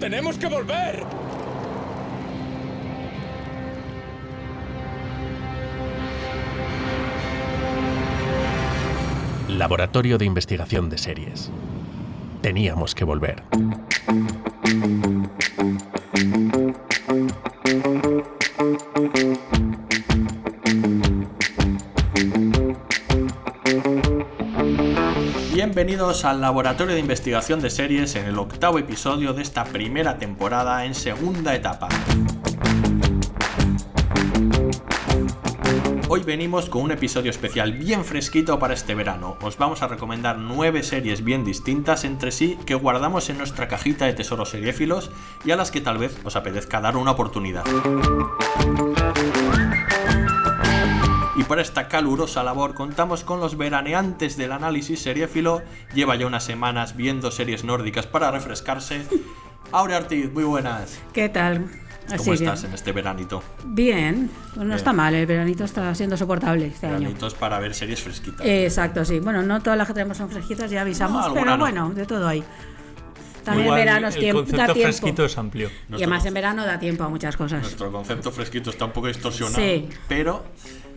¡Tenemos que volver! Laboratorio de Investigación de Series. Teníamos que volver. Bienvenidos al Laboratorio de Investigación de Series en el 8º episodio de esta primera temporada en segunda etapa. Hoy venimos con un episodio especial bien fresquito para este verano. Os vamos a recomendar 9 series bien distintas entre sí que guardamos en nuestra cajita de tesoros seriéfilos y a las que tal vez os apetezca dar una oportunidad. Y para esta calurosa labor contamos con los veraneantes del análisis seriéfilo. Lleva ya unas semanas viendo series nórdicas para refrescarse. Aurea Ortiz, muy buenas. ¿Qué tal? ¿Cómo estás en este veranito? Bien, pues no está mal, el veranito está siendo soportable este año. Veranitos para ver series fresquitas. Exacto, sí. Bueno, no todas las que tenemos son fresquitas, ya avisamos, No, pero no. bueno, de todo hay. También Igual, en verano es el tiempo, concepto da tiempo. fresquito es amplio. Y además en verano da tiempo a muchas cosas. Nuestro concepto fresquito está un poco distorsionado, Sí. pero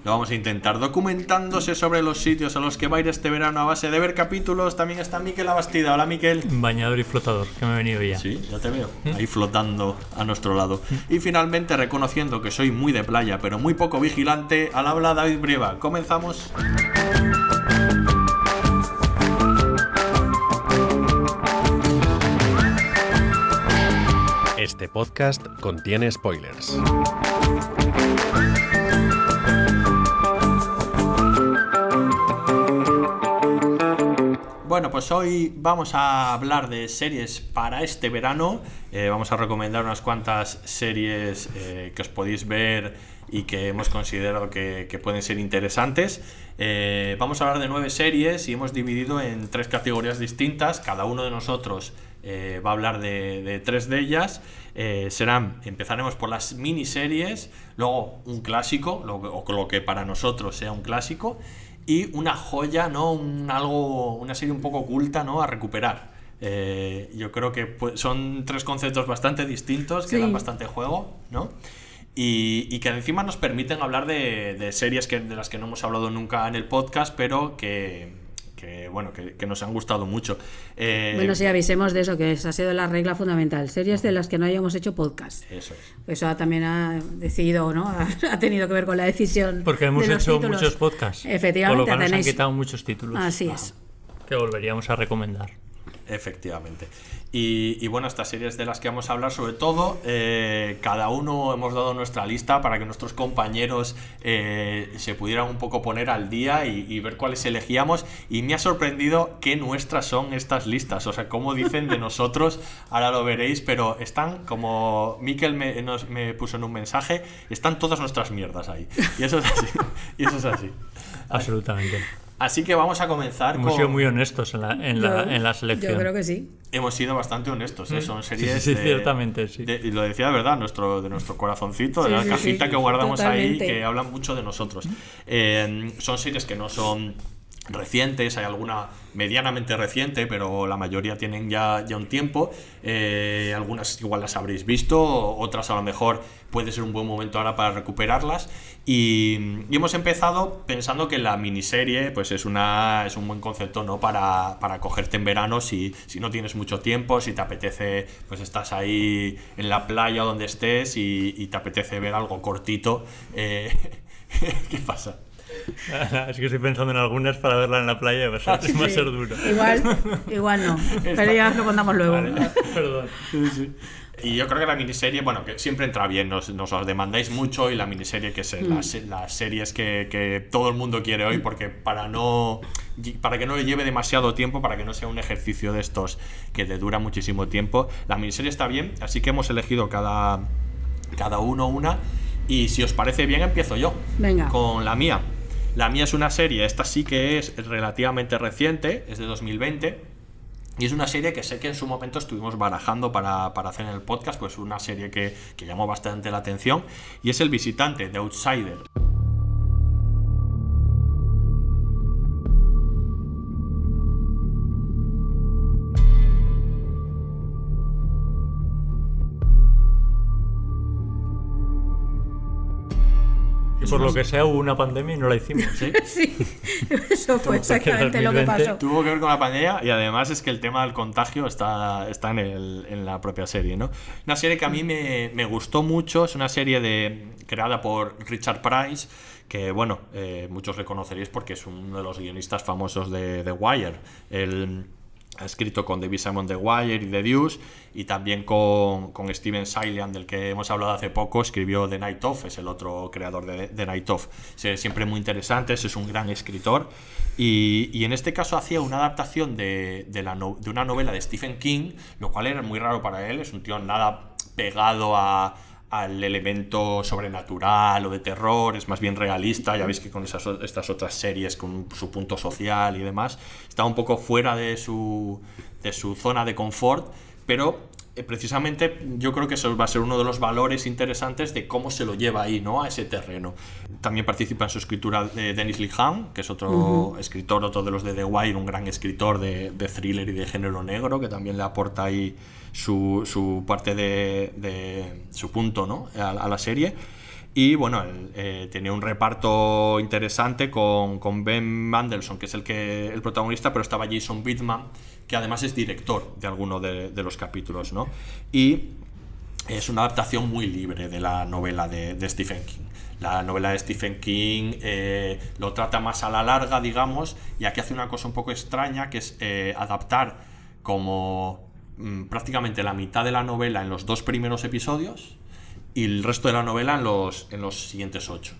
lo vamos a intentar. Documentándose sobre los sitios a los que va a ir este verano a base de ver capítulos, también está Miquel Abastida. Hola, Miquel. Bañador y flotador, que me he venido ya. Sí, ya te veo, ahí flotando a nuestro lado. Y finalmente, reconociendo que soy muy de playa, pero muy poco vigilante, al habla David Brieva. Comenzamos. Este podcast contiene spoilers. Bueno, pues hoy vamos a hablar de series para este verano. Vamos a recomendar unas cuantas series que os podéis ver y que hemos considerado que pueden ser interesantes. Vamos a hablar de 9 series y hemos dividido en 3 categorías distintas. Cada uno de nosotros va a hablar de 3 de ellas. Empezaremos por las miniseries, luego un clásico, lo que para nosotros sea un clásico, y una joya, ¿no? Una serie un poco oculta, ¿no? A recuperar. Yo creo que son 3 conceptos bastante distintos que dan bastante juego, ¿no? Y que encima nos permiten hablar de series de las que no hemos hablado nunca en el podcast, pero que nos han gustado mucho. Bueno, sí, avisemos de eso, que esa ha sido la regla fundamental. Series de las que no hayamos hecho podcast. Eso es. Eso también ha decidido, ¿no? Ha tenido que ver con la decisión. Porque hemos de los hecho títulos. muchos podcasts. Efectivamente, por lo cual nos han tenéis. quitado muchos títulos. Así es. Que volveríamos a recomendar. Efectivamente. Y bueno, estas series de las que vamos a hablar, sobre todo, cada uno hemos dado nuestra lista para que nuestros compañeros se pudieran un poco poner al día y ver cuáles elegíamos. Y me ha sorprendido qué nuestras son estas listas. O sea, como dicen de nosotros, ahora lo veréis, pero están, como Miquel me puso en un mensaje, están todas nuestras mierdas ahí. Y eso es así. Absolutamente. Así que vamos a comenzar. Hemos sido muy honestos en la selección. Yo creo que sí. Hemos sido bastante honestos, ¿eh? Son series Sí, ciertamente, sí. y lo decía de verdad, de nuestro corazoncito, de Sí, la sí, cajita sí, que guardamos totalmente. ahí, que hablan mucho de nosotros. Son series que no son recientes, hay alguna medianamente reciente, pero la mayoría tienen ya un tiempo. Algunas igual las habréis visto, otras a lo mejor puede ser un buen momento ahora para recuperarlas. Y hemos empezado pensando que la miniserie pues es un buen concepto, ¿no? para cogerte en verano si no tienes mucho tiempo, si te apetece, pues estás ahí en la playa donde estés y te apetece ver algo cortito. ¿Qué pasa? Es que estoy pensando en algunas para verla en la playa y va a ser duro. Igual no, pero ya lo contamos luego. Vale, perdón. Sí. Y yo creo que la miniserie, bueno, que siempre entra bien, nos lo demandáis mucho, y la miniserie, que es las series que todo el mundo quiere hoy, porque para que no le lleve demasiado tiempo, para que no sea un ejercicio de estos que te dura muchísimo tiempo, la miniserie está bien, así que hemos elegido cada uno una, y si os parece bien empiezo yo. Venga. Con la mía. La mía es una serie, esta sí que es relativamente reciente, es de 2020, y es una serie que sé que en su momento estuvimos barajando para hacer en el podcast, pues una serie que llamó bastante la atención, y es El Visitante, The Outsider. por lo que sea hubo una pandemia y no la hicimos. ¿Sí? Sí, eso fue exactamente lo que 2020 pasó. Tuvo que ver con la pandemia y además es que el tema del contagio está en la propia serie, ¿no? Una serie que a mí me gustó mucho, es una serie creada por Richard Price, que bueno, muchos reconoceréis porque es uno de los guionistas famosos de The Wire. Él ha escrito con David Simon The Wire y The Deuce, y también con Steven Sailan, del que hemos hablado hace poco, escribió The Night Of, es el otro creador de The Night Of. Siempre muy interesante, es un gran escritor, y en este caso hacía una adaptación de una novela de Stephen King, lo cual era muy raro para él. Es un tío nada pegado al elemento sobrenatural o de terror, es más bien realista. Ya veis que con estas otras series con su punto social y demás está un poco fuera de su zona de confort, pero precisamente yo creo que eso va a ser uno de los valores interesantes de cómo se lo lleva ahí, ¿no? A ese terreno. También participa en su escritura de Dennis Lehane, que es otro escritor, otro de los de The Wire, un gran escritor de thriller y de género negro, que también le aporta ahí su parte de su punto, ¿no? a la serie. Y bueno, tenía un reparto interesante con Ben Mendelsohn, que es el protagonista, pero estaba Jason Bateman, que además es director de alguno de los capítulos, ¿no? Y es una adaptación muy libre de la novela de Stephen King. La novela de Stephen King lo trata más a la larga, digamos, y aquí hace una cosa un poco extraña, que es adaptar como prácticamente la mitad de la novela en los 2 primeros episodios y el resto de la novela en los siguientes 8.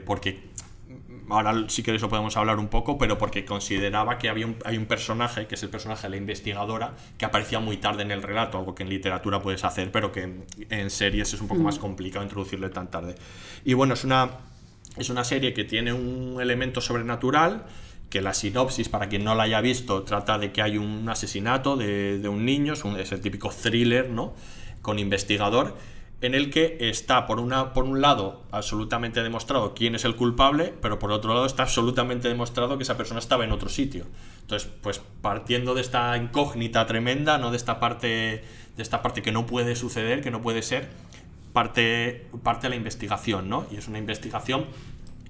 Porque ahora si queréis lo podemos hablar un poco, pero porque consideraba que hay un personaje, que es el personaje de la investigadora, que aparecía muy tarde en el relato, algo que en literatura puedes hacer, pero que en series es un poco más complicado introducirle tan tarde. Y bueno, es una serie que tiene un elemento sobrenatural, que la sinopsis, para quien no la haya visto, trata de que hay un asesinato de un niño, es el típico thriller, ¿no? Con investigador, en el que está por un lado absolutamente demostrado quién es el culpable, pero por otro lado está absolutamente demostrado que esa persona estaba en otro sitio. Entonces, pues partiendo de esta incógnita tremenda, ¿no? de esta parte que no puede suceder, que no puede ser, parte la investigación, ¿no? Y es una investigación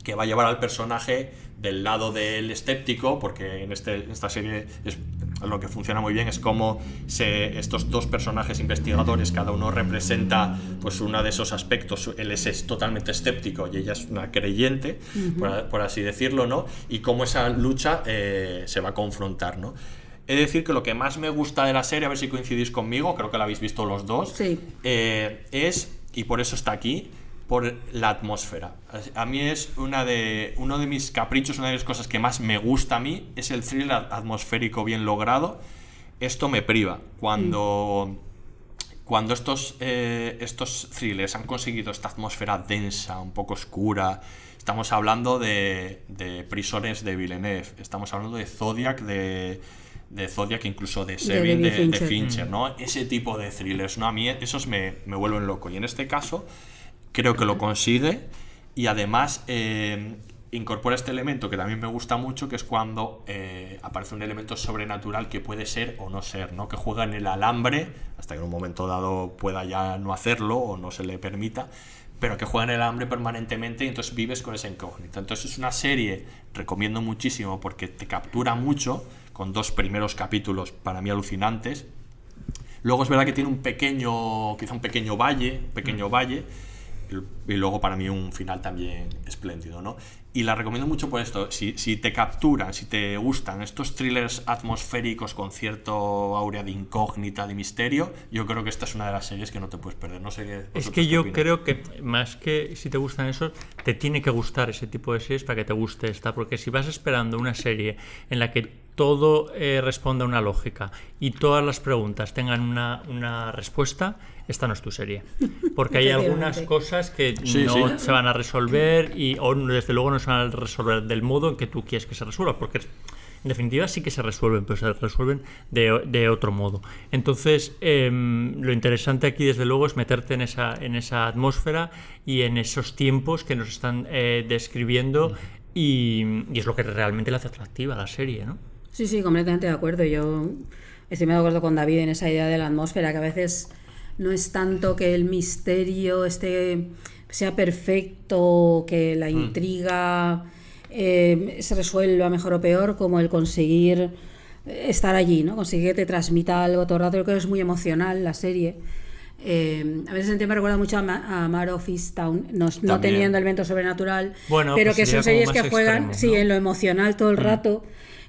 que va a llevar al personaje del lado del escéptico, porque en esta serie lo que funciona muy bien es cómo estos 2 personajes investigadores, cada uno representa pues uno de esos aspectos. Él es totalmente escéptico y ella es una creyente, por así decirlo, ¿no? Y cómo esa lucha se va a confrontar, ¿no? He de decir que lo que más me gusta de la serie, a ver si coincidís conmigo, creo que la habéis visto los dos, sí. Y por eso está aquí, por la atmósfera. A mí es uno de mis caprichos, una de las cosas que más me gusta a mí, es el thriller atmosférico bien logrado. Esto me priva. Cuando estos thrillers han conseguido esta atmósfera densa, un poco oscura, estamos hablando de Prisoners de Villeneuve, estamos hablando de Zodiac, de Zodiac, incluso de Seven de Fincher, ¿no? Ese tipo de thrillers, ¿no? A mí esos me vuelven loco, y en este caso creo que lo consigue, y además incorpora este elemento que también me gusta mucho, que es cuando aparece un elemento sobrenatural que puede ser o no ser, ¿no? Que juega en el alambre hasta que en un momento dado pueda ya no hacerlo o no se le permita, pero que juega en el alambre permanentemente, y entonces vives con esa incógnita. Entonces es una serie, recomiendo muchísimo, porque te captura mucho, con 2 primeros capítulos para mí alucinantes. Luego es verdad que tiene quizá un pequeño valle, y luego para mí un final también espléndido, ¿no? Y la recomiendo mucho por esto. Si te capturan, si te gustan estos thrillers atmosféricos con cierto áurea de incógnita, de misterio, yo creo que esta es una de las series que no te puedes perder. No sé es que yo creo que más que si te gustan esos, te tiene que gustar ese tipo de series para que te guste esta, porque si vas esperando una serie en la que todo responda a una lógica y todas las preguntas tengan una respuesta, esta no es tu serie, porque hay algunas cosas que no se van a resolver o desde luego no se van a resolver del modo en que tú quieres que se resuelva, porque en definitiva sí que se resuelven, pero se resuelven de otro modo. Entonces lo interesante aquí desde luego es meterte en esa atmósfera y en esos tiempos que nos están describiendo, y es lo que realmente le hace atractiva a la serie, ¿no? Sí, completamente de acuerdo. Yo estoy muy de acuerdo con David en esa idea de la atmósfera, que a veces no es tanto que el misterio sea perfecto, que la intriga se resuelva mejor o peor, como el conseguir estar allí, ¿no? Conseguir que te transmita algo todo el rato. Yo creo que es muy emocional la serie. A veces me recuerda mucho a Mare of Easttown, no teniendo elemento sobrenatural, bueno, pero pues que son series que juegan extremo, ¿no? en lo emocional todo el rato,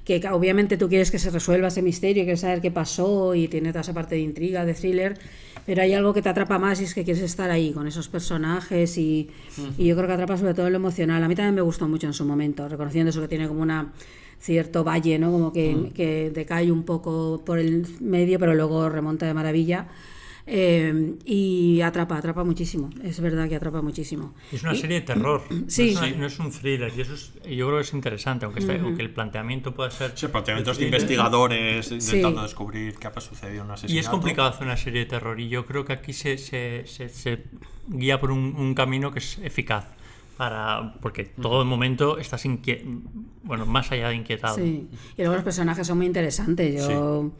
que obviamente tú quieres que se resuelva ese misterio, quieres saber qué pasó y tiene toda esa parte de intriga, de thriller, pero hay algo que te atrapa más y es que quieres estar ahí con esos personajes y yo creo que atrapa sobre todo en lo emocional. A mí también me gustó mucho en su momento, reconociendo eso, que tiene como cierto valle, ¿no? Como que decae un poco por el medio, pero luego remonta de maravilla. Y atrapa muchísimo, es verdad que atrapa muchísimo. Es una serie de terror, sí. no es un thriller, y eso yo creo que es interesante, aunque el planteamiento pueda ser... Sí, planteamientos de investigadores intentando descubrir qué ha sucedido en un asesinato. Y es complicado hacer una serie de terror, y yo creo que aquí se guía por un camino que es eficaz. Porque todo el momento estás más allá de inquietado. Sí, y luego los personajes son muy interesantes. Yo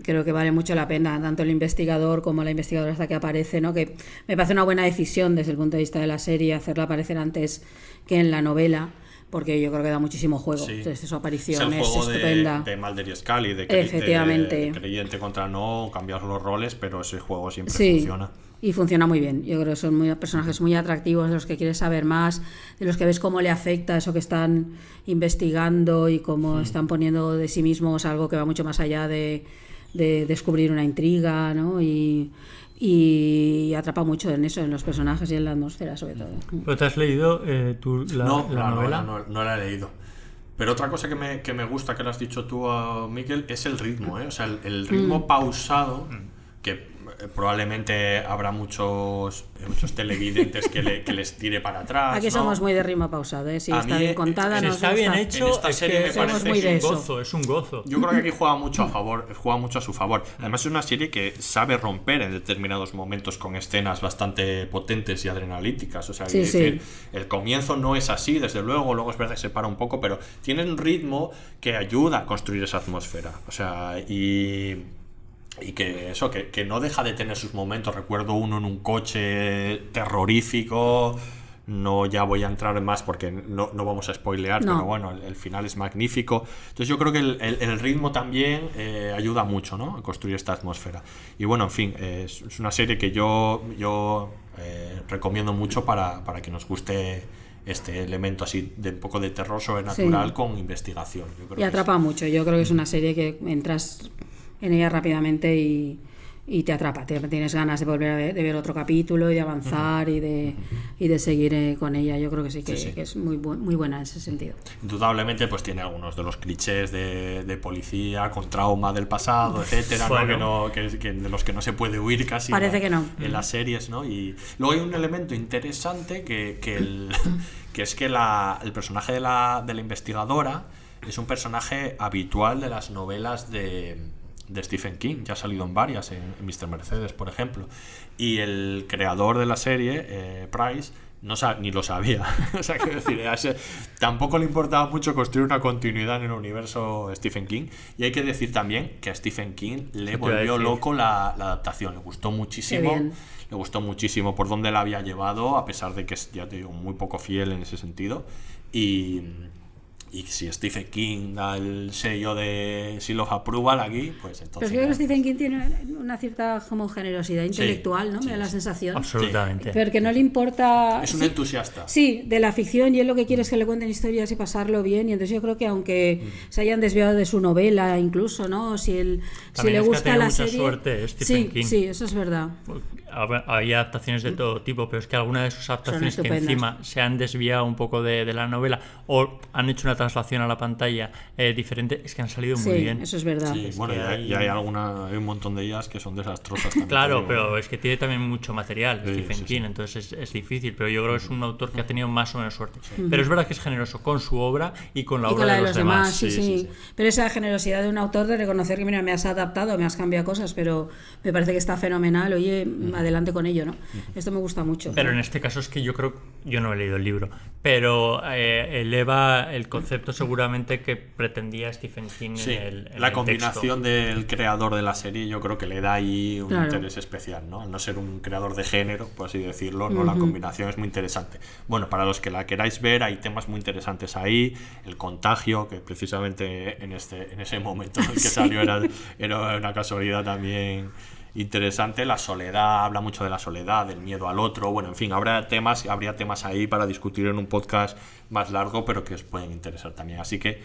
creo que vale mucho la pena, tanto el investigador como la investigadora hasta que aparece, ¿no? Que me parece una buena decisión desde el punto de vista de la serie hacerla aparecer antes que en la novela, porque yo creo que da muchísimo juego. Sí. Entonces, su aparición es estupenda. de Mulder y Scully, de creyente contra no, cambiar los roles, pero ese juego siempre funciona. Y funciona muy bien. Yo creo que son personajes muy atractivos, de los que quieres saber más, de los que ves cómo le afecta eso que están investigando y cómo están poniendo de sí mismos algo que va mucho más allá de descubrir una intriga, ¿no? Y atrapa mucho en eso, en los personajes y en la atmósfera, sobre todo. ¿Pero te has leído tú la novela? No la he leído. Pero otra cosa que me gusta, que lo has dicho tú, Miquel, es el ritmo, ¿eh? O sea, el ritmo pausado, que probablemente habrá muchos televidentes que les tire para atrás. Aquí somos muy de ritmo pausado, ¿eh? Si está bien contada, nos está bien hecho, en esta serie me parece muy de es un gozo. Yo creo que aquí juega mucho a su favor. Además es una serie que sabe romper en determinados momentos con escenas bastante potentes y adrenalíticas. O sea, decir, el comienzo no es así, desde luego es verdad que se para un poco, pero tiene un ritmo que ayuda a construir esa atmósfera. O sea, y que eso, que no deja de tener sus momentos. Recuerdo uno en un coche terrorífico. No ya voy a entrar más porque no vamos a spoilear, pero bueno, el final es magnífico. Entonces yo creo que el ritmo también ayuda mucho, ¿no? A construir esta atmósfera. Y bueno, en fin, es una serie que yo recomiendo mucho para que nos guste este elemento así de un poco de terror sobrenatural con investigación. Yo creo y atrapa mucho. Yo creo que es una serie que entras en ella rápidamente y te atrapa, tienes ganas de volver de ver otro capítulo y de avanzar y de seguir con ella. Yo creo que que es muy buena en ese sentido. Indudablemente pues tiene algunos de los clichés de policía con trauma del pasado, etcétera, ¿no? Que de los que no se puede huir casi. Parece que no. En las series, ¿no? Y luego hay un elemento interesante que es que el personaje de la investigadora es un personaje habitual de las novelas de Stephen King, ya ha salido en varias, en Mr. Mercedes, por ejemplo, y el creador de la serie, Price, ni lo sabía. O sea, quiero decir, tampoco le importaba mucho construir una continuidad en el universo Stephen King, y hay que decir también que a Stephen King le volvió loco la adaptación, le gustó muchísimo por dónde la había llevado, a pesar de que es, ya te digo, muy poco fiel en ese sentido. Y si Stephen King da el sello de Seal of Approval aquí, pues entonces... Pero creo que Stephen King tiene una cierta como generosidad intelectual, ¿no? Me da la sensación. Absolutamente. Pero que no le importa... Es un entusiasta. Sí, de la ficción, y él lo que quiere es que le cuenten historias y pasarlo bien, y entonces yo creo que aunque se hayan desviado de su novela incluso, ¿no? Si le gusta la serie... Suerte, Stephen King. Sí, eso es verdad. Hay adaptaciones de todo tipo, pero es que algunas de sus adaptaciones que encima se han desviado un poco de la novela o han hecho una traslación a la pantalla diferente, es que han salido muy bien. Eso es verdad. Sí, bueno, y hay un montón de ellas que son desastrosas también. Claro, pero es que tiene también mucho material Stephen King, entonces es difícil, pero yo creo que es un autor que ha tenido más o menos suerte. Pero es verdad que es generoso con su obra y con la obra de los demás. Sí. Pero esa generosidad de un autor de reconocer que, mira, me has adaptado, me has cambiado cosas, pero me parece que está fenomenal, oye, adelante con ello, ¿no? Esto me gusta mucho. Pero en este caso es que yo no he leído el libro, pero eleva el concepto concepto seguramente que pretendía Stephen King Sí, en la el combinación texto. del creador de la serie yo creo que le da ahí un Claro. interés especial, ¿no? Al no ser un creador de género, por así decirlo, ¿no? La combinación es muy interesante. Bueno, para los que la queráis ver, hay temas muy interesantes ahí. El contagio, que precisamente en ese momento en el que salió era una casualidad también interesante. La soledad, habla mucho de la soledad, del miedo al otro. Bueno, en fin, habría temas ahí para discutir en un podcast más largo, pero que os pueden interesar también. Así que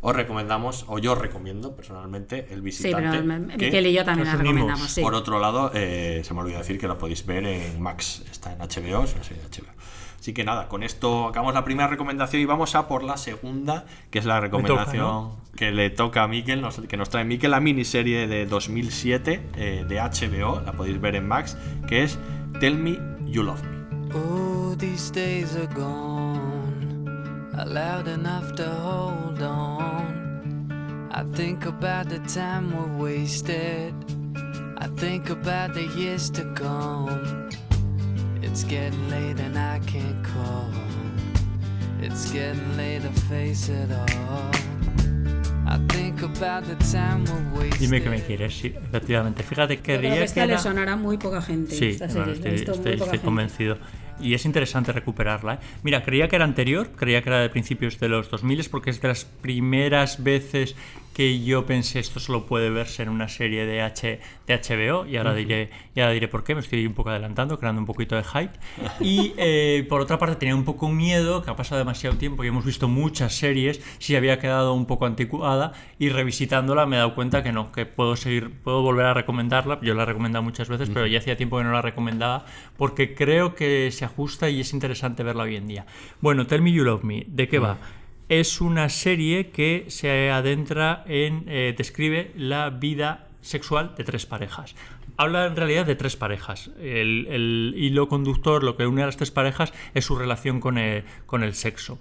os recomendamos, o yo recomiendo personalmente, El Sí, Visitante. pero que, Miquel y yo también nos la unimos. recomendamos. Sí. por otro lado, se me olvidó decir que la podéis ver en Max. Está en HBO, es una serie de HBO. Así que nada, con esto acabamos la primera recomendación y vamos a por la segunda, que es la recomendación que le toca a Miquel, que nos trae Miquel, la miniserie de 2007 de HBO, la podéis ver en Max, que es Tell Me You Love Me. Oh, these days are gone, are loud enough to hold on. I think about the time we wasted, I think about the years to come. It's getting late and I can't call, it's getting late to face it all. I think about the time we wasted. Dime que me quieres, sí, efectivamente. Fíjate que Yo creo que esta era... le sonará muy poca gente. Sí, esta bueno, serie. La ha visto muy poca estoy gente. convencido. Y es interesante recuperarla, ¿eh? Mira, creía que era anterior, creía que era de principios de los 2000, porque es de las primeras veces que yo pensé esto solo puede verse en una serie de HBO, y ahora diré por qué, me estoy un poco adelantando, creando un poquito de hype. Y por otra parte tenía un poco miedo, que ha pasado demasiado tiempo y hemos visto muchas series, si había quedado un poco anticuada, y revisitándola me he dado cuenta que no, que puedo volver a recomendarla. Yo la he recomendado muchas veces, pero ya hacía tiempo que no la recomendaba, porque creo que se ajusta y es interesante verla hoy en día. Bueno, Tell Me You Love Me, ¿de qué va? Es una serie que se adentra describe la vida sexual de tres parejas. Habla en realidad de tres parejas. El hilo conductor, lo que une a las tres parejas, es su relación con el sexo.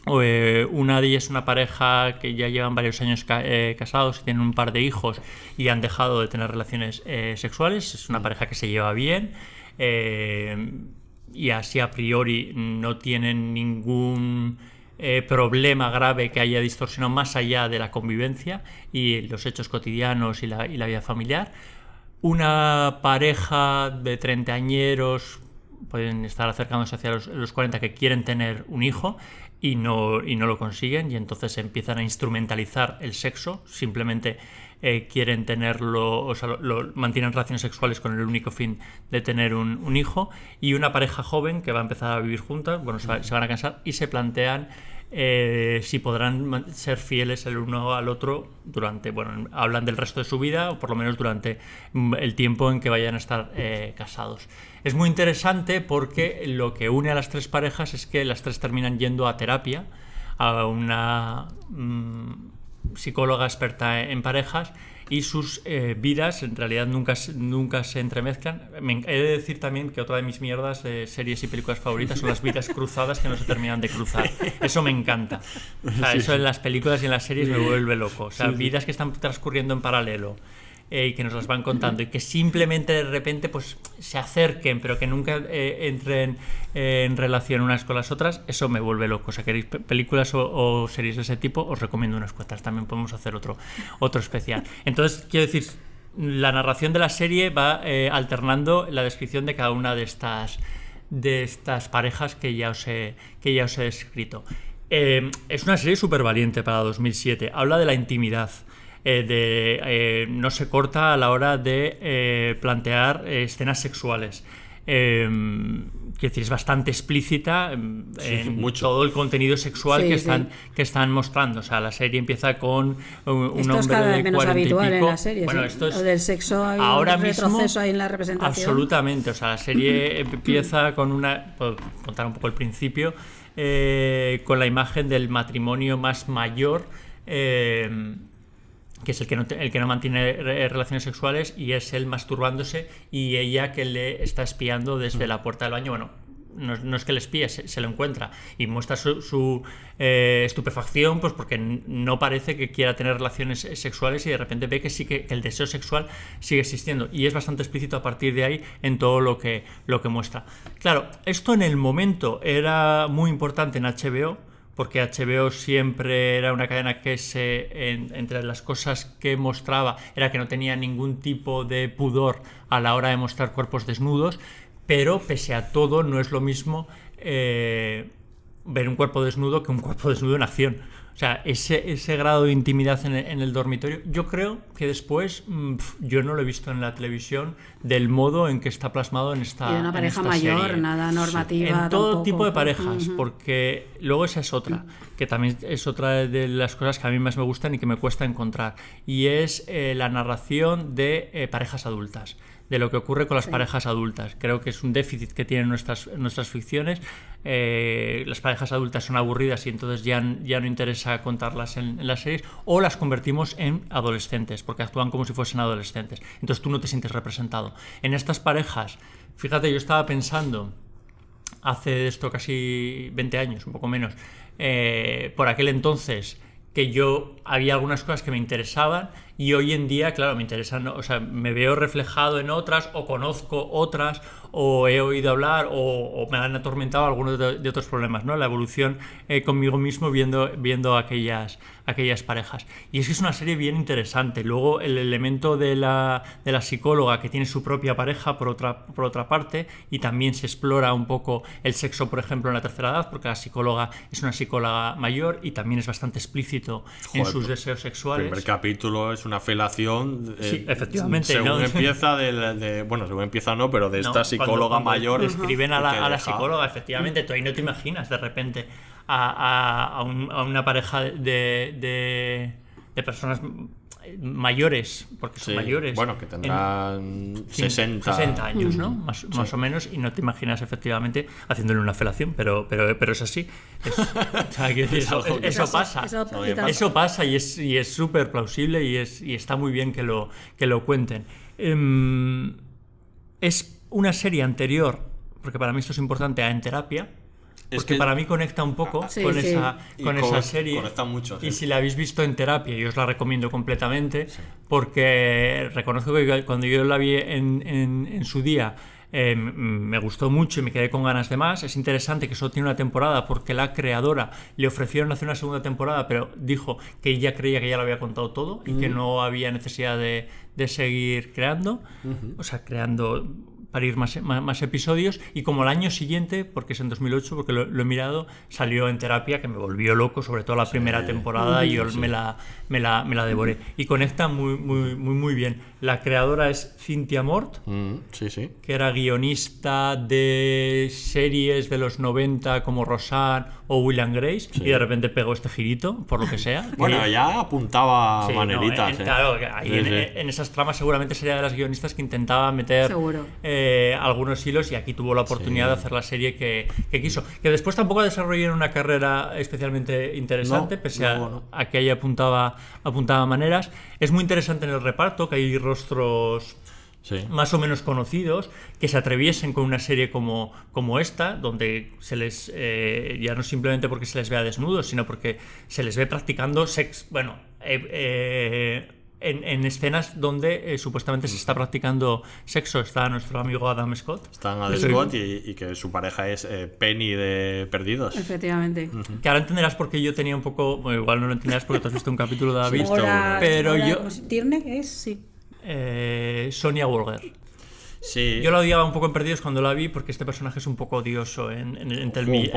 Una de ellas es una pareja que ya llevan varios años casados y tienen un par de hijos y han dejado de tener relaciones sexuales. Es una pareja que se lleva bien y así a priori no tienen ningún problema grave que haya distorsionado más allá de la convivencia y los hechos cotidianos y la vida familiar. Una pareja de treintañeros, pueden estar acercándose hacia los 40, que quieren tener un hijo y no lo consiguen, y entonces empiezan a instrumentalizar el sexo, simplemente quieren tenerlo, o sea, mantienen relaciones sexuales con el único fin de tener un hijo. Y una pareja joven que va a empezar a vivir juntas, bueno, se van a casar y se plantean si podrán ser fieles el uno al otro durante, bueno, hablan del resto de su vida, o por lo menos durante el tiempo en que vayan a estar casados. Es muy interesante porque lo que une a las tres parejas es que las tres terminan yendo a terapia, a una psicóloga experta en parejas, y sus vidas en realidad nunca se entremezclan. He de decir también que otra de mis mierdas de series y películas favoritas son las vidas cruzadas que no se terminan de cruzar. Eso me encanta. O sea, eso en las películas y en las series me vuelve loco. O sea, vidas que están transcurriendo en paralelo y que nos las van contando y que simplemente de repente pues se acerquen, pero que nunca entren en relación unas con las otras. Eso me vuelve loco. O sea, queréis películas o series de ese tipo, os recomiendo unas cuantas. También podemos hacer otro especial. Entonces, quiero decir, la narración de la serie va alternando la descripción de cada una de estas parejas que ya os he descrito. Es una serie súper valiente para 2007. Habla de la intimidad. No se corta a la hora de plantear escenas sexuales. Quiero decir, es bastante explícita en mucho. todo el contenido sexual que están mostrando. O sea, la serie empieza con un esto hombre es cada de vez menos 40 y habitual pico. en las series. Bueno, ¿sí? esto es Lo del sexo hay ahora un mismo, retroceso ahí en la representación. absolutamente. O sea, la serie empieza con puedo contar un poco el principio, con la imagen del matrimonio más mayor, que es el que no mantiene relaciones sexuales, y es él masturbándose y ella que le está espiando desde la puerta del baño. Bueno, no es que le espíe, se lo encuentra y muestra su estupefacción, pues porque no parece que quiera tener relaciones sexuales, y de repente ve que sí que el deseo sexual sigue existiendo, y es bastante explícito a partir de ahí en todo lo que muestra. Claro, esto en el momento era muy importante en HBO, porque HBO siempre era una cadena que entre las cosas que mostraba era que no tenía ningún tipo de pudor a la hora de mostrar cuerpos desnudos, pero pese a todo no es lo mismo ver un cuerpo desnudo que un cuerpo desnudo en acción. O sea, ese grado de intimidad en el dormitorio, yo creo que después yo no lo he visto en la televisión del modo en que está plasmado en esta serie. Y de una pareja mayor, serie. nada normativa. En todo tampoco. tipo de parejas, porque luego esa es otra, que también es otra de las cosas que a mí más me gustan y que me cuesta encontrar, y es la narración de parejas adultas, de lo que ocurre con las parejas adultas. Creo que es un déficit que tienen nuestras ficciones. Las parejas adultas son aburridas y entonces ya no interesa contarlas en las series, o las convertimos en adolescentes porque actúan como si fuesen adolescentes, entonces tú no te sientes representado. En estas parejas, fíjate, yo estaba pensando hace esto casi 20 años, un poco menos, por aquel entonces, que yo había algunas cosas que me interesaban y hoy en día, claro, me interesan, o sea, me veo reflejado en otras, o conozco otras, o he oído hablar, o me han atormentado algunos de otros problemas, ¿no? La evolución conmigo mismo viendo aquellas parejas. Y es que es una serie bien interesante. Luego el elemento de la psicóloga, que tiene su propia pareja por otra parte, y también se explora un poco el sexo, por ejemplo, en la tercera edad, porque la psicóloga es una psicóloga mayor y también es bastante explícito en sus deseos sexuales. El primer capítulo es una felación. Sí, efectivamente. Según ¿no? empieza según empieza no, pero de esta psicóloga mayor. Describen a la psicóloga, efectivamente. Tú ahí no te imaginas de repente a una pareja de personas mayores, porque son mayores. Bueno, que tendrán 60 años, ¿no? Más o menos, y no te imaginas efectivamente haciéndole una felación, pero es así. O sea, quiero decir, eso pasa. Eso pasa y es súper plausible y está muy bien que lo cuenten. Es una serie anterior, porque para mí esto es importante, a En Terapia. Porque para mí conecta un poco con esa serie. Conecta mucho. Sí. Y si la habéis visto En Terapia, yo os la recomiendo completamente, porque reconozco que cuando yo la vi en su día, me gustó mucho y me quedé con ganas de más. Es interesante que solo tiene una temporada porque la creadora le ofrecieron hacer una segunda temporada, pero dijo que ella creía que ya lo había contado todo y que no había necesidad de seguir creando, o sea, creando para ir más episodios. Y como el año siguiente, porque es en 2008, porque lo he mirado, salió En Terapia, que me volvió loco, sobre todo la primera temporada, y yo me la devoré. Y conecta muy bien. La creadora es Cynthia Mort, que era guionista de series de los 90 como Roseanne o Will and Grace, y de repente pegó este girito, por lo que sea. Bueno, ya apuntaba maneritas. Claro, ahí en esas tramas seguramente sería de las guionistas que intentaba meter algunos hilos, y aquí tuvo la oportunidad de hacer la serie que quiso. Que después tampoco desarrolló una carrera especialmente interesante, pese a que ahí apuntaba maneras. Es muy interesante en el reparto, que hay rostros más o menos conocidos que se atreviesen con una serie como esta, donde se les ya no simplemente porque se les vea desnudos, sino porque se les ve practicando sexo, en escenas donde supuestamente se está practicando sexo. Está nuestro amigo Adam Scott. Está Adam Scott y que su pareja es Penny de Perdidos. Efectivamente. Que ahora entenderás por qué yo tenía un poco... Bueno, igual no lo entenderás porque tú has visto un capítulo de David. Pero yo... ¿Tierney es? Sí. Sonia Walger. Sí. Yo la odiaba un poco en Perdidos cuando la vi, porque este personaje es un poco odioso en Tell Me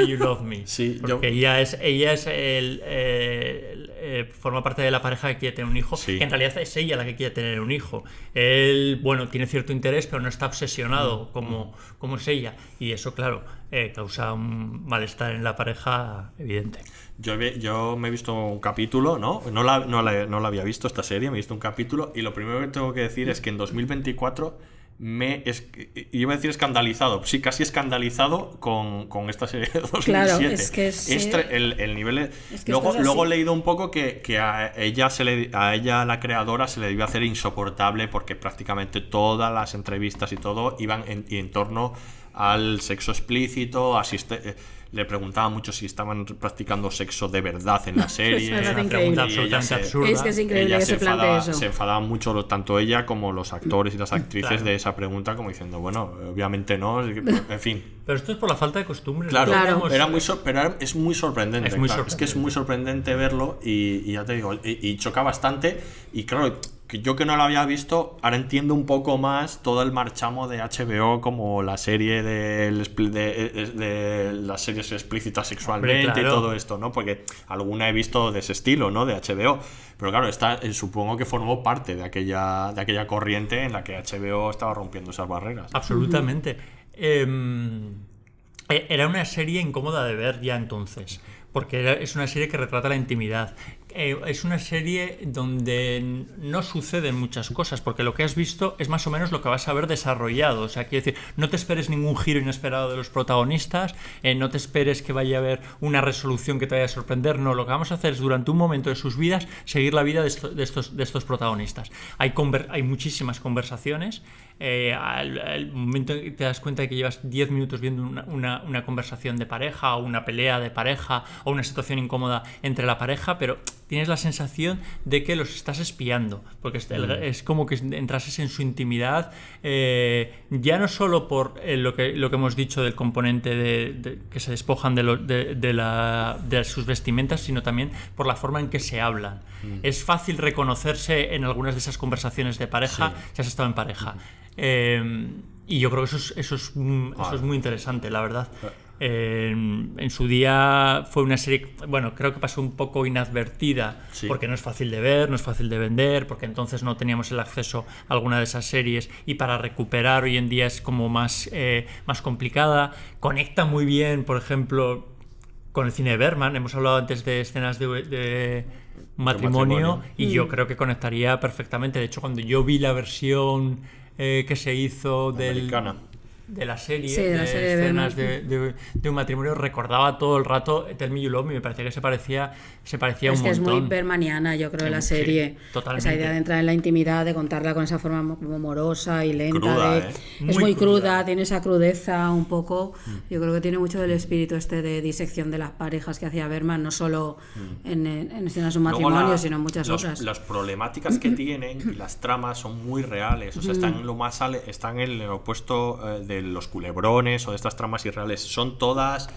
You Love Me. Sí, porque ella es forma parte de la pareja que quiere tener un hijo, que en realidad es ella la que quiere tener un hijo. Él, tiene cierto interés, pero no está obsesionado como es ella. Y eso, claro, causa un malestar en la pareja evidente. Yo me he visto un capítulo, no la había visto esta serie, me he visto un capítulo, y lo primero que tengo que decir es que en 2024 iba a decir escandalizado, sí, casi escandalizado con esta serie de 2007. Claro, es que el nivel es que luego he leído un poco que a ella la creadora se le debió hacer insoportable, porque prácticamente todas las entrevistas y todo iban en torno al sexo explícito, le preguntaba mucho si estaban practicando sexo de verdad en la serie. Es una increíble. pregunta Y ella absolutamente se- absurda. Es que es increíble ella que se plantee eso. se enfadaba mucho tanto ella como los actores y las actrices Claro. de esa pregunta, como diciendo, bueno, obviamente no, en fin. Pero esto es por la falta de costumbre. Claro, Claro. Era muy es muy sorprendente. Es muy claro. Es que es sorprendente. muy sorprendente verlo y ya te digo, y choca bastante. Y claro, que yo que no lo había visto, ahora entiendo un poco más todo el marchamo de HBO como la serie de las series explícitas sexualmente. Hombre, claro. Y todo esto, ¿no? Porque alguna he visto de ese estilo, ¿no? De HBO. Pero claro, supongo que formó parte de aquella corriente en la que HBO estaba rompiendo esas barreras. Absolutamente. Era una serie incómoda de ver ya entonces, porque es una serie que retrata la intimidad. Es una serie donde no suceden muchas cosas, porque lo que has visto es más o menos lo que vas a ver desarrollado. O sea, quiero decir, no te esperes ningún giro inesperado de los protagonistas, no te esperes que vaya a haber una resolución que te vaya a sorprender. No, lo que vamos a hacer es durante un momento de sus vidas seguir la vida de estos protagonistas. Hay muchísimas conversaciones. Al momento en que te das cuenta de que llevas 10 minutos viendo una conversación de pareja o una pelea de pareja o una situación incómoda entre la pareja, pero tienes la sensación de que los estás espiando, porque es como que entrases en su intimidad, ya no solo por lo que hemos dicho del componente de que se despojan de sus vestimentas, sino también por la forma en que se hablan. Es fácil reconocerse en algunas de esas conversaciones de pareja, si has estado en pareja. Y yo creo que eso es muy interesante, la verdad. En su día fue una serie, bueno, creo que pasó un poco inadvertida, porque no es fácil de ver, no es fácil de vender, porque entonces no teníamos el acceso a alguna de esas series, y para recuperar hoy en día es como más complicada. Conecta muy bien, por ejemplo, con el cine de Bergman. Hemos hablado antes de escenas de matrimonio, y yo creo que conectaría perfectamente. De hecho, cuando yo vi la versión que se hizo de la serie, Sí, de la serie de escenas Bergman. de un matrimonio, recordaba todo el rato Tell Me You Love Me. Me parecía que se parecía Es un que montón. es muy bermaniana, yo creo, la Sí, serie. totalmente. Esa idea de entrar en la intimidad, de contarla con esa forma como morosa y lenta. Cruda, Es Muy muy cruda. cruda, tiene esa crudeza un poco. Yo creo que tiene mucho del espíritu de disección de las parejas que hacía Bergman, no solo en escenas de un Luego matrimonio, sino en muchas otras. Las problemáticas que tienen y las tramas son muy reales. O sea, están en el opuesto de los culebrones o de estas tramas irreales. Son todas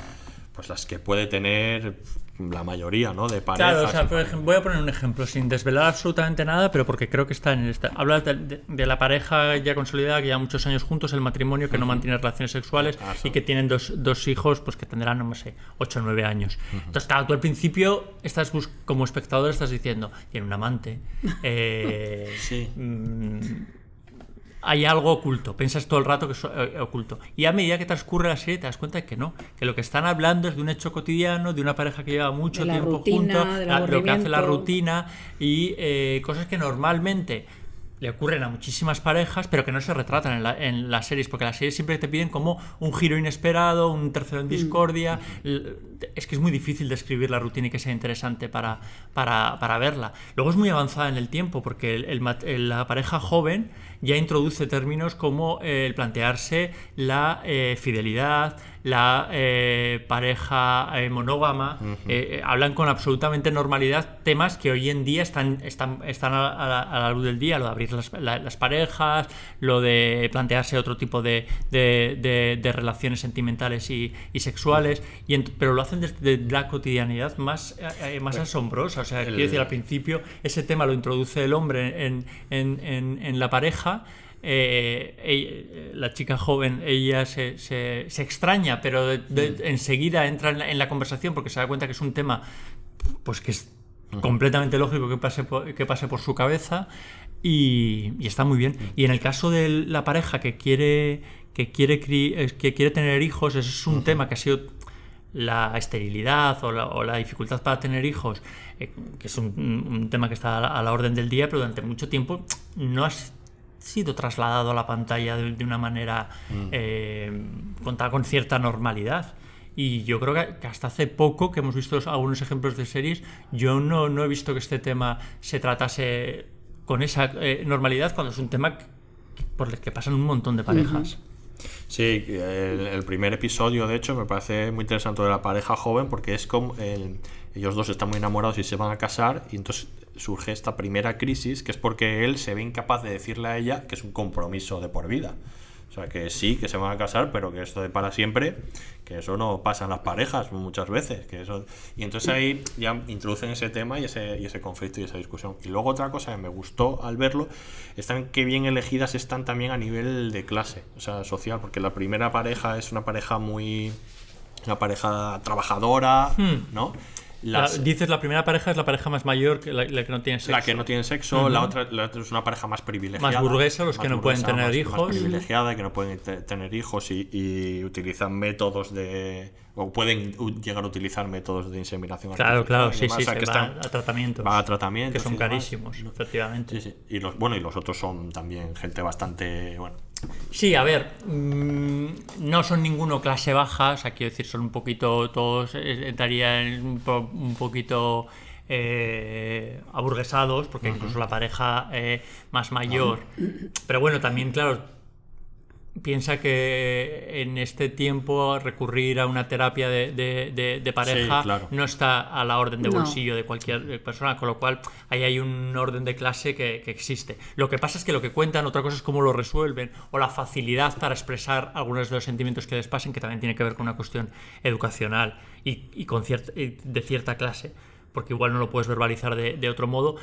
pues las que puede tener la mayoría, ¿no? De parejas. Claro, o sea, por ejemplo, voy a poner un ejemplo sin desvelar absolutamente nada, pero porque creo que está en esta. Habla de la pareja ya consolidada, que lleva muchos años juntos, el matrimonio que no mantiene relaciones sexuales y que tienen dos hijos, pues que tendrán, no sé, 8 o 9 años. Entonces, claro, tú al principio estás como espectador estás diciendo, tiene un amante, Sí. hay algo oculto, piensas todo el rato que es oculto. Y a medida que transcurre la serie te das cuenta de que no, que lo que están hablando es de un hecho cotidiano, de una pareja que lleva mucho De la tiempo rutina, juntos, del lo que hace la aburrimiento. rutina y cosas que normalmente le ocurren a muchísimas parejas, pero que no se retratan en las series, porque las series siempre te piden como un giro inesperado, un tercero en discordia. Es que es muy difícil describir la rutina y que sea interesante para verla. Luego es muy avanzada en el tiempo, porque la pareja joven ya introduce términos como el plantearse la fidelidad, la pareja monógama. Hablan con absolutamente normalidad temas que hoy en día están a la luz del día, lo de abrir las parejas, lo de plantearse otro tipo de relaciones sentimentales y sexuales, pero lo hacen desde la cotidianidad más asombrosa. O sea, quiero decir, al principio ese tema lo introduce el hombre en la pareja. La chica joven, ella se extraña, pero enseguida entra en la conversación, porque se da cuenta que es un tema pues que es completamente lógico que pase por su cabeza, y está muy bien. Y en el caso de la pareja que quiere tener hijos, ese es un tema que ha sido la esterilidad o la dificultad para tener hijos, que es un tema que está a la orden del día, pero durante mucho tiempo no ha sido trasladado a la pantalla de una manera contada con cierta normalidad. Y yo creo que hasta hace poco, que hemos visto algunos ejemplos de series, yo no he visto que este tema se tratase con esa normalidad, cuando es un tema por el que pasan un montón de parejas. Sí, el primer episodio, de hecho, me parece muy interesante de la pareja joven, porque es como ellos dos están muy enamorados y se van a casar, y entonces surge esta primera crisis, que es porque él se ve incapaz de decirle a ella que es un compromiso de por vida. O sea, que sí, que se van a casar, pero que esto de para siempre, que eso no pasa en las parejas muchas veces. Que eso... Y entonces ahí ya introducen ese tema y ese conflicto y esa discusión. Y luego otra cosa que me gustó al verlo, están que bien elegidas están también a nivel de clase, o sea, social, porque la primera pareja es una pareja trabajadora, ¿no? Dices la primera pareja es la pareja más mayor, que la que no tiene sexo. La que no tiene sexo, la otra es una pareja más privilegiada. Más burguesa, los que no pueden tener hijos. Más privilegiada, que no pueden tener hijos y utilizan métodos o pueden llegar a utilizar métodos de inseminación artificial. Claro, sí, demás, sí, que va a tratamientos. Va a tratamientos. Que son carísimos, efectivamente. Sí. Y los otros son también gente bastante, Sí, a ver, no son ninguno clase baja, o sea, quiero decir, son un poquito, todos estarían un poquito aburguesados, porque incluso la pareja más mayor, pero bueno, también, claro, piensa que en este tiempo recurrir a una terapia de pareja no está a la orden de bolsillo de cualquier persona, con lo cual ahí hay un orden de clase que existe. Lo que pasa es que lo que cuentan, otra cosa es cómo lo resuelven, o la facilidad para expresar algunos de los sentimientos que les pasen, que también tiene que ver con una cuestión educacional y de cierta clase, porque igual no lo puedes verbalizar de otro modo.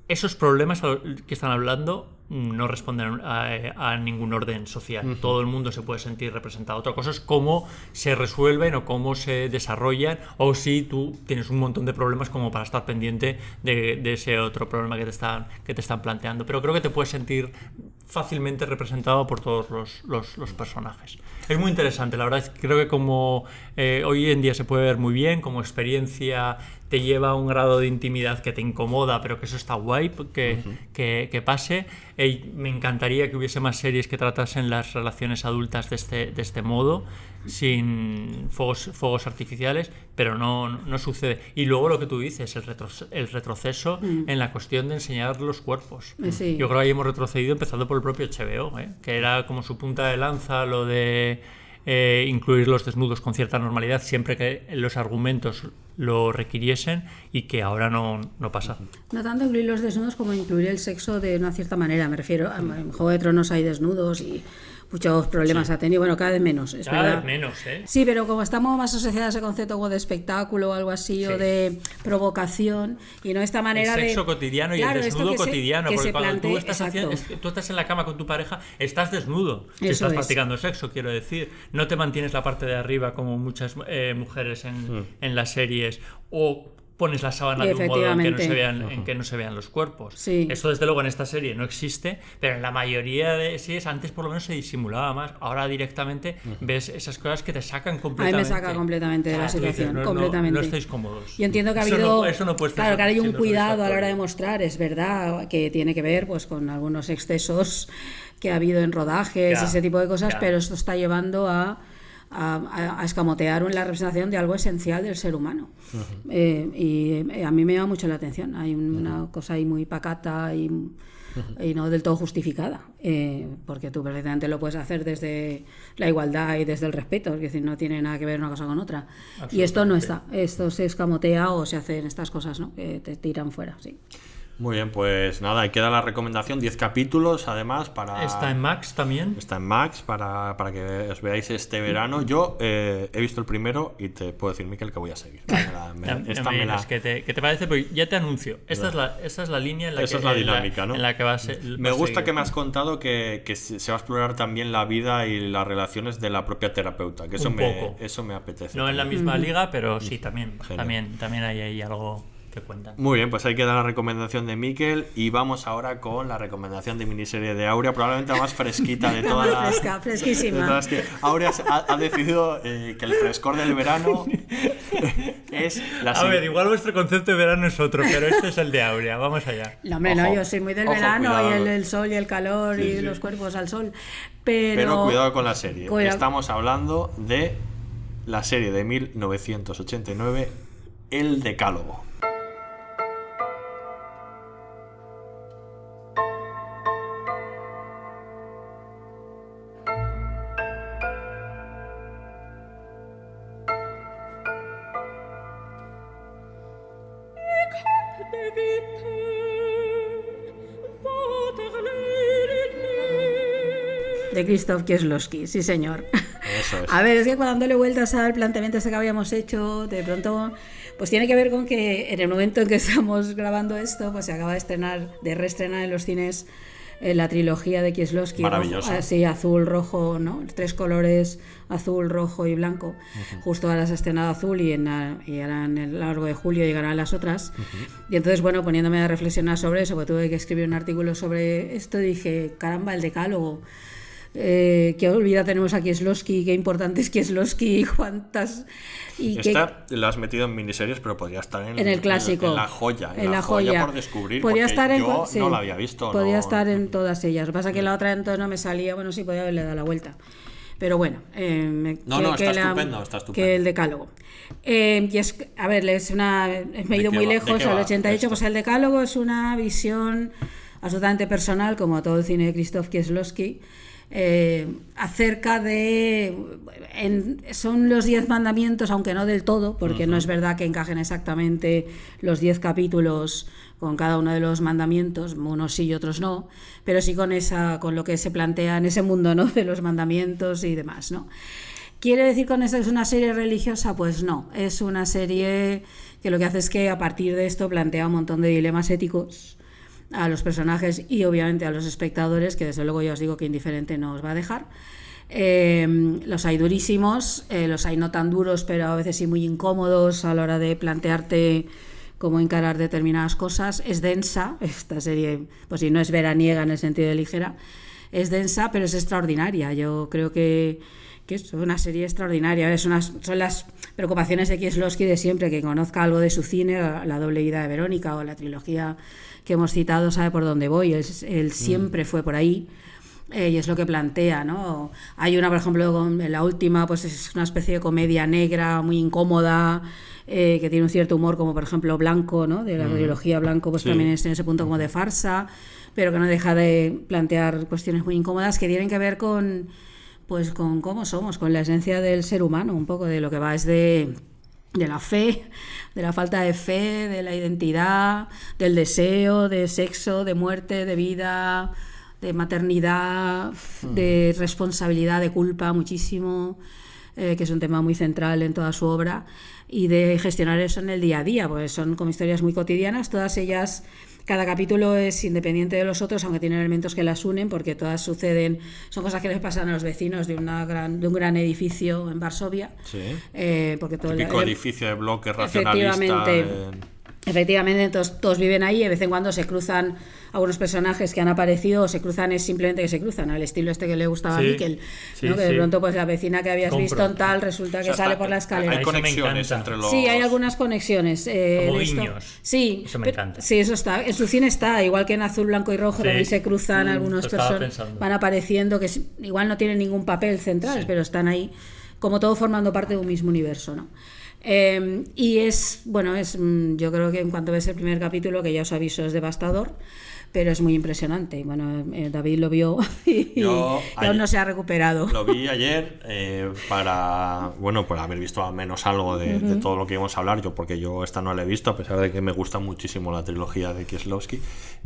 Esos problemas que están hablando no responden a ningún orden social. Todo el mundo se puede sentir representado. Otra cosa es cómo se resuelven o cómo se desarrollan, o si tú tienes un montón de problemas como para estar pendiente de ese otro problema que te están planteando. Pero creo que te puedes sentir fácilmente representado por todos los personajes. Es muy interesante, la verdad es que creo que como hoy en día se puede ver muy bien, como experiencia te lleva a un grado de intimidad que te incomoda, pero que eso está guay que pase. Me encantaría que hubiese más series que tratasen las relaciones adultas de este modo, sin fuegos artificiales, pero no sucede. Y luego lo que tú dices, el retroceso en la cuestión de enseñar los cuerpos. Sí. Yo creo que ahí hemos retrocedido empezando por el propio HBO, que era como su punta de lanza lo de incluir los desnudos con cierta normalidad siempre que los argumentos lo requiriesen, y que ahora no pasa. No tanto incluir los desnudos como incluir el sexo de una cierta manera. Me refiero, en Juego de Tronos hay desnudos y muchos problemas ha tenido. Bueno, cada vez menos, es cada verdad. vez menos, ¿eh? Sí, pero como estamos más asociados a ese concepto como de espectáculo o algo así, o de provocación, y no esta manera de... El sexo cotidiano y el desnudo cotidiano, porque cuando tú estás en la cama con tu pareja, estás desnudo. Si estás practicando sexo, quiero decir. No te mantienes la parte de arriba como muchas mujeres en las series, o pones la sábana de un modo en que no se vean los cuerpos. Sí. Esto desde luego en esta serie no existe, pero en la mayoría de series antes por lo menos se disimulaba más. Ahora directamente ves esas cosas que te sacan completamente. A mí me saca completamente de la situación, completamente. No estáis cómodos. Yo entiendo que ha habido... Eso no puede estar, claro, que hay un cuidado a la hora de mostrar, es verdad, que tiene que ver pues con algunos excesos que ha habido en rodajes y ese tipo de cosas, pero esto está llevando a escamotear la representación de algo esencial del ser humano. Y a mí me llama mucho la atención. Hay una cosa ahí muy pacata y no del todo justificada, porque tú perfectamente lo puedes hacer desde la igualdad y desde el respeto, es decir, no tiene nada que ver una cosa con otra. Y esto no está, esto se escamotea o se hacen estas cosas, ¿no?, que te tiran fuera, sí. Muy bien, pues nada, ahí queda la recomendación, 10 capítulos además para... ¿Está en Max también? Está en Max para que os veáis este verano. Yo he visto el primero y te puedo decir, Miquel, que voy a seguir. ¿Qué te parece? Pues ya te anuncio. Esta es la línea en la esa es la dinámica, ¿no? En la que vas me gusta que me has contado que se va a explorar también la vida y las relaciones de la propia terapeuta, que eso me apetece. No en la misma liga, pero sí, también hay ahí algo... Muy bien, pues ahí queda la recomendación de Miquel, y vamos ahora con la recomendación de miniserie de Aurea, probablemente la más fresquita de todas las... fresquísima. De todas que Aurea ha decidido que el frescor del verano es la... A ver, igual vuestro concepto de verano es otro, pero este es el de Aurea, vamos allá. No, hombre, no, yo soy muy del verano, cuidado, y el sol y el calor y los cuerpos al sol, pero cuidado con la serie. Estamos hablando de la serie de 1989, El Decálogo. De Krzysztof Kieślowski, sí señor. Eso es. A ver, es que cuando dándole vueltas al planteamiento este que habíamos hecho, de pronto, pues tiene que ver con que en el momento en que estamos grabando esto, pues se acaba de reestrenar en los cines la trilogía de Kieślowski. Maravillosa. Sí, azul, rojo, ¿no? 3 colores, azul, rojo y blanco. Justo ahora se ha estrenado azul y ahora en el largo de julio llegarán las otras. Y entonces, bueno, poniéndome a reflexionar sobre eso, porque tuve que escribir un artículo sobre esto, dije, caramba, el decálogo. Qué olvida tenemos a Kieślowski, qué importante es Kieślowski y cuántas... Esta la has metido en miniseries, pero podría estar en el clásico, en la joya, en la joya por descubrir, podría porque estar yo sí, no la había visto. Podría estar en todas ellas. Lo que pasa es que la otra entonces no me salía, bueno, sí, podía haberle dado la vuelta. Pero bueno, está estupendo. Que el decálogo. Y es, a ver, me he ido muy lejos al 88, pues el decálogo es una visión absolutamente personal, como todo el cine de Krzysztof Kieślowski, acerca de... son los 10 mandamientos, aunque no del todo, porque no es verdad que encajen exactamente los 10 capítulos con cada uno de los mandamientos, unos sí y otros no, pero sí con lo que se plantea en ese mundo, ¿no?, de los mandamientos y demás, ¿no? ¿Quiere decir con esto que es una serie religiosa? Pues no, es una serie que lo que hace es que a partir de esto plantea un montón de dilemas éticos a los personajes y obviamente a los espectadores, que desde luego ya os digo que indiferente no os va a dejar. Los hay durísimos, los hay no tan duros, pero a veces sí muy incómodos a la hora de plantearte cómo encarar determinadas cosas. Es densa, esta serie, pues si no es veraniega en el sentido de ligera, es densa, pero es extraordinaria. Yo creo que es una serie extraordinaria. Son las preocupaciones de Kieślowski de siempre, que conozca algo de su cine, la doble vida de Verónica o la trilogía que hemos citado, sabe por dónde voy. Él siempre fue por ahí. Y es lo que plantea, ¿no? Hay una, por ejemplo, en la última, pues es una especie de comedia negra muy incómoda, que tiene un cierto humor, como por ejemplo Blanco, ¿no?, de la trilogía Blanco, pues sí, también es en ese punto como de farsa, pero que no deja de plantear cuestiones muy incómodas que tienen que ver con cómo somos, con la esencia del ser humano, un poco de lo que va es de la fe, de la falta de fe, de la identidad, del deseo, de sexo, de muerte, de vida, de maternidad, de responsabilidad, de culpa, muchísimo, que es un tema muy central en toda su obra, y de gestionar eso en el día a día, pues son como historias muy cotidianas, todas ellas. Cada capítulo es independiente de los otros, aunque tienen elementos que las unen, porque todas suceden, son cosas que les pasan a los vecinos de un gran edificio en Varsovia. Sí. Porque todo típico edificio de bloque racionalista. Efectivamente, entonces todos viven ahí y de vez en cuando se cruzan algunos personajes que han aparecido, o se cruzan es simplemente que se cruzan, al estilo este que le gustaba a Miquel, ¿no? Que de pronto pues la vecina que habías visto en tal resulta que sale por la escalera. Hay conexiones entre los... Sí, hay algunas conexiones. Como guiños. Sí, eso me encanta. Sí, eso está. En su cine está, igual que en Azul, Blanco y Rojo, también se cruzan algunos personajes, van apareciendo que igual no tienen ningún papel central, pero están ahí, como todo formando parte de un mismo universo, ¿no? Y yo creo que en cuanto ves el primer capítulo, que ya os aviso, es devastador, pero es muy impresionante. Bueno, David lo vio y aún no se ha recuperado. Lo vi ayer por haber visto al menos algo de todo lo que íbamos a hablar, porque yo esta no la he visto, a pesar de que me gusta muchísimo la trilogía de Kieślowski,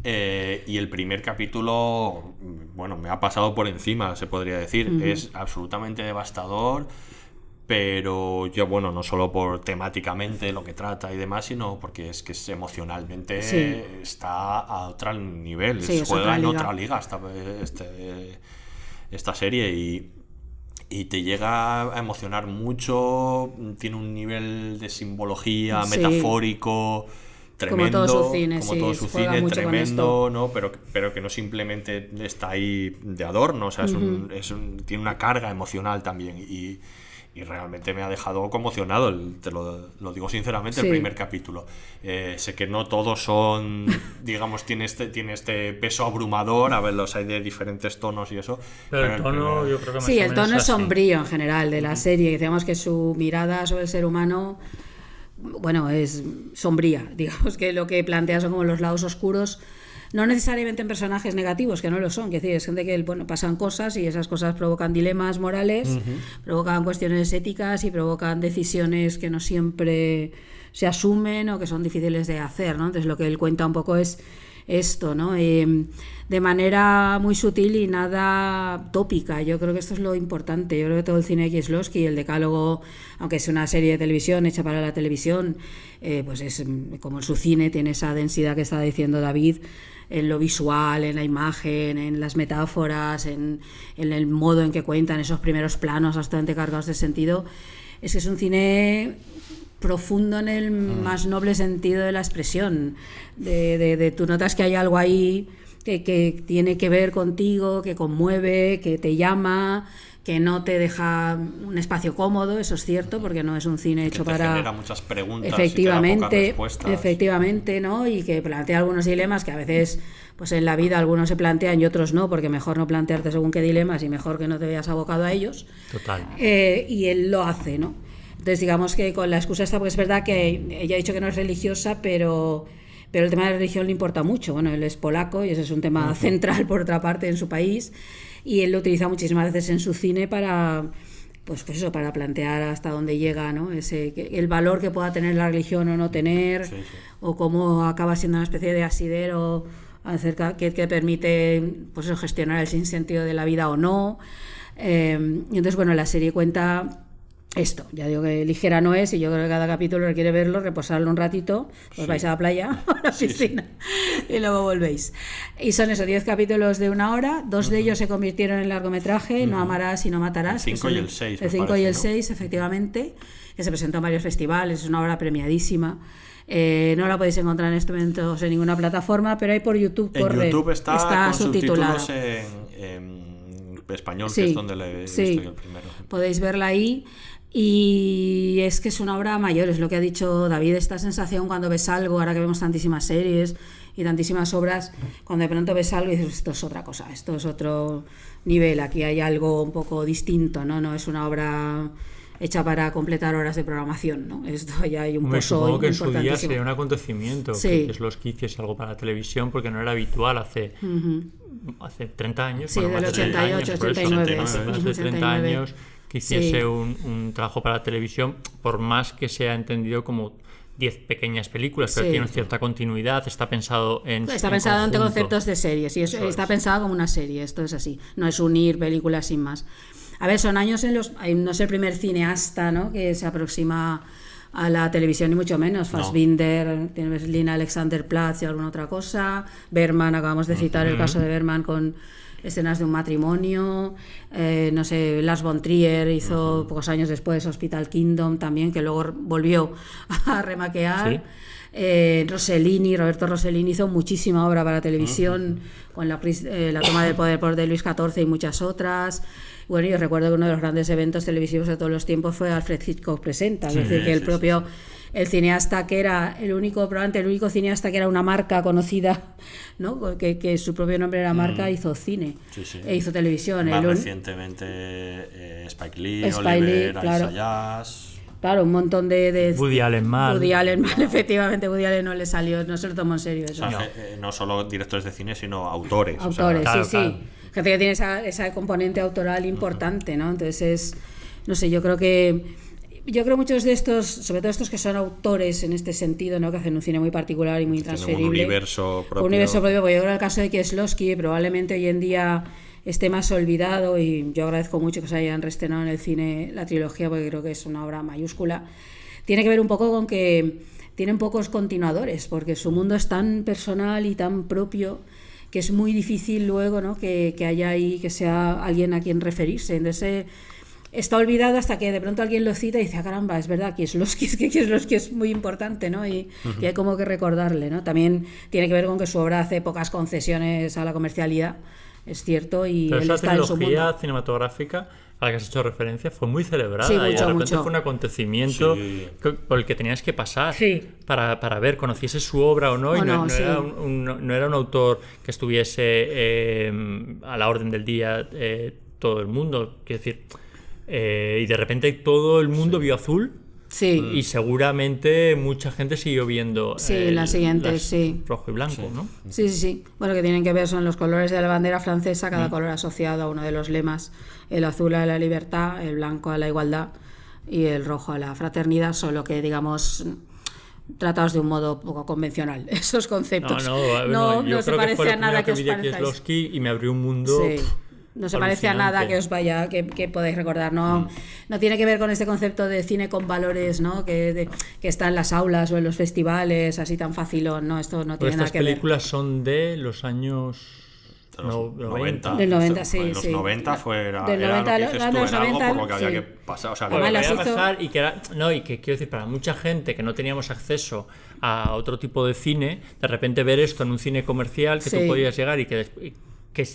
y el primer capítulo, me ha pasado por encima, se podría decir. Es absolutamente devastador. Pero yo, no solo por temáticamente lo que trata y demás, sino porque es que emocionalmente está a otro nivel, juega en otra liga esta serie y te llega a emocionar mucho, tiene un nivel de simbología metafórico tremendo, como todo su cine, tremendo, ¿no? Pero que no simplemente está ahí de adorno, o sea, tiene una carga emocional también y realmente me ha dejado conmocionado, te lo digo sinceramente, el primer capítulo. Sé que no todos son, digamos, tiene este peso abrumador, a ver, los hay de diferentes tonos y eso. Pero el tono, yo creo que más el tono es sombrío en general de la serie, digamos que su mirada sobre el ser humano, es sombría, digamos que lo que plantea son como los lados oscuros no necesariamente en personajes negativos, que no lo son, es decir, es gente que pasan cosas y esas cosas provocan dilemas morales, provocan cuestiones éticas y provocan decisiones que no siempre se asumen o que son difíciles de hacer, ¿no? Entonces lo que él cuenta un poco es esto, ¿no? De manera muy sutil y nada tópica. Yo creo que esto es lo importante. Yo creo que todo el cine de Kieslowski, el decálogo, aunque es una serie de televisión hecha para la televisión, pues es como su cine tiene esa densidad que está diciendo David, en lo visual, en la imagen, en las metáforas, en el modo en que cuentan esos primeros planos bastante cargados de sentido. Es que es un cine profundo en el más noble sentido de la expresión. Tú notas que hay algo ahí que tiene que ver contigo, que conmueve, que te llama, que no te deja un espacio cómodo, eso es cierto, porque no es un cine hecho que te para... genera muchas preguntas efectivamente, y te da pocas respuestas. Efectivamente, ¿no? Y que plantea algunos dilemas que a veces pues en la vida algunos se plantean y otros no, porque mejor no plantearte según qué dilemas y mejor que no te veas abocado a ellos. Total. Y él lo hace, ¿no? Entonces digamos que con la excusa esta, porque es verdad que ella ha dicho que no es religiosa, pero el tema de la religión le importa mucho. Bueno, él es polaco y ese es un tema central, por otra parte, en su país, y él lo utiliza muchísimas veces en su cine para pues eso, para plantear hasta dónde llega, ¿no? El valor que pueda tener la religión o no tener, sí. O cómo acaba siendo una especie de asidero acerca que permite pues eso, gestionar el sinsentido de la vida o no. Y entonces, bueno, la serie cuenta esto, ya digo que ligera no es, y yo creo que cada capítulo requiere verlo, reposarlo un ratito, os vais a la playa o a la piscina y luego volvéis. Y son esos 10 capítulos de 1 hora, 2 de ellos se convirtieron en largometraje, No amarás y no matarás. El 5 y el 6. El 5 y el 6, efectivamente, que se presentó en varios festivales, es una obra premiadísima. No la podéis encontrar en estos momentos en ninguna plataforma, pero ahí por YouTube corre. En YouTube está con subtitulada. subtítulos en español, sí, que es donde la he visto yo el primero. Podéis verla ahí. Y es que es una obra mayor, es lo que ha dicho David, esta sensación cuando ves algo, ahora que vemos tantísimas series y tantísimas obras, cuando de pronto ves algo y dices, esto es otra cosa, esto es otro nivel, aquí hay algo un poco distinto, no es una obra hecha para completar horas de programación, ¿no? Esto ya hay un pozo supongo que en su día sería un acontecimiento, sí. que los que hiciese algo para la televisión, porque no era habitual hace 30 años, sí, bueno, del 88, 89, más de 30 años, que hiciese un trabajo para la televisión, por más que sea entendido como 10 pequeñas películas, pero tiene cierta continuidad, está pensado en conceptos de series, y está pensado como una serie, esto es así, no es unir películas sin más. A ver, son años en los... No es el primer cineasta, ¿no?, que se aproxima a la televisión, ni mucho menos. Fassbinder, tiene Lina Alexander-Platz y alguna otra cosa. Berman, acabamos de citar el caso de Berman con escenas de un matrimonio. No sé, Lars von Trier hizo pocos años después Hospital Kingdom también, que luego volvió a remaquear. ¿Sí? Roberto Rossellini hizo muchísima obra para televisión, con la toma del poder de Luis XIV y muchas otras. Bueno, yo recuerdo que uno de los grandes eventos televisivos de todos los tiempos fue Alfred Hitchcock Presenta, es decir, que el cineasta que era probablemente el único cineasta que era una marca conocida, ¿no?, que su propio nombre era marca, hizo cine, e hizo televisión. Más recientemente Spike Lee, Oliver Assayas. Claro, un montón de Woody Allen mal, efectivamente, Woody Allen no le salió, no se lo tomó en serio eso. O sea, no solo directores de cine, sino autores. Autores, claro. Gente que tiene esa componente autoral importante, ¿no? Entonces no sé, yo creo muchos de estos, sobre todo estos que son autores en este sentido, ¿no?, que hacen un cine muy particular y muy intransferible. Un universo propio. Porque yo creo que el caso de Kieslowski probablemente hoy en día esté más olvidado, y yo agradezco mucho que se hayan reestrenado en el cine la trilogía, porque creo que es una obra mayúscula. Tiene que ver un poco con que tienen pocos continuadores, porque su mundo es tan personal y tan propio que es muy difícil luego, ¿no?, que haya ahí, que sea alguien a quien referirse. Entonces está olvidado hasta que de pronto alguien lo cita y dice, caramba, es verdad, Kieslowski es muy importante, ¿no? Y hay como que recordarle, ¿no? También tiene que ver con que su obra hace pocas concesiones a la comercialidad, es cierto, y pero él está en su mundo. La trilogía cinematográfica a la que has hecho referencia fue muy celebrada, y de repente fue un acontecimiento por el que tenías que pasar para ver, conociese su obra o no, y no era un autor que estuviese a la orden del día todo el mundo, quiero decir, y de repente todo el mundo vio Azul Sí. Y seguramente mucha gente siguió viendo las siguientes, sí. rojo y blanco, ¿no? Sí. Bueno, que tienen que ver, son los colores de la bandera francesa, cada color asociado a uno de los lemas. El azul a la libertad, el blanco a la igualdad y el rojo a la fraternidad, solo que, digamos, tratados de un modo poco convencional, esos conceptos. Yo se creo parece que fue a nada que os vi de parezca. Kieslowski y me abrió un mundo... Sí. No se parece a nada que os vaya, que podáis recordar, no tiene que ver con este concepto de cine con valores, ¿no? Que está en las aulas o en los festivales, así tan facilón, ¿no? Esto no tiene nada que ver. Estas películas son de los años 90. Del 90, sí. Los 90 fuera. Del 90 a los 90, por lo que había sí. que pasar. O sea, Además, las hizo... pasar y que quiero decir, para mucha gente que no teníamos acceso a otro tipo de cine, de repente ver esto en un cine comercial que tú podías llegar y que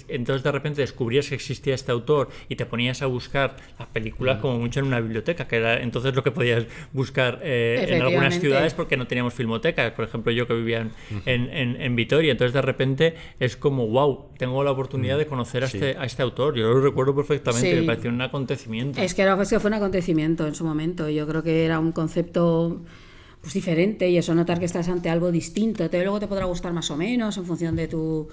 entonces de repente descubrías que existía este autor y te ponías a buscar las películas como mucho en una biblioteca, que era entonces lo que podías buscar en algunas ciudades porque no teníamos filmotecas. Por ejemplo, yo que vivía en Vitoria, entonces de repente es como, wow, tengo la oportunidad de conocer a este autor. Yo lo recuerdo perfectamente, me pareció un acontecimiento. Es que fue un acontecimiento en su momento. Yo creo que era un concepto pues diferente, y eso, notar que estás ante algo distinto. Luego te podrá gustar más o menos en función de tu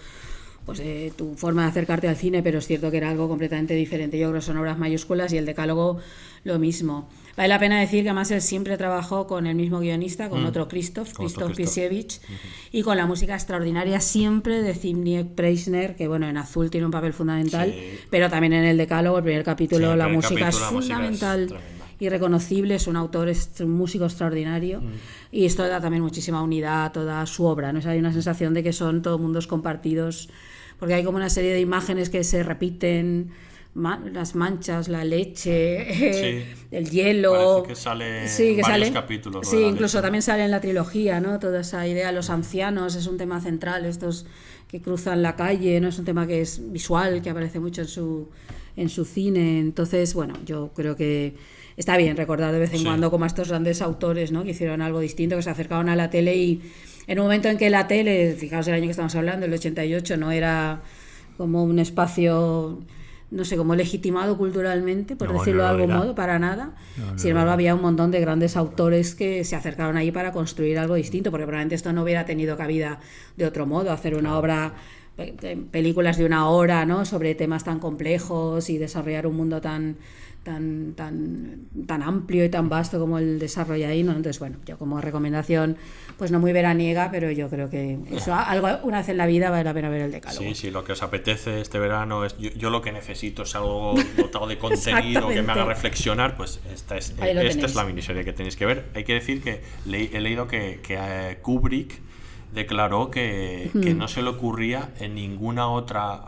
forma de acercarte al cine, pero es cierto que era algo completamente diferente. Yo creo que son obras mayúsculas, y el Decálogo lo mismo. Vale la pena decir que además él siempre trabajó con el mismo guionista, con otro Krzysztof Pisiewicz, y con la música extraordinaria siempre de Zbigniew Preissner, que bueno, en Azul tiene un papel fundamental, pero también en el Decálogo, el primer capítulo, la música es fundamental y reconocible. Es un autor, es un músico extraordinario, y esto da también muchísima unidad a toda su obra, ¿no? O sea, hay una sensación de que son todos mundos compartidos, porque hay como una serie de imágenes que se repiten, las manchas, la leche, el hielo. Parece que sale en varios capítulos. Sí, incluso también sale en la trilogía, ¿no? Toda esa idea, los ancianos es un tema central, estos que cruzan la calle, ¿no? Es un tema que es visual, que aparece mucho en su cine. Entonces, bueno, yo creo que está bien recordar de vez en cuando como a estos grandes autores, ¿no? Que hicieron algo distinto, que se acercaban a la tele, y en un momento en que la tele, fijaos el año que estamos hablando, el 88, no era como un espacio, no sé, como legitimado culturalmente, por decirlo de algún modo, para nada. Sin embargo, había un montón de grandes autores que se acercaron ahí para construir algo distinto, porque probablemente esto no hubiera tenido cabida de otro modo, hacer una obra, películas de una hora, ¿no? Sobre temas tan complejos y desarrollar un mundo tan amplio y tan vasto como el desarrollo ahí, ¿no? Entonces, bueno, yo como recomendación, pues no muy veraniega, pero yo creo que eso, algo una vez en la vida vale la pena ver el Decálogo. Sí, lo que os apetece este verano es, yo lo que necesito es algo dotado de contenido que me haga reflexionar, pues esta es la miniserie que tenéis que ver. Hay que decir que he leído que Kubrick declaró que no se le ocurría en ninguna otra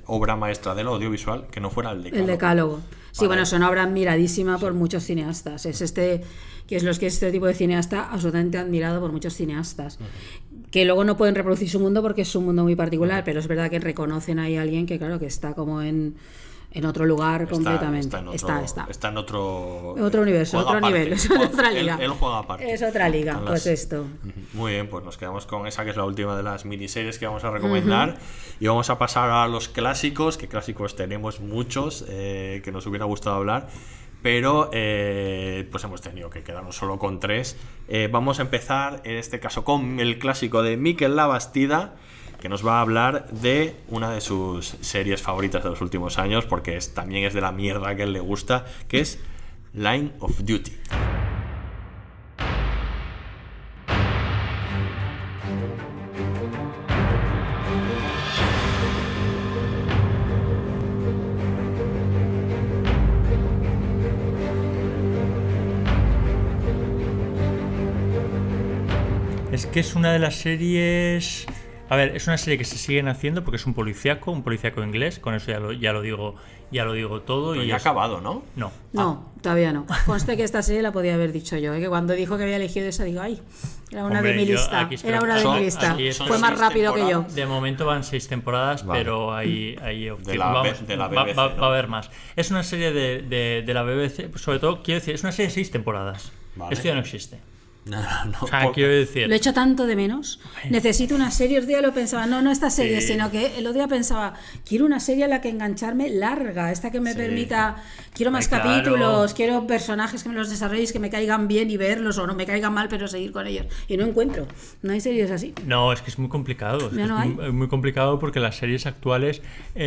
obra maestra del audiovisual que no fuera el Decálogo. El Decálogo. Sí, bueno, es una obra admiradísima por muchos cineastas. Es este tipo de cineasta absolutamente admirado por muchos cineastas, que luego no pueden reproducir su mundo porque es un mundo muy particular, pero es verdad que reconocen ahí a alguien que, claro, que está como en otro lugar completamente. Está en otro universo, otro nivel, es otra liga. Él juega aparte. Es otra liga, pues esto. Muy bien, pues nos quedamos con esa, que es la última de las miniseries que vamos a recomendar. Y vamos a pasar a los clásicos, que clásicos tenemos muchos, que nos hubiera gustado hablar, pero pues hemos tenido que quedarnos solo con 3. Vamos a empezar en este caso con el clásico de Mikel Labastida, que nos va a hablar de una de sus series favoritas de los últimos años, porque también es de la mierda que a él le gusta, que es Line of Duty. Es que es una de las series... A ver, es una serie que se siguen haciendo porque es un policíaco inglés, con eso ya lo digo todo. Pero y ya ha acabado, ¿no? No, todavía no. Conste que esta serie la podía haber dicho yo, que cuando dijo que había elegido esa, digo, ay, era una de mi lista. Fue más rápido que yo. De momento van 6 temporadas, vale. Pero hay de la BBC, va a haber más. Es una serie de la BBC, sobre todo, quiero decir, es una serie de 6 temporadas. Vale. Esto ya no existe. No, O sea, quiero decir... Lo he hecho tanto de menos. Necesito una serie. El otro día lo pensaba, no esta serie, Sí. sino que el otro día pensaba, quiero una serie en la que engancharme larga, esta que me Sí. permita, quiero más Claro. capítulos, quiero personajes que me los desarrolléis, que me caigan bien y verlos, o no me caigan mal, pero seguir con ellos. Y no encuentro. No hay series así. No, es que es muy complicado. Ya no hay. Muy complicado porque las series actuales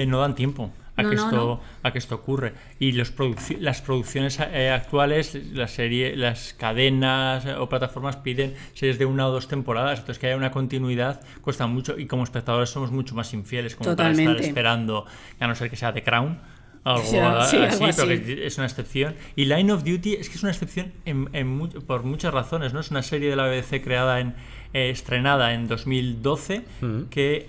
no dan tiempo a que esto ocurre. Y las producciones actuales, las cadenas o plataformas piden series de 1 o 2 temporadas. Entonces, que haya una continuidad cuesta mucho. Y como espectadores somos mucho más infieles como para estar Totalmente. esperando, a no ser que sea The Crown. Algo Sí, así, algo así. pero que es una excepción. Y Line of Duty es que es una excepción por muchas razones, ¿no? Es una serie de la BBC estrenada en 2012 que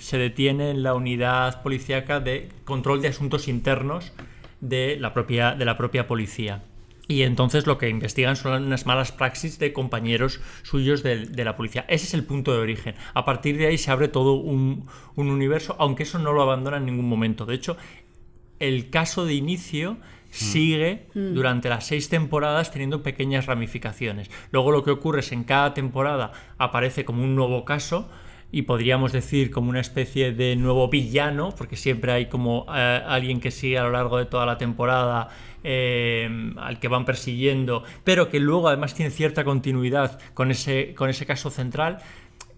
se detiene en la unidad policíaca de control de asuntos internos de la propia policía. Y entonces lo que investigan son unas malas praxis de compañeros suyos de la policía. Ese es el punto de origen. A partir de ahí se abre todo un universo, aunque eso no lo abandona en ningún momento. De hecho, el caso de inicio sigue durante las 6 temporadas teniendo pequeñas ramificaciones. Luego lo que ocurre es que en cada temporada aparece como un nuevo caso y podríamos decir como una especie de nuevo villano, porque siempre hay como alguien que sigue a lo largo de toda la temporada al que van persiguiendo, pero que luego además tiene cierta continuidad con ese caso central.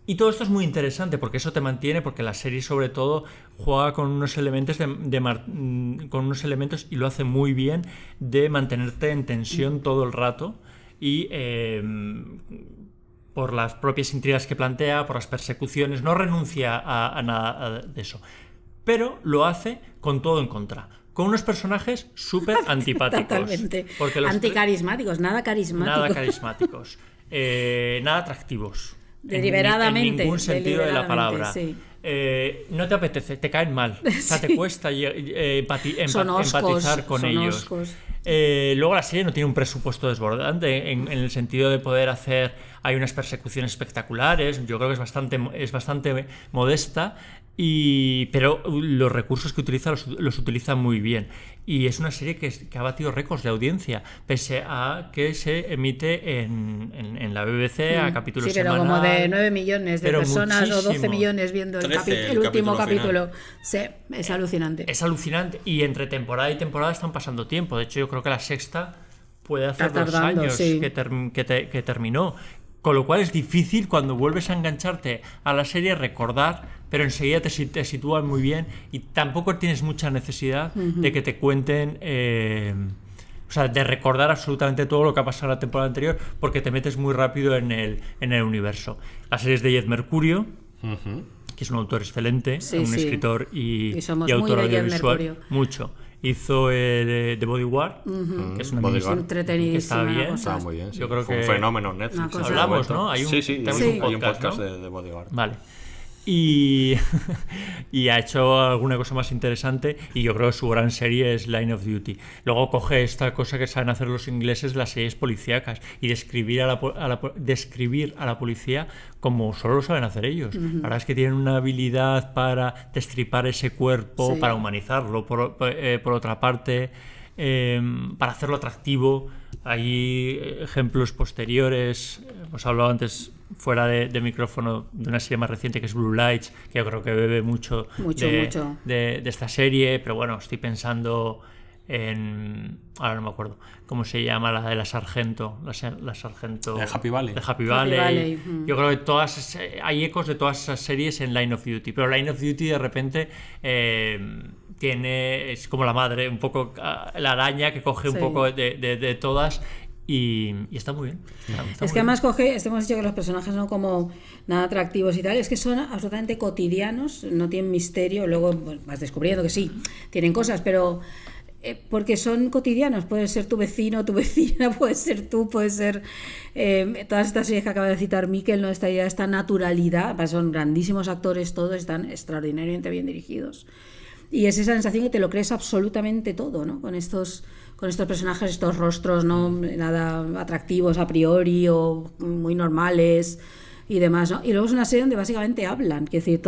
Y todo esto es muy interesante porque eso te mantiene, porque la serie sobre todo juega con unos elementos con unos elementos, y lo hace muy bien, de mantenerte en tensión todo el rato, y por las propias intrigas que plantea, por las persecuciones, no renuncia a nada de eso, pero lo hace con todo en contra, con unos personajes súper antipáticos. Totalmente. Porque Anticarismáticos, nada carismáticos. Nada carismáticos, nada atractivos. Deliberadamente. En ningún sentido de la palabra. Sí. No te apetece, te caen mal. O sea, te cuesta Son oscos, empatizar con son ellos. oscos. Luego la serie no tiene un presupuesto desbordante en el sentido de poder hacer... Hay unas persecuciones espectaculares, yo creo que es bastante modesta, pero los recursos que utiliza los utiliza muy bien. Y es una serie que ha batido récords de audiencia, pese a que se emite en la BBC a capítulos pero semanal. como de 9 millones de personas o 12 millones viendo 13 el último capítulo capítulo. Sí, es alucinante. Es alucinante, y entre temporada y temporada están pasando tiempo. De hecho, yo creo que la sexta puede hacer Está 2 tardando, años sí. que terminó. Con lo cual es difícil, cuando vuelves a engancharte a la serie, recordar, pero enseguida te sitúan muy bien, y tampoco tienes mucha necesidad de que te cuenten... o sea, de recordar absolutamente todo lo que ha pasado en la temporada anterior, porque te metes muy rápido en el universo. La serie es de Jed Mercurio, que es un autor excelente, Sí, un sí. escritor y somos autor muy de Jed audiovisual. Mercurio. Mucho. Hizo The Bodyguard, que es una Bodyguard. miniserie que está Entretenidísima bien. la cosa. Estaba muy bien, sí. Yo creo Fue que un fenómeno en Netflix. Una cosa- en su Hablamos, momento. ¿no? Hay un hay un podcast, podcast ¿no? de Bodyguard. Vale. Y ha hecho alguna cosa más interesante, y yo creo que su gran serie es Line of Duty. Luego coge esta cosa que saben hacer los ingleses, las series policíacas, y describir a la policía como solo lo saben hacer ellos. La verdad es que tienen una habilidad para destripar ese cuerpo, Sí. para humanizarlo por otra parte, para hacerlo atractivo. Hay ejemplos posteriores. Hemos hablado antes fuera de micrófono de una serie más reciente que es Blue Lights, que yo creo que bebe mucho, Mucho. de esta serie, pero bueno, estoy pensando en... Ahora no me acuerdo cómo se llama, la de la Sargento. La Sargento... De Happy Valley. De Happy Valley. Valley, Yo creo que hay ecos de todas esas series en Line of Duty, pero Line of Duty de repente... es como la madre, un poco la araña que coge un Sí. poco de todas, y está muy bien. Está Es muy que además hemos dicho que los personajes no como nada atractivos y tal, es que son absolutamente cotidianos, no tienen misterio, luego vas descubriendo que sí, tienen cosas, pero porque son cotidianos, puede ser tu vecino, tu vecina, puede ser tú, puede ser todas estas series que acaba de citar Miquel, ¿no? Esta naturalidad, son grandísimos actores todos, están extraordinariamente bien dirigidos. Y es esa sensación que te lo crees absolutamente todo, ¿no? Con estos personajes, estos rostros no nada atractivos a priori o muy normales, y demás, ¿no? Y luego es una serie donde básicamente hablan, que decir,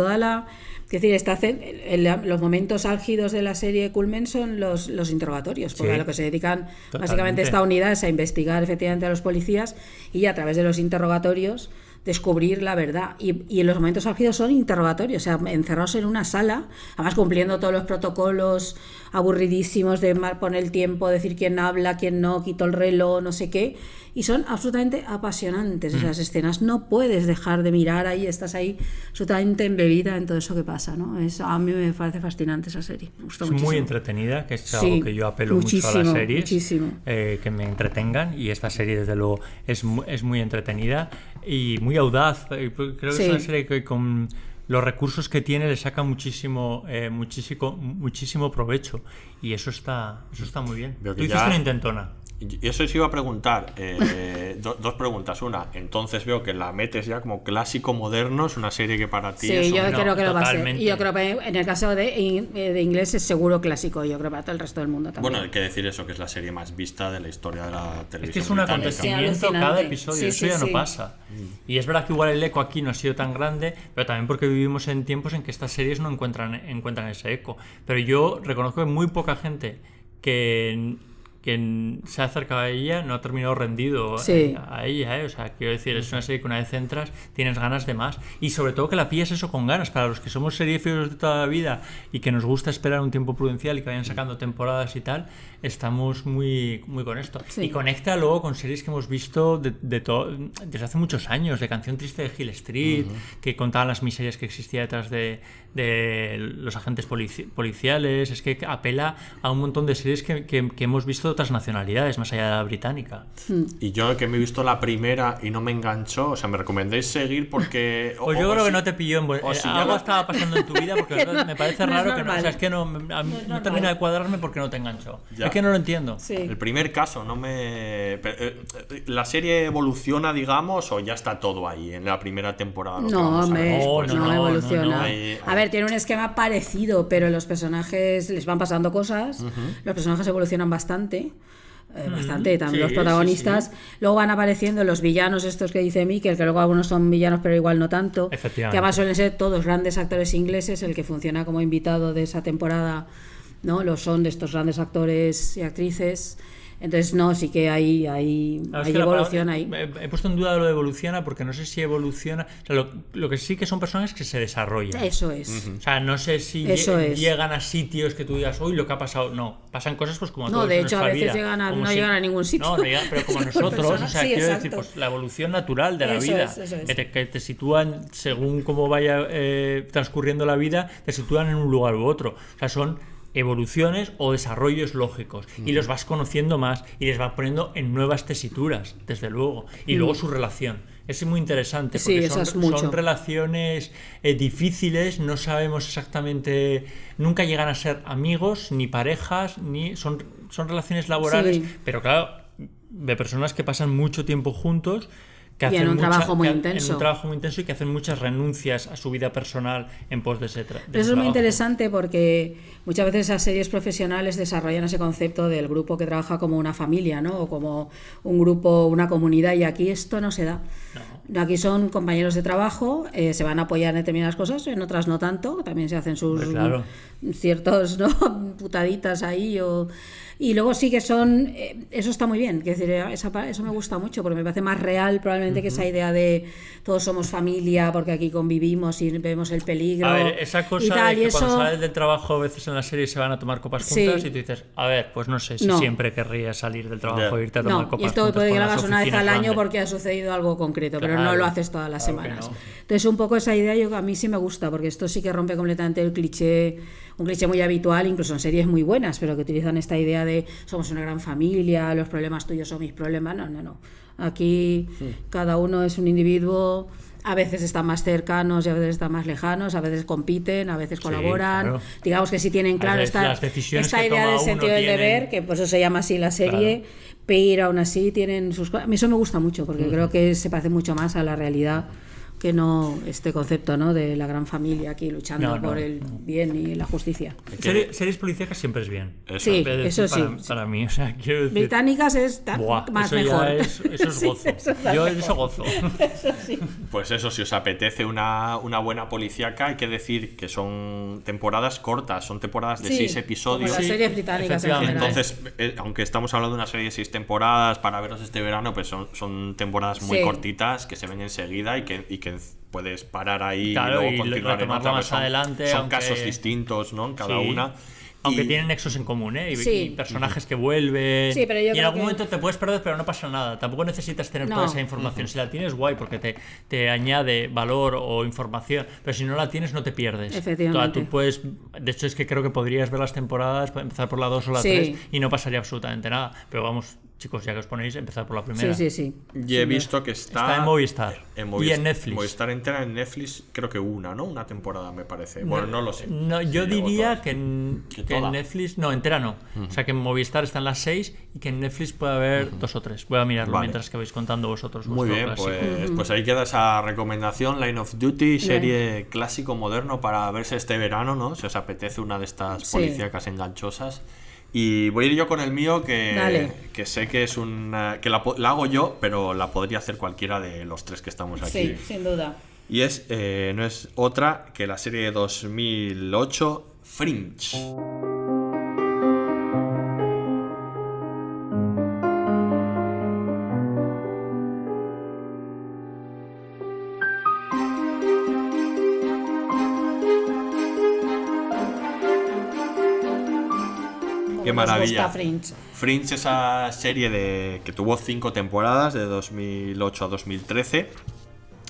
los momentos álgidos de la serie Culmen son los interrogatorios, porque a lo que se dedican básicamente esta unidad es a investigar efectivamente a los policías y a través de los interrogatorios descubrir la verdad. Y los momentos álgidos son interrogatorios, o sea, encerrados en una sala, además cumpliendo todos los protocolos aburridísimos de poner el tiempo, decir quién habla, quién no, quito el reloj, no sé qué, y son absolutamente apasionantes esas escenas. No puedes dejar de mirar ahí, estás ahí absolutamente embebida en todo eso que pasa, ¿no? A mí me parece fascinante esa serie, me gustó muchísimo. Muy entretenida, que es algo que yo apelo mucho a las series, que me entretengan, y esta serie desde luego es muy entretenida y muy audaz. Creo que es una serie que con los recursos que tiene le saca muchísimo provecho, y eso está muy bien. Tú hiciste una intentona. Y eso os iba a preguntar, dos preguntas. Una, entonces veo que la metes ya como clásico moderno, es una serie que para ti es yo creo que lo va a ser. Y yo creo que en el caso de inglés es seguro clásico, yo creo para todo el resto del mundo también. Bueno, hay que decir eso, que es la serie más vista de la historia de la televisión. Es que es un acontecimiento cada episodio, eso ya no pasa. Y es verdad que igual el eco aquí no ha sido tan grande, pero también porque vivimos en tiempos en que estas series no encuentran ese eco. Pero yo reconozco que muy poca gente que se ha acercado a ella no ha terminado rendido a ella, o sea, quiero decir, es una serie que una vez entras tienes ganas de más, y sobre todo que la pillas eso con ganas. Para los que somos seriéfilos de toda la vida y que nos gusta esperar un tiempo prudencial y que vayan sacando temporadas y tal, estamos muy con esto, y conecta luego con series que hemos visto desde hace muchos años, de Canción Triste de Hill Street, que contaban las miserias que existía detrás de los agentes policiales. Es que apela a un montón de series que hemos visto de otras nacionalidades, más allá de la británica. Y yo, que me he visto la primera y no me enganchó, o sea, ¿me recomendéis seguir? Porque pues yo creo que no te pilló en algo estaba pasando en tu vida, porque me parece raro que no, o sea, es que no termina de cuadrarme porque no te enganchó. Es que no lo entiendo. El primer caso no me... ¿La serie evoluciona, digamos, o ya está todo ahí en la primera temporada? No evoluciona. A ver, tiene un esquema parecido, pero los personajes les van pasando cosas, los personajes evolucionan bastante, también los protagonistas. Luego van apareciendo los villanos estos que dice Mikel, que luego algunos son villanos pero igual no tanto, que además suelen ser todos grandes actores ingleses. El que funciona como invitado de esa temporada, ¿no? Lo son de estos grandes actores y actrices. Entonces, sí que hay evolución ahí. He puesto en duda lo de evoluciona, porque no sé si evoluciona. O sea, lo que sí que son personajes que se desarrollan. Eso es. O sea, no sé si llegan a sitios que tú digas, uy, lo que ha pasado. No, pasan cosas pues como todos en nuestra vida. No, de hecho, a veces no llegan a ningún sitio. No llegan, pero como nosotros. O sea, quiero decir, pues la evolución natural de la vida. Que te sitúan, según cómo vaya transcurriendo la vida, te sitúan en un lugar u otro. O sea, son evoluciones o desarrollos lógicos, y los vas conociendo más y les vas poniendo en nuevas tesituras, desde luego, y luego su relación es muy interesante, porque son relaciones difíciles, no sabemos exactamente, nunca llegan a ser amigos ni parejas, ni son relaciones laborales, pero claro, de personas que pasan mucho tiempo juntos, que hacen un trabajo muy intenso y que hacen muchas renuncias a su vida personal en pos de ese trabajo. Eso es muy interesante, porque muchas veces esas series profesionales desarrollan ese concepto del grupo que trabaja como una familia, ¿no? O como un grupo, una comunidad, y aquí esto no se da. No. Aquí son compañeros de trabajo, se van a apoyar en determinadas cosas, en otras no tanto, también se hacen sus ciertos, ¿no?, putaditas ahí y luego sí que son, eso está muy bien, es decir, eso me gusta mucho, porque me parece más real probablemente que esa idea de todos somos familia porque aquí convivimos y vemos el peligro. A ver, esa cosa de que cuando sales del trabajo a veces en la serie se van a tomar copas juntas, y tú dices, a ver, pues no sé si siempre querrías salir del trabajo e irte a tomar copas juntas. Y esto puede que lo hagas una vez al año porque ha sucedido algo concreto, pero no lo haces todas las semanas. Entonces un poco esa idea a mí sí me gusta, porque esto sí que rompe completamente el cliché, un cliché muy habitual, incluso en series muy buenas, pero que utilizan esta idea de somos una gran familia, los problemas tuyos son mis problemas. No. Aquí cada uno es un individuo, a veces están más cercanos y a veces están más lejanos, a veces compiten, a veces colaboran. Claro. Digamos que sí tienen claro esta idea del sentido del deber, que por eso se llama así la serie, pero aún así tienen sus cosas. A mí eso me gusta mucho, porque creo que se parece mucho más a la realidad que no este concepto, ¿no?, de la gran familia aquí luchando No, por el bien y la justicia. Series policíacas siempre es bien. Sí, Quiero eso decir, sí. Para mí, o sea, quiero decir... Británicas es Buah, más eso mejor. Ya eso es gozo. Sí, eso es más Yo mejor. eso gozo. Pues eso, si os apetece una buena policíaca, hay que decir que son temporadas cortas, son temporadas de Sí, 6 episodios. como las series británicas en general. Entonces, aunque estamos hablando de una serie de 6 temporadas para veros este verano, pues son temporadas muy Sí. cortitas que se ven enseguida y que puedes parar ahí Claro, y y luego continuar en retomarla otra. más Son- adelante, Son aunque- casos distintos, ¿no? En cada Sí. una. Aunque Y- tienen nexos en común, ¿eh? Y, Sí. y personajes que vuelven. Sí, pero yo y en creo algún que- momento te puedes perder, pero no pasa nada. Tampoco necesitas tener No. toda esa información. Si la tienes, guay, porque te añade valor o información. Pero si no la tienes, no te pierdes. Efectivamente. Tú puedes. De hecho, es que creo que podrías ver las temporadas, empezar por la 2 o la Sí. 3 y no pasaría absolutamente nada. Pero vamos, chicos, ya que os ponéis, empezar por la primera. Sí, sí, sí. Y he visto que Está en Movistar. Y en Netflix. Movistar entera en Netflix, creo que ¿no? Una temporada, me parece. Bueno, no lo sé. No, Sí, yo luego diría todas. que en toda. Netflix, no, entera no. O sea que en Movistar están las 6 y que en Netflix puede haber 2 o 3. Voy a mirarlo Vale. mientras que vais contando vosotros. Muy vuestro bien, clásico. pues ahí queda esa recomendación, Line of Duty, serie clásico moderno para verse este verano, ¿no? Si os apetece una de estas Sí. policíacas enganchosas. Y voy a ir yo con el mío, Dale. que sé que es que la hago yo, pero la podría hacer cualquiera de los tres que estamos aquí. Sí, sin duda. Y no es otra que la serie de 2008, Fringe. Qué maravilla. Nos gusta Fringe. Fringe, esa serie que tuvo 5 temporadas, de 2008 a 2013,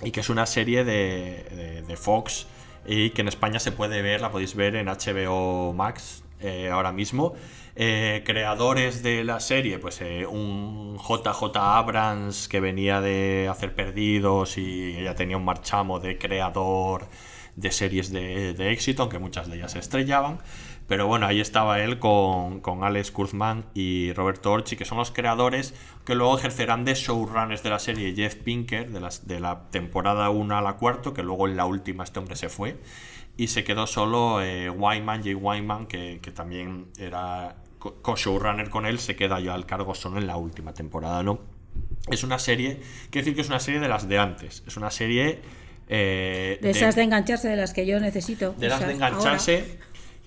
y que es una serie de Fox y que en España se puede ver, la podéis ver en HBO Max ahora mismo. Creadores de la serie, pues un JJ Abrams que venía de hacer Perdidos y ella tenía un marchamo de creador de series de éxito, aunque muchas de ellas se estrellaban. Pero bueno, ahí estaba él con Alex Kurtzman y Roberto Orci, que son los creadores que luego ejercerán de showrunners de la serie. Jeff Pinker, de la temporada 1 a la 4, que luego en la última este hombre se fue. Y se quedó solo Jay Wyman, que también era co-showrunner con él, se queda ya al cargo solo en la última temporada, ¿no? Es una serie, quiero decir que es una serie de las de antes. Es una serie... De esas de engancharse, de las que yo necesito. De las de engancharse,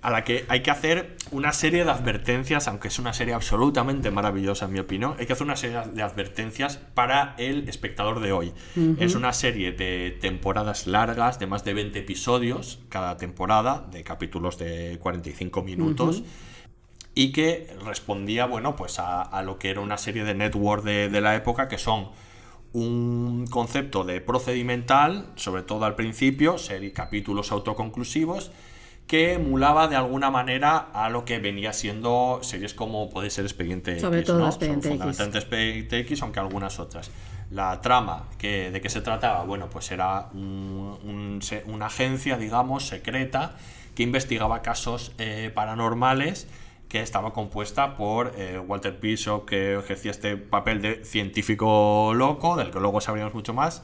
a la que hay que hacer una serie de advertencias, aunque es una serie absolutamente maravillosa en mi opinión. Hay que hacer una serie de advertencias para el espectador de hoy. Es una serie de temporadas largas, de más de 20 episodios cada temporada, de capítulos de 45 minutos. Y que respondía, bueno, pues a lo que era una serie de network de la época, que son un concepto de procedimental, sobre todo al principio, capítulos autoconclusivos, que emulaba de alguna manera a lo que venía siendo series como puede ser Expediente X. Sobre todo ¿no? Expediente Son X. fundamentalmente Expediente X, aunque algunas otras. La trama, ¿de qué se trataba? Bueno, pues era una agencia, digamos, secreta, que investigaba casos paranormales, que estaba compuesta por Walter Bishop, que ejercía este papel de científico loco, del que luego sabríamos mucho más.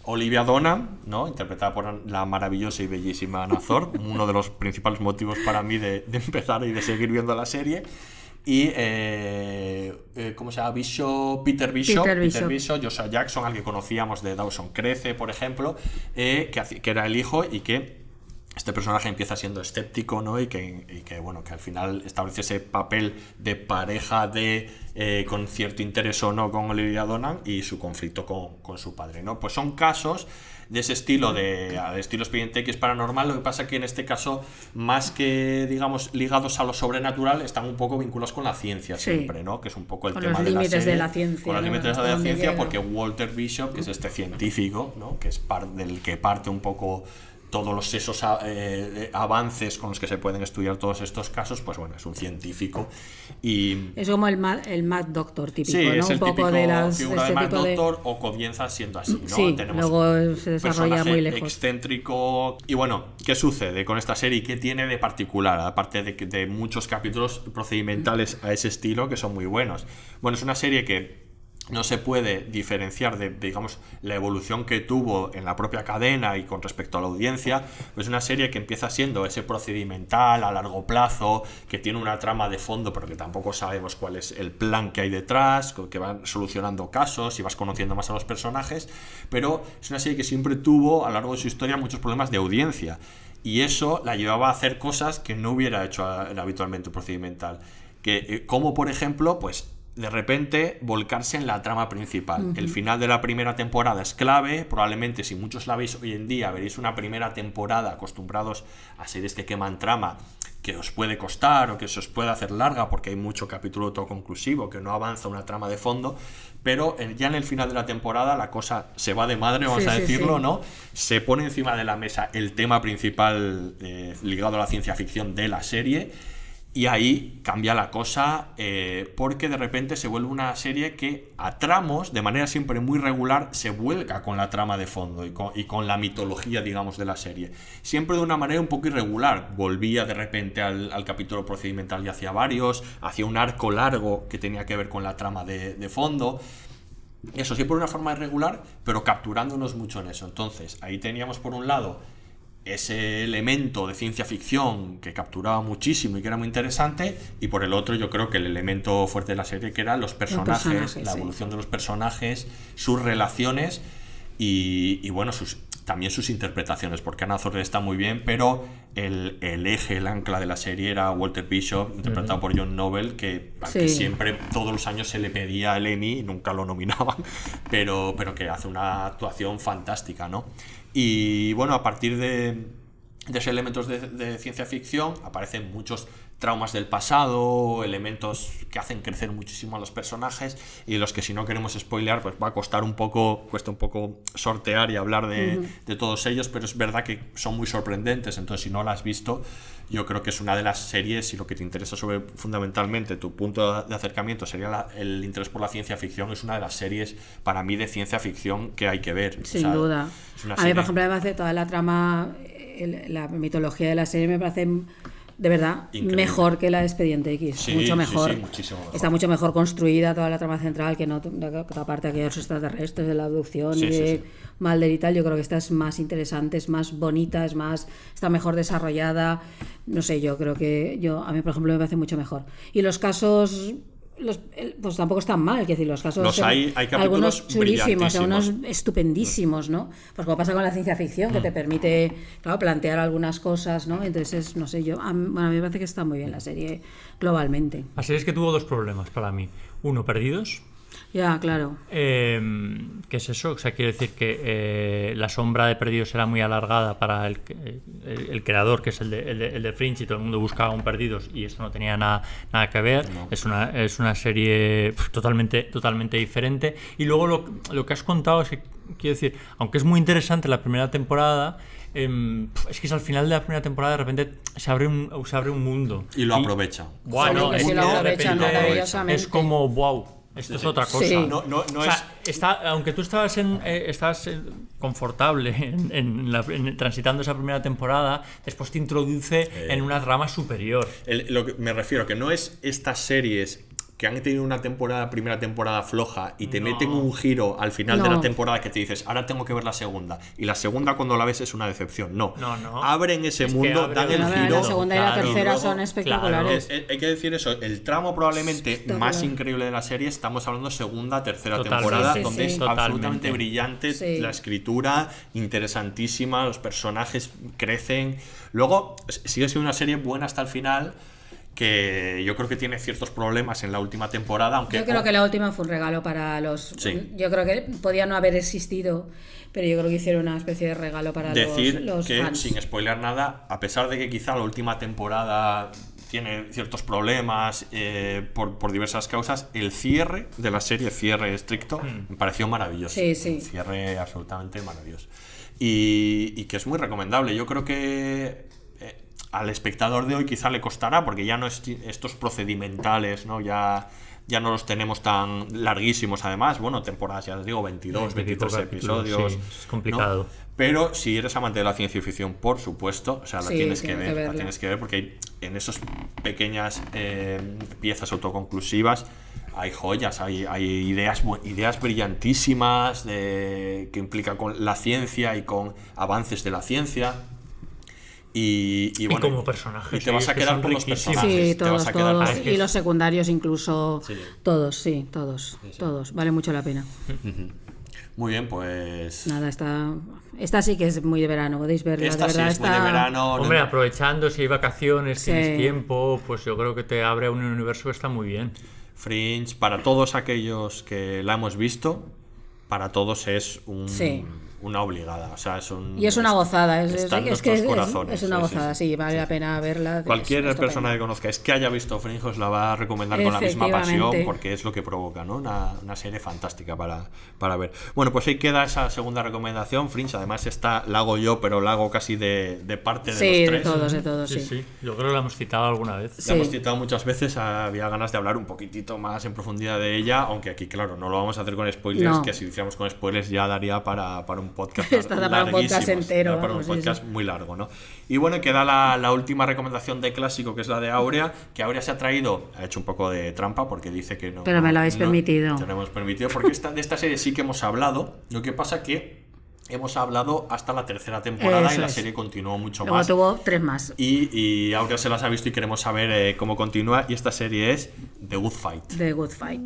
Olivia Dunham, ¿no? Interpretada por la maravillosa y bellísima Anna Thorpe, uno de los principales motivos para mí de empezar y de seguir viendo la serie. Y ¿cómo se llama? Peter Bishop, Joshua Jackson, al que conocíamos de Dawson Crece, por ejemplo, que era el hijo, y que este personaje empieza siendo escéptico, ¿no? Y que bueno, que al final establece ese papel de pareja con cierto interés o no con Olivia Dunham, y su conflicto con su padre, ¿no? Pues son casos de ese estilo, al estilo Expediente X paranormal. Lo que pasa que en este caso, más que, digamos, ligados a lo sobrenatural, están un poco vinculados con la ciencia, Sí. siempre, ¿no? Que es un poco el Con tema los de la límites serie. de la ciencia, Con los ¿no? límites Hasta de la dónde ciencia, llega. porque Walter Bishop, que es este científico, ¿no? Que es del que parte un poco todos esos avances con los que se pueden estudiar todos estos casos. Pues bueno, es un científico y... Es como el Mad Doctor típico, Sí, ¿no? es el Un poco típico de las figura de este Mad tipo de... Doctor, o comienza siendo así, ¿no? Sí, Tenemos luego se desarrolla personaje muy lejos. excéntrico. Y bueno, ¿qué sucede con esta serie? ¿Qué tiene de particular? Aparte de muchos capítulos procedimentales a ese estilo que son muy buenos. Bueno, es una serie que no se puede diferenciar de, digamos, la evolución que tuvo en la propia cadena y con respecto a la audiencia. Es una serie que empieza siendo ese procedimental a largo plazo, que tiene una trama de fondo, pero que tampoco sabemos cuál es el plan que hay detrás, que van solucionando casos y vas conociendo más a los personajes, pero es una serie que siempre tuvo a lo largo de su historia muchos problemas de audiencia, y eso la llevaba a hacer cosas que no hubiera hecho habitualmente procedimental, como por ejemplo, pues de repente volcarse en la trama principal. El final de la primera temporada es clave. Probablemente, si muchos la veis hoy en día, veréis una primera temporada acostumbrados a series que queman trama, que os puede costar o que se os puede hacer larga porque hay mucho capítulo autoconclusivo, que no avanza una trama de fondo, pero ya en el final de la temporada la cosa se va de madre, vamos a decirlo, ¿no? Se pone encima de la mesa el tema principal ligado a la ciencia ficción de la serie. Y ahí cambia la cosa, porque de repente se vuelve una serie que a tramos, de manera siempre muy regular, se vuelca con la trama de fondo y con la mitología, digamos, de la serie. Siempre de una manera un poco irregular. Volvía de repente al capítulo procedimental y hacía varios, hacía un arco largo que tenía que ver con la trama de fondo. Eso siempre de una forma irregular, pero capturándonos mucho en eso. Entonces, ahí teníamos por un lado ese elemento de ciencia ficción que capturaba muchísimo y que era muy interesante, y por el otro yo creo que el elemento fuerte de la serie, que eran los personajes, la evolución de los personajes, sus relaciones y bueno, también sus interpretaciones, porque Anna Thorne está muy bien, pero el eje, el ancla de la serie era Walter Bishop, interpretado por John Noble, que siempre, todos los años se le pedía el Emmy y nunca lo nominaban, pero que hace una actuación fantástica, ¿no? Y bueno, a partir de esos elementos de ciencia ficción aparecen muchos traumas del pasado, elementos que hacen crecer muchísimo a los personajes, y de los que, si no queremos spoilear, pues cuesta un poco sortear y hablar de todos ellos, pero es verdad que son muy sorprendentes. Entonces, si no la has visto, yo creo que es una de las series, y lo que te interesa fundamentalmente, tu punto de acercamiento sería el interés por la ciencia ficción, es una de las series para mí de ciencia ficción que hay que ver. Sin duda. A mí, por ejemplo, me parece toda la trama, la mitología de la serie me parece de verdad increíble, mejor que la de Expediente X, mucho mejor. Sí, muchísimo mejor. Está mucho mejor construida toda la trama central, que no aparte de aquellos extraterrestres, de la abducción y de Mulder y tal. Yo creo que esta es más interesante, es más bonita, está mejor desarrollada. No sé, yo creo que a mí, por ejemplo, me parece mucho mejor. Y los casos, pues tampoco están mal, es decir, los casos hay algunos chulísimos, unos estupendísimos, ¿no? Pues como pasa con la ciencia ficción, que te permite, claro, plantear algunas cosas, ¿no? Entonces, no sé, a mí me parece que está muy bien la serie globalmente. La serie es que tuvo dos problemas para mí. Uno, Perdidos. Ya, claro. ¿Qué es eso? O sea, quiere decir que la sombra de Perdidos era muy alargada para el creador, que es el de Fringe, y todo el mundo buscaba un Perdidos, y esto no tenía nada que ver. No. Es una serie totalmente diferente. Y luego lo que has contado es que, quiero decir, aunque es muy interesante la primera temporada, es que al final de la primera temporada de repente se abre un mundo. Y lo aprovecha. Bueno, sí, lo aprovecha maravillosamente. Es como, wow. Esto es otra cosa. Sí. No o sea, aunque tú estabas confortable transitando esa primera temporada, después te introduce en una rama superior. Lo que me refiero, que no es estas series que han tenido una primera temporada floja y te meten un giro al final de la temporada que te dices, ahora tengo que ver la segunda, y la segunda cuando la ves es una decepción. No. Abren ese mundo, dan el giro. La segunda y la tercera son espectaculares. Hay que decir eso, el tramo probablemente más increíble de la serie, estamos hablando segunda, tercera temporada, donde es absolutamente brillante, la escritura interesantísima, los personajes crecen. Luego sigue siendo una serie buena hasta el final, que yo creo que tiene ciertos problemas en la última temporada, aunque yo creo que la última fue un regalo para los yo creo que podía no haber existido, pero yo creo que hicieron una especie de regalo para los que fans. Sin spoilear nada, a pesar de que quizá la última temporada tiene ciertos problemas por diversas causas, el cierre de la serie, cierre estricto, me pareció maravilloso. Un cierre absolutamente maravilloso, y que es muy recomendable. Yo creo que al espectador de hoy quizá le costará, porque ya no es estos procedimentales, ¿no? Ya no los tenemos tan larguísimos, además. Bueno, temporadas, ya les digo, 22, 23 episodios. Sí, es complicado. ¿No? Pero si eres amante de la ciencia ficción, por supuesto, o sea, la tienes que ver. La tienes que ver, porque en esas pequeñas piezas autoconclusivas hay joyas, hay ideas brillantísimas que implican con la ciencia y con avances de la ciencia. Y bueno, como personajes. Y te vas a quedar con los personajes. Sí, te vas todos, a quedar todos. con- Y los secundarios incluso. Sí. Todos. Sí. Todos. Vale mucho la pena. Muy bien, pues. Nada, esta sí que es muy de verano, podéis verla. Esta de sí verdad, es muy de verano. Hombre, aprovechando, si hay vacaciones, Sí. tienes tiempo, pues yo creo que te abre a un universo que está muy bien. Fringe, para todos aquellos que la hemos visto, para todos es Sí. una obligada. O sea, Y es una gozada, está en es que nuestros corazones. es una gozada, sí, vale la pena verla. Cualquier es persona que estupenda. conozcáis que haya visto Fringe os la va a recomendar con la misma pasión, Efectivamente. porque es lo que provoca, ¿no? Una serie fantástica para ver. Bueno, pues ahí queda esa segunda recomendación, Fringe. Además, la hago yo, pero la hago casi de parte de Sí, los de tres. todos, Sí, sí. sí. Yo creo que la hemos citado alguna vez. Sí. La hemos citado muchas veces, había ganas de hablar un poquitito más en profundidad de ella, aunque aquí, claro, no lo vamos a hacer con spoilers, No. que si hiciéramos con spoilers ya daría para un podcast Esto da para un podcast larguísimo, entero, da para un vamos, sí, podcast muy largo, ¿no? Y bueno, queda la última recomendación de clásico, que es la de Áurea, que Áurea se ha hecho un poco de trampa porque dice que no. Pero me lo habéis permitido. Te lo hemos permitido, porque de esta serie sí que hemos hablado, lo que pasa que hemos hablado hasta la tercera temporada Eso y la es. serie continuó mucho Luego más. tuvo 3 más. Y Aurea se las ha visto y queremos saber cómo continúa. Y esta serie es The Good Fight. The Good Fight.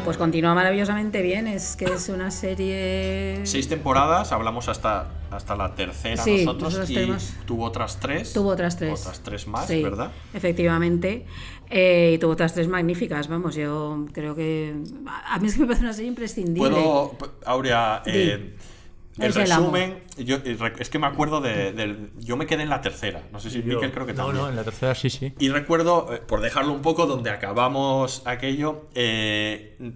Pues continúa maravillosamente bien, es que es una serie... 6 temporadas, hablamos hasta la tercera Sí, nosotros y tenemos... tuvo otras 3. Tuvo otras 3. Otras 3 más, sí, ¿verdad? Efectivamente. Y tuvo otras 3 magníficas, vamos, yo creo que... A mí es que me parece una serie imprescindible. Puedo, Aurea, el Es el amo. resumen, es que me acuerdo yo me quedé en la tercera, no sé si Miquel creo que también. No, en la tercera sí. Y recuerdo, por dejarlo un poco donde acabamos aquello,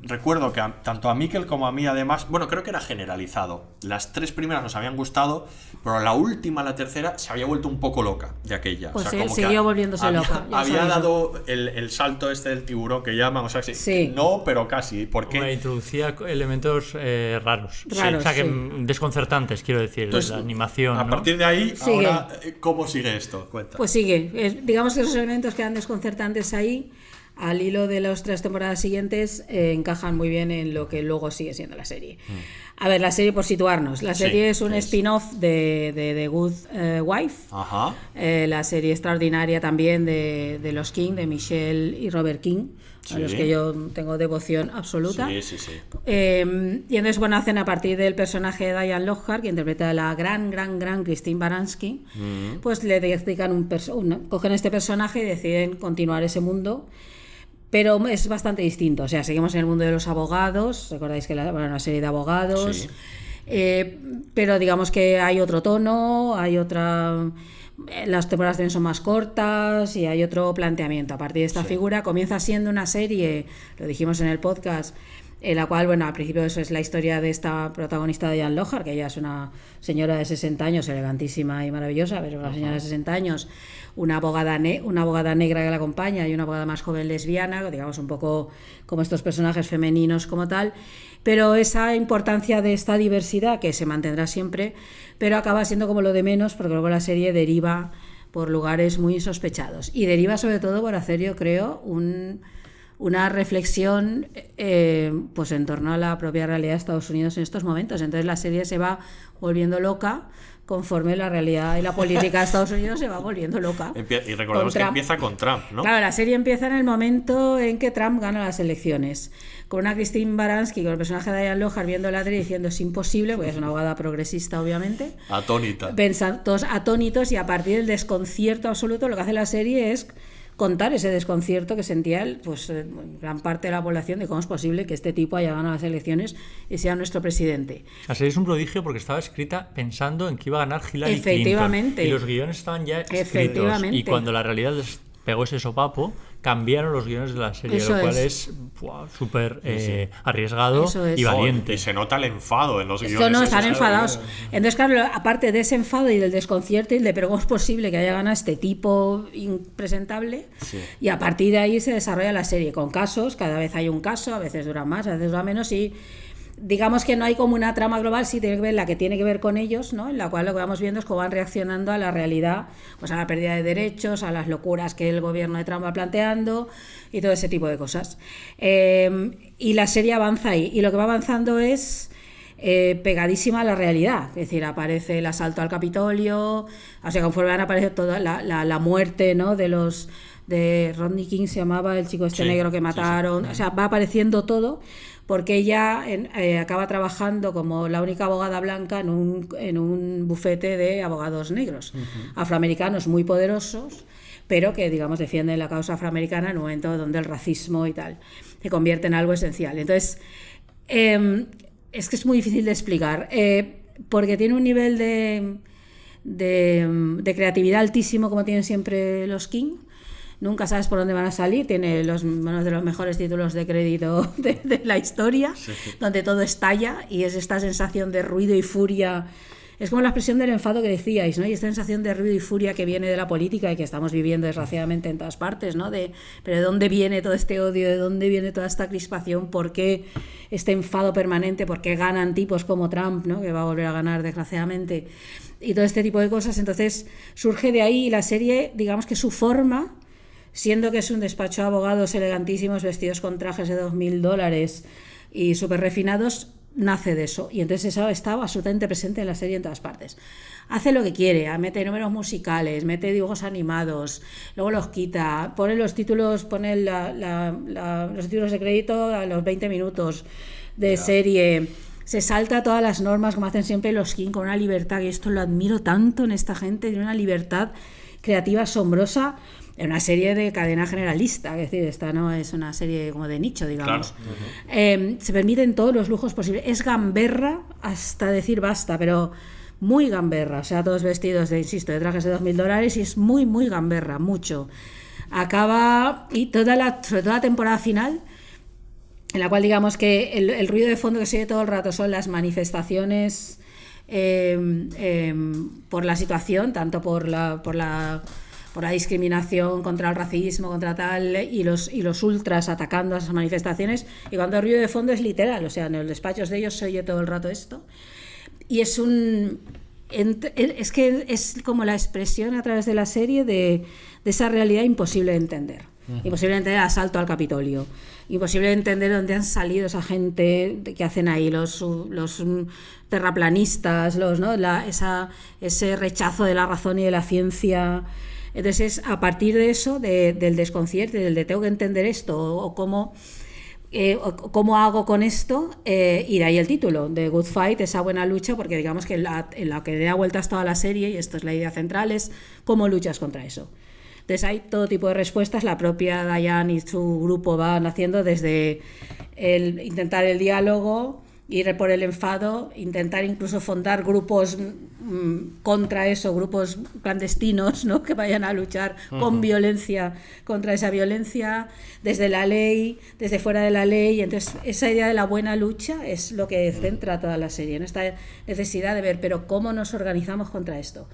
recuerdo que tanto a Miquel como a mí además, bueno, creo que era generalizado. Las 3 primeras nos habían gustado, pero la última, la tercera, se había vuelto un poco loca de aquella. Pues o sea, sí, como siguió que volviéndose loca, ya Había sabes. dado el salto este del tiburón que llaman, o sea, Sí. no, pero casi. Porque Me introducía elementos raros. Raros, O sea, que sí. desconcertantes, quiero decir, Entonces, la animación. a ¿no? partir de ahí, Sigue. ahora, ¿cómo sigue esto? Cuenta. Pues sigue. Digamos que esos elementos que eran desconcertantes ahí, al hilo de las 3 temporadas siguientes, encajan muy bien en lo que luego sigue siendo la serie. A ver, la serie, por situarnos. La Sí, serie es un ¿qué es? spin-off de The Good Wife. Ajá. La serie extraordinaria también de los King, de Michelle y Robert King, a Sí. los que yo tengo devoción absoluta. Sí. Y entonces, bueno, hacen a partir del personaje de Diane Lockhart, que interpreta a la gran Christine Baranski, pues le dedican cogen este personaje y deciden continuar ese mundo. Pero es bastante distinto, o sea, seguimos en el mundo de los abogados, recordáis que una serie de abogados, Sí. Pero digamos que hay otro tono, hay otra... Las temporadas también son más cortas y hay otro planteamiento. A partir de esta figura comienza siendo una serie, lo dijimos en el podcast, en la cual, bueno, al principio eso es la historia de esta protagonista de Diane Lockhart, que ella es una señora de 60 años, elegantísima y maravillosa, pero una señora de 60 años, una abogada negra que la acompaña y una abogada más joven lesbiana, digamos un poco como estos personajes femeninos como tal, pero esa importancia de esta diversidad que se mantendrá siempre, pero acaba siendo como lo de menos, porque luego la serie deriva por lugares muy insospechados y deriva sobre todo por hacer, yo creo, una reflexión pues en torno a la propia realidad de Estados Unidos en estos momentos. Entonces la serie se va volviendo loca conforme la realidad y la política de Estados Unidos se va volviendo loca. Y recordemos que empieza con Trump, ¿no? Claro, la serie empieza en el momento en que Trump gana las elecciones, con una Christine Baranski, con el personaje de Diane Lockhart viendo la tele diciendo es imposible, porque es una abogada progresista obviamente, Atónita. todos atónitos, y a partir del desconcierto absoluto lo que hace la serie es contar ese desconcierto que sentía gran parte de la población de cómo es posible que este tipo haya ganado las elecciones y sea nuestro presidente. La serie es un prodigio porque estaba escrita pensando en que iba a ganar Hillary Efectivamente. Clinton. Y los guiones estaban ya escritos. Efectivamente. Y cuando la realidad les pegó ese sopapo, cambiaron los guiones de la serie, Eso lo cual es. es súper arriesgado Eso es. y valiente. Y se nota el enfado en los guiones. Esto no, esos, están ¿sabes? enfadados. Entonces, claro, aparte de ese enfado y del desconcierto y de pero ¿cómo es posible que haya ganado este tipo impresentable? Sí. Y a partir de ahí se desarrolla la serie con casos, cada vez hay un caso, a veces dura más, a veces dura menos y digamos que no hay como una trama global, sí tiene que ver la que tiene que ver con ellos, ¿no? En la cual lo que vamos viendo es cómo van reaccionando a la realidad, pues a la pérdida de derechos, a las locuras que el gobierno de Trump va planteando y todo ese tipo de cosas. Y la serie avanza ahí, y lo que va avanzando es pegadísima a la realidad, es decir, aparece el asalto al Capitolio, o sea, conforme van apareciendo toda la muerte, ¿no? de Rodney King se llamaba, el chico este negro que mataron, o sea, va apareciendo todo, porque ella acaba trabajando como la única abogada blanca en un bufete de abogados negros, afroamericanos muy poderosos, pero que, digamos, defienden la causa afroamericana en un momento donde el racismo y tal se convierte en algo esencial. Entonces, es que es muy difícil de explicar, porque tiene un nivel de creatividad altísimo, como tienen siempre los King. Nunca sabes por dónde van a salir, tiene uno de los mejores títulos de crédito de la historia, donde todo estalla y es esta sensación de ruido y furia. Es como la expresión del enfado que decíais, ¿no? Y esta sensación de ruido y furia que viene de la política y que estamos viviendo desgraciadamente en todas partes, ¿no? Pero ¿de dónde viene todo este odio? ¿De dónde viene toda esta crispación? ¿Por qué este enfado permanente? ¿Por qué ganan tipos como Trump, ¿no? Que va a volver a ganar desgraciadamente? Y todo este tipo de cosas. Entonces surge de ahí la serie, digamos que su forma, siendo que es un despacho de abogados elegantísimos vestidos con trajes de $2.000 y súper refinados, nace de eso. Y entonces eso está absolutamente presente en la serie en todas partes. Hace lo que quiere, mete números musicales, mete dibujos animados, luego los quita, pone los títulos, pone los títulos de crédito a los 20 minutos de serie. Se salta todas las normas, como hacen siempre los King, con una libertad, y esto lo admiro tanto en esta gente, tiene una libertad creativa asombrosa. Es una serie de cadena generalista, es decir, esta no es una serie como de nicho, digamos. Claro. Se permiten todos los lujos posibles. Es gamberra hasta decir basta, pero muy gamberra. O sea, todos vestidos de trajes de $2.000 y es muy, muy gamberra, mucho. Acaba, y sobre toda la temporada final, en la cual digamos que el ruido de fondo que se oye todo el rato son las manifestaciones por la situación, tanto por la discriminación, contra el racismo, contra tal, y los ultras atacando a esas manifestaciones, y cuando el ruido de fondo es literal, o sea, en los despachos de ellos se oye todo el rato esto, y es que es como la expresión a través de la serie de esa realidad imposible de entender. Imposible de entender el asalto al Capitolio, imposible de entender dónde han salido esa gente que hacen ahí, los terraplanistas, ¿no? Ese rechazo de la razón y de la ciencia. Entonces, a partir de eso, del desconcierto, del de tengo que entender esto, o cómo hago con esto, y de ahí el título, de Good Fight, esa buena lucha, porque digamos que en la que da vueltas toda la serie, y esto es la idea central, es cómo luchas contra eso. Entonces hay todo tipo de respuestas, la propia Diane y su grupo van haciendo desde intentar el diálogo, ir por el enfado, intentar incluso fundar grupos contra eso, grupos clandestinos, ¿no? Que vayan a luchar con violencia contra esa violencia, desde la ley, desde fuera de la ley. Entonces esa idea de la buena lucha es lo que centra toda la serie, en esta necesidad de ver, pero ¿cómo nos organizamos contra esto?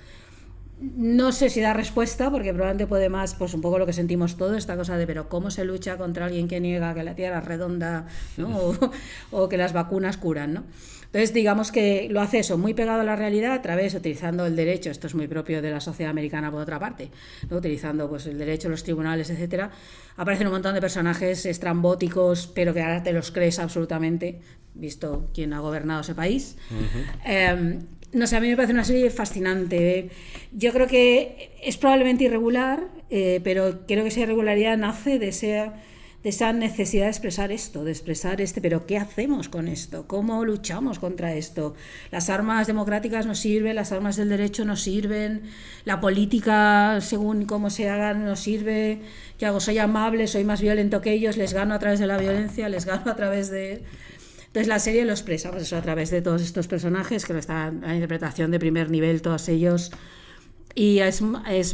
No sé si da respuesta, porque probablemente puede más, pues un poco lo que sentimos todos, esta cosa de pero ¿cómo se lucha contra alguien que niega que la Tierra es redonda, ¿no? o que las vacunas curan, ¿no? Entonces digamos que lo hace eso, muy pegado a la realidad, a través, utilizando el derecho, esto es muy propio de la sociedad americana por otra parte, ¿no? Utilizando pues el derecho, los tribunales, etcétera. Aparecen un montón de personajes estrambóticos, pero que ahora te los crees absolutamente, visto quién ha gobernado ese país. No sé, a mí me parece una serie fascinante. Yo creo que es probablemente irregular, pero creo que esa irregularidad nace de esa necesidad de expresar esto, pero ¿qué hacemos con esto? ¿Cómo luchamos contra esto? Las armas democráticas nos sirven, las armas del derecho nos sirven, la política, según cómo se hagan, nos sirve. ¿Qué hago? Soy amable, soy más violento que ellos, les gano a través de la violencia, les gano a través de... Entonces la serie lo expresa, pues eso, a través de todos estos personajes, que están en interpretación de primer nivel, todos ellos Y es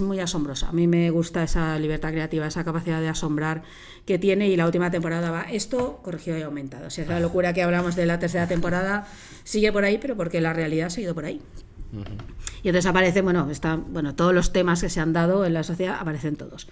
muy asombrosa. A mí me gusta esa libertad creativa, esa capacidad de asombrar que tiene, y la última temporada va esto corregido y aumentado. O sea, esa locura que hablamos de la tercera temporada sigue por ahí, pero porque la realidad ha seguido por ahí. Y entonces aparecen, todos los temas que se han dado en la sociedad, aparecen todos.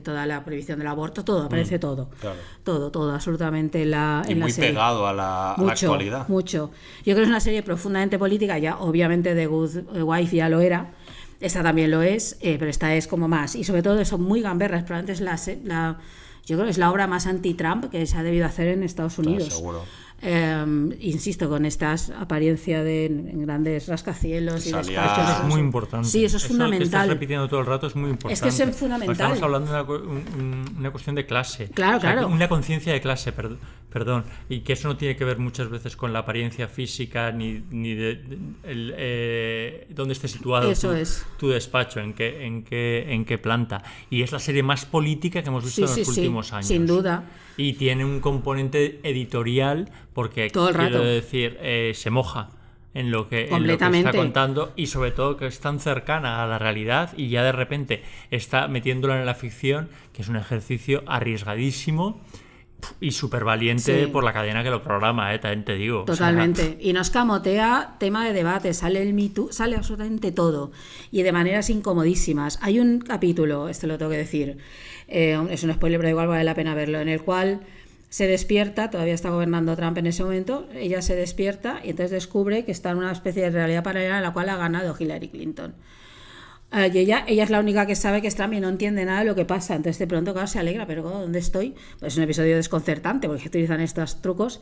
Toda la prohibición del aborto, todo, aparece todo. Claro. Todo, absolutamente en la muy serie. Pegado a la actualidad. Mucho. Yo creo que es una serie profundamente política, ya obviamente The Good Wife ya lo era. Esta también lo es, pero esta es como más. Y sobre todo son muy gamberras. Probablemente es yo creo que es la obra más anti-Trump que se ha debido hacer en Estados Unidos. Seguro. Insisto, con esta apariencia de grandes rascacielos y despachos. Eso es muy importante. Sí, eso es fundamental. Que estás repitiendo todo el rato es muy importante. Es que es fundamental. Estamos hablando de una cuestión de clase. Claro, claro. Una conciencia de clase, perdón. Y que eso no tiene que ver muchas veces con la apariencia física ni de dónde esté situado tu despacho, en qué planta. Y es la serie más política que hemos visto en los últimos años. Sin duda. Y tiene un componente editorial porque, todo el quiero rato. decir, se moja en lo que está contando, y sobre todo que es tan cercana a la realidad y ya de repente está metiéndola en la ficción, que es un ejercicio arriesgadísimo y súper valiente por la cadena que lo programa, también te digo. Totalmente. O sea, y nos camotea tema de debate, sale el Me Too, sale absolutamente todo. Y de maneras incomodísimas. Hay un capítulo, esto lo tengo que decir, es un spoiler, pero igual vale la pena verlo, en el cual se despierta, todavía está gobernando Trump en ese momento, ella se despierta y entonces descubre que está en una especie de realidad paralela en la cual ha ganado Hillary Clinton. Y ella es la única que sabe que es Trump y no entiende nada de lo que pasa. Entonces de pronto, claro, se alegra, pero ¿dónde estoy? Pues es un episodio desconcertante porque utilizan estos trucos.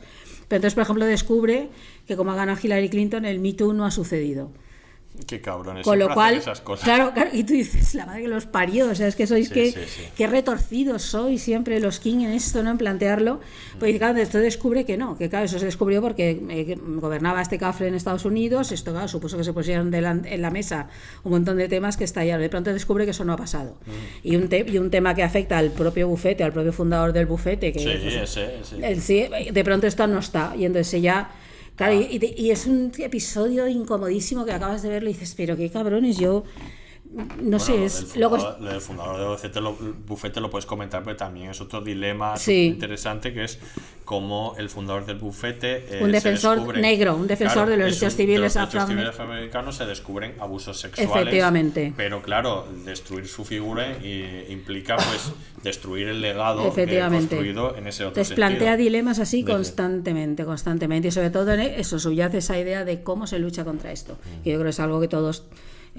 Pero entonces, por ejemplo, descubre que como ha ganado Hillary Clinton, el Me Too no ha sucedido. Qué cabrones. Con lo cual, esas cosas. claro, y tú dices, la madre que los parió, o sea, es que sois qué retorcidos sois siempre los King en esto, ¿no? En plantearlo. Pues claro, esto descubre que no, que claro, eso se descubrió porque gobernaba este cafre en Estados Unidos, esto claro, supuso que se pusieron en la mesa un montón de temas que estallaron. De pronto descubre que eso no ha pasado. Y un tema que afecta al propio bufete, al propio fundador del bufete, que de pronto esto no está. Y entonces ella... Claro, y es un episodio incomodísimo que acabas de verlo y dices, pero qué cabrones, yo no sé, es lo del fundador del bufete lo puedes comentar, pero también es otro dilema interesante, que es cómo el fundador del bufete un defensor negro, un defensor de los derechos civiles afroamericanos, se descubren abusos sexuales. Efectivamente. Pero claro, destruir su figura implica pues destruir el legado que ha construido en ese otro sentido. Plantea dilemas así constantemente, y sobre todo en eso subyace esa idea de cómo se lucha contra esto, que yo creo que es algo que todos,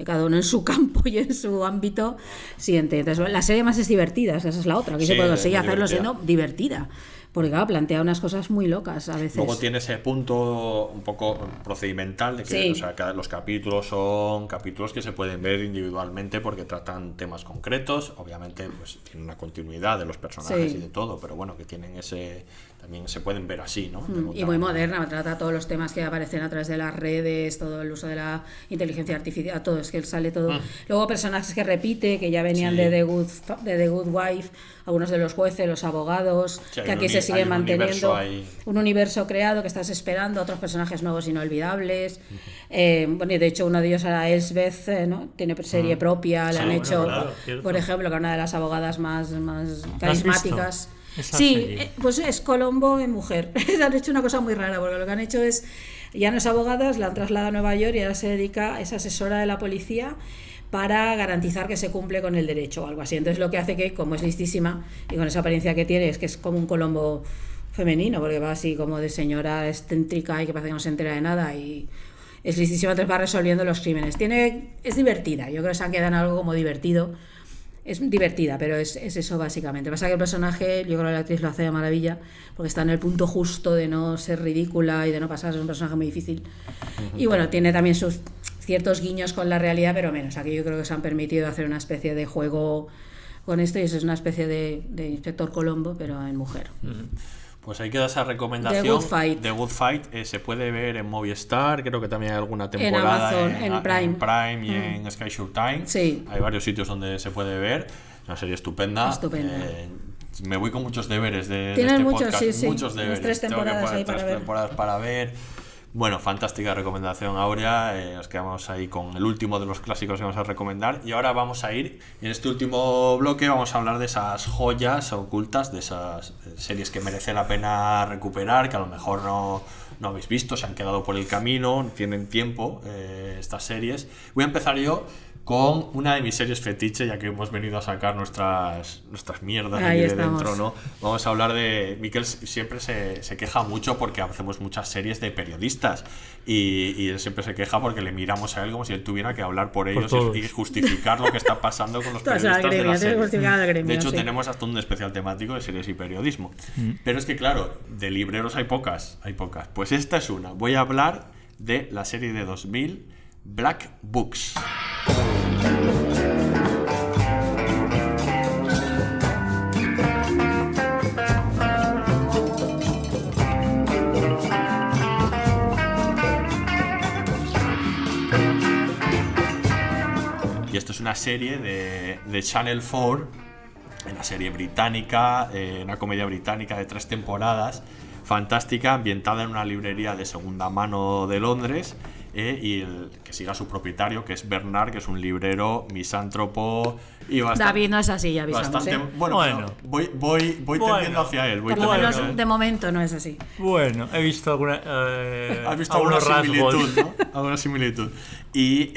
cada uno en su campo y en su ámbito, siente. Entonces, la serie más es divertida, esa es la otra, que se puede conseguir hacerlo siendo divertida. Porque claro, plantea unas cosas muy locas a veces. Luego tiene ese punto un poco procedimental de que los capítulos son capítulos que se pueden ver individualmente porque tratan temas concretos. Obviamente pues tienen una continuidad de los personajes y de todo, pero bueno, que tienen también se pueden ver así, ¿no? Y muy moderna, trata todos los temas que aparecen a través de las redes, todo el uso de la inteligencia artificial, todo, es que sale todo. Luego personajes que repite, que ya venían de The Good Wife, algunos de los jueces, los abogados, que aquí se sigue manteniendo un universo creado que estás esperando, otros personajes nuevos inolvidables. Bueno, y de hecho uno de ellos era Elsbeth, ¿no? Tiene serie propia, le han hecho, por ejemplo, que una de las abogadas más carismáticas. Pues es Colombo en mujer. Han hecho una cosa muy rara, porque lo que han hecho es, ya no es abogada, la han trasladado a Nueva York y ahora se dedica, es asesora de la policía para garantizar que se cumple con el derecho o algo así. Entonces lo que hace que, como es listísima y con esa apariencia que tiene, es que es como un Colombo femenino, porque va así como de señora excéntrica y que parece que no se entera de nada, y es listísima, entonces va resolviendo los crímenes. Es divertida, yo creo que se han quedado en algo como divertido. Es divertida, pero es eso básicamente. Pasa que el personaje, yo creo que la actriz lo hace de maravilla, porque está en el punto justo de no ser ridícula y de no pasar, es un personaje muy difícil. Y bueno, tiene también sus ciertos guiños con la realidad, pero menos. Aquí yo creo que se han permitido hacer una especie de juego con esto, y eso es una especie de Inspector Colombo, pero en mujer. Pues ahí queda esa recomendación. The Good Fight se puede ver en Movistar, creo que también hay alguna temporada en Amazon, en Prime y en Sky Showtime. Sí. Hay varios sitios donde se puede ver. Una serie estupenda. Me voy con muchos deberes de este podcast. Sí. Muchos deberes. 3 temporadas tengo que poner 3 temporadas para ver. Bueno, fantástica recomendación, Aurea. Nos quedamos ahí con el último de los clásicos que vamos a recomendar. Y ahora vamos a ir, en este último bloque vamos a hablar de esas joyas ocultas, de esas series que merece la pena recuperar, que a lo mejor no habéis visto, se han quedado por el camino, tienen tiempo estas series. Voy a empezar yo con una de mis series fetiche, ya que hemos venido a sacar nuestras mierdas ahí de estamos. dentro, ¿no? Vamos a hablar de... Miquel siempre se queja mucho porque hacemos muchas series de periodistas y él siempre se queja porque le miramos a él como si él tuviera que hablar por ellos y justificar lo que está pasando con los periodistas de la serie. De hecho, tenemos hasta un especial temático de series y periodismo. Pero es que, claro, de libreros hay pocas. Pues esta es una. Voy a hablar de la serie de 2000, Black Books. Y esto es una serie de Channel 4, una serie británica, una comedia británica de 3 temporadas, fantástica, ambientada en una librería de segunda mano de Londres, y que siga a su propietario, que es Bernard, que es un librero misántropo y bastante... David no es así, ya avisamos. Bastante, bueno. Voy tendiendo hacia él. Por lo menos de momento no es así. Bueno, he visto alguna... ¿Has visto alguna similitud, ¿no? Alguna similitud. Y,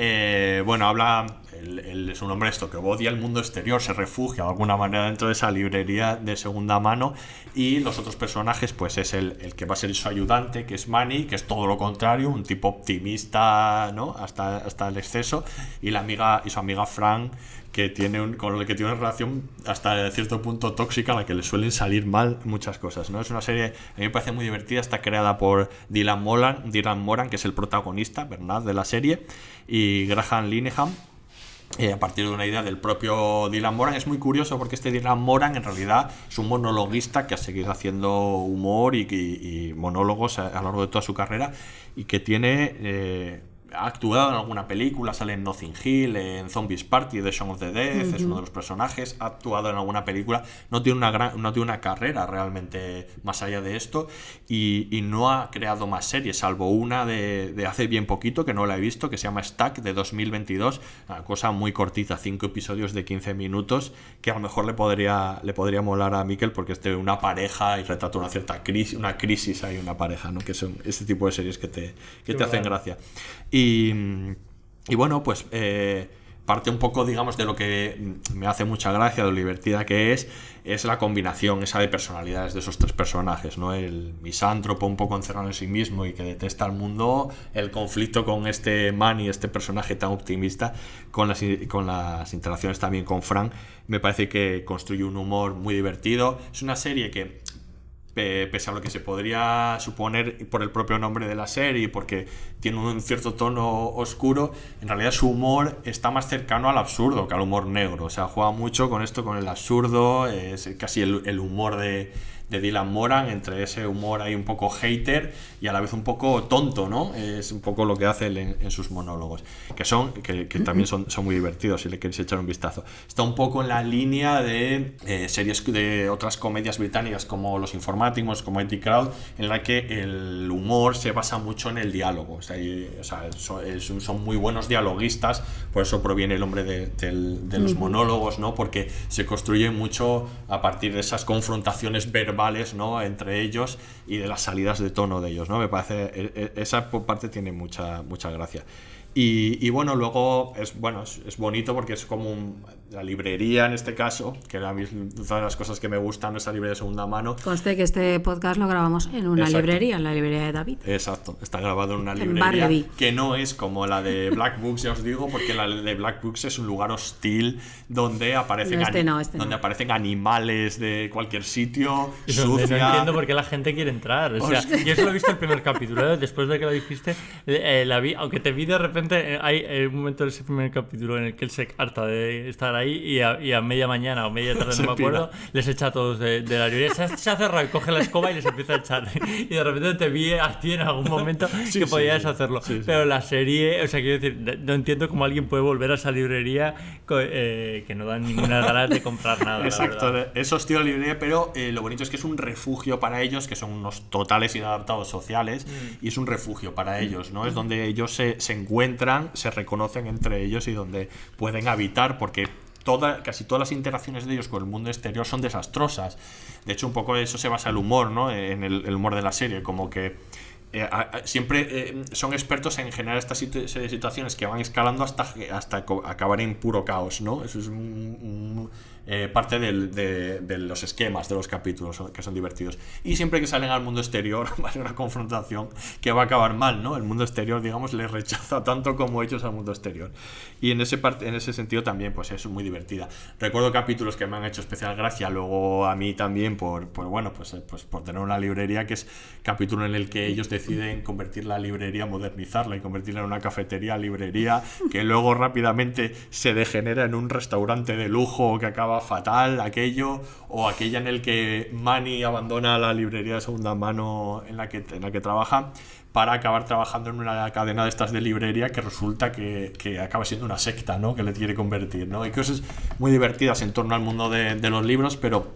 bueno, habla... Él es un hombre que odia el mundo exterior, se refugia de alguna manera dentro de esa librería de segunda mano, y los otros personajes, pues es el que va a ser su ayudante, que es Manny, que es todo lo contrario, un tipo optimista, ¿no? hasta el exceso, y su amiga Fran, que con el que tiene una relación hasta cierto punto tóxica, a la que le suelen salir mal muchas cosas, ¿no? Es una serie, a mí me parece muy divertida, está creada por Dylan Moran, que es el protagonista, ¿verdad?, de la serie, y Graham Linehan, a partir de una idea del propio Dylan Moran. Es muy curioso porque este Dylan Moran en realidad es un monologuista que ha seguido haciendo humor y monólogos a lo largo de toda su carrera, y que ha actuado en alguna película, sale en Notting Hill, en Zombies Party, The Shaun of the Dead, es uno de los personajes, ha actuado en alguna película, no tiene una carrera realmente más allá de esto, y no ha creado más series, salvo una de hace bien poquito, que no la he visto, que se llama Stack, de 2022, una cosa muy cortita, 5 episodios de 15 minutos, que a lo mejor le podría molar a Miquel, porque es de una pareja y retrata una cierta crisis hay una pareja, ¿no? Que son este tipo de series que te hacen gracia. Y bueno, pues parte un poco, digamos, de lo que me hace mucha gracia, de lo divertida que es la combinación esa de personalidades de esos 3 personajes, ¿no? El misántropo un poco encerrado en sí mismo y que detesta al mundo, el conflicto con este Manny, este personaje tan optimista, con las interacciones también con Frank. Me parece que construye un humor muy divertido. Es una serie que, pese a lo que se podría suponer por el propio nombre de la serie, porque tiene un cierto tono oscuro, en realidad su humor está más cercano al absurdo que al humor negro. O sea, juega mucho con esto, con el absurdo, es casi el humor de Dylan Moran, entre ese humor ahí un poco hater y a la vez un poco tonto, ¿no? Es un poco lo que hace él en sus monólogos, que también son muy divertidos si le queréis echar un vistazo. Está un poco en la línea de series de otras comedias británicas como Los Informáticos, como IT Crowd, en la que el humor se basa mucho en el diálogo. Son muy buenos dialoguistas, por eso proviene el nombre de los monólogos, ¿no? Porque se construye mucho a partir de esas confrontaciones verbales, ¿no?, entre ellos, y de las salidas de tono de ellos, ¿no? Me parece esa parte tiene mucha gracia. Y bueno, luego es bonito porque es como la librería, en este caso, que era una de las cosas que me gustan, esa librería de segunda mano. Conste que este podcast lo grabamos en una librería, en la librería de David. Exacto, está grabado en una librería que no es como la de Black Books, ya os digo, porque la de Black Books es un lugar hostil donde aparecen aparecen animales de cualquier sitio, sucia. No entiendo por qué la gente quiere entrar. O sea, yo solo he visto el primer capítulo, después de que lo dijiste, la vi, aunque te vi de repente, hay un momento de ese primer capítulo en el que él se harta de estar ahí y a media mañana o media tarde, Se no me acuerdo, pira. les echa a todos de la librería. Se ha cerrado y coge la escoba y les empieza a echar. Y de repente te vi a ti en algún momento Sí, que sí, podías sí. hacerlo. Sí, sí. Pero la serie, o sea, quiero decir, no entiendo cómo alguien puede volver a esa librería que no dan ninguna ganas de comprar nada. Exacto, la verdad. eso estilo librería, pero lo bonito es que es un refugio para ellos, que son unos totales inadaptados sociales, y es un refugio para ellos, ¿no? Es donde ellos se encuentran, se reconocen entre ellos y donde pueden habitar, porque casi todas las interacciones de ellos con el mundo exterior son desastrosas. De hecho, un poco de eso se basa el humor, ¿no? En el humor de la serie, como que siempre son expertos en generar estas situaciones que van escalando hasta acabar en puro caos, ¿no? Eso es parte de los esquemas de los capítulos, que son divertidos. Y siempre que salen al mundo exterior va a ser una confrontación que va a acabar mal, ¿no? El mundo exterior, digamos, les rechaza tanto como ellos al mundo exterior. Y en ese sentido también pues es muy divertida. Recuerdo capítulos que me han hecho especial gracia, luego a mí también por tener una librería, que es capítulo en el que ellos deciden convertir la librería, modernizarla y convertirla en una cafetería librería, que luego rápidamente se degenera en un restaurante de lujo que acaba fatal, aquello, o aquella en el que Manny abandona la librería de segunda mano en la que trabaja para acabar trabajando en una cadena de estas de librería que resulta que acaba siendo una secta, ¿no? Que le quiere convertir, ¿no? Hay cosas muy divertidas en torno al mundo de los libros, pero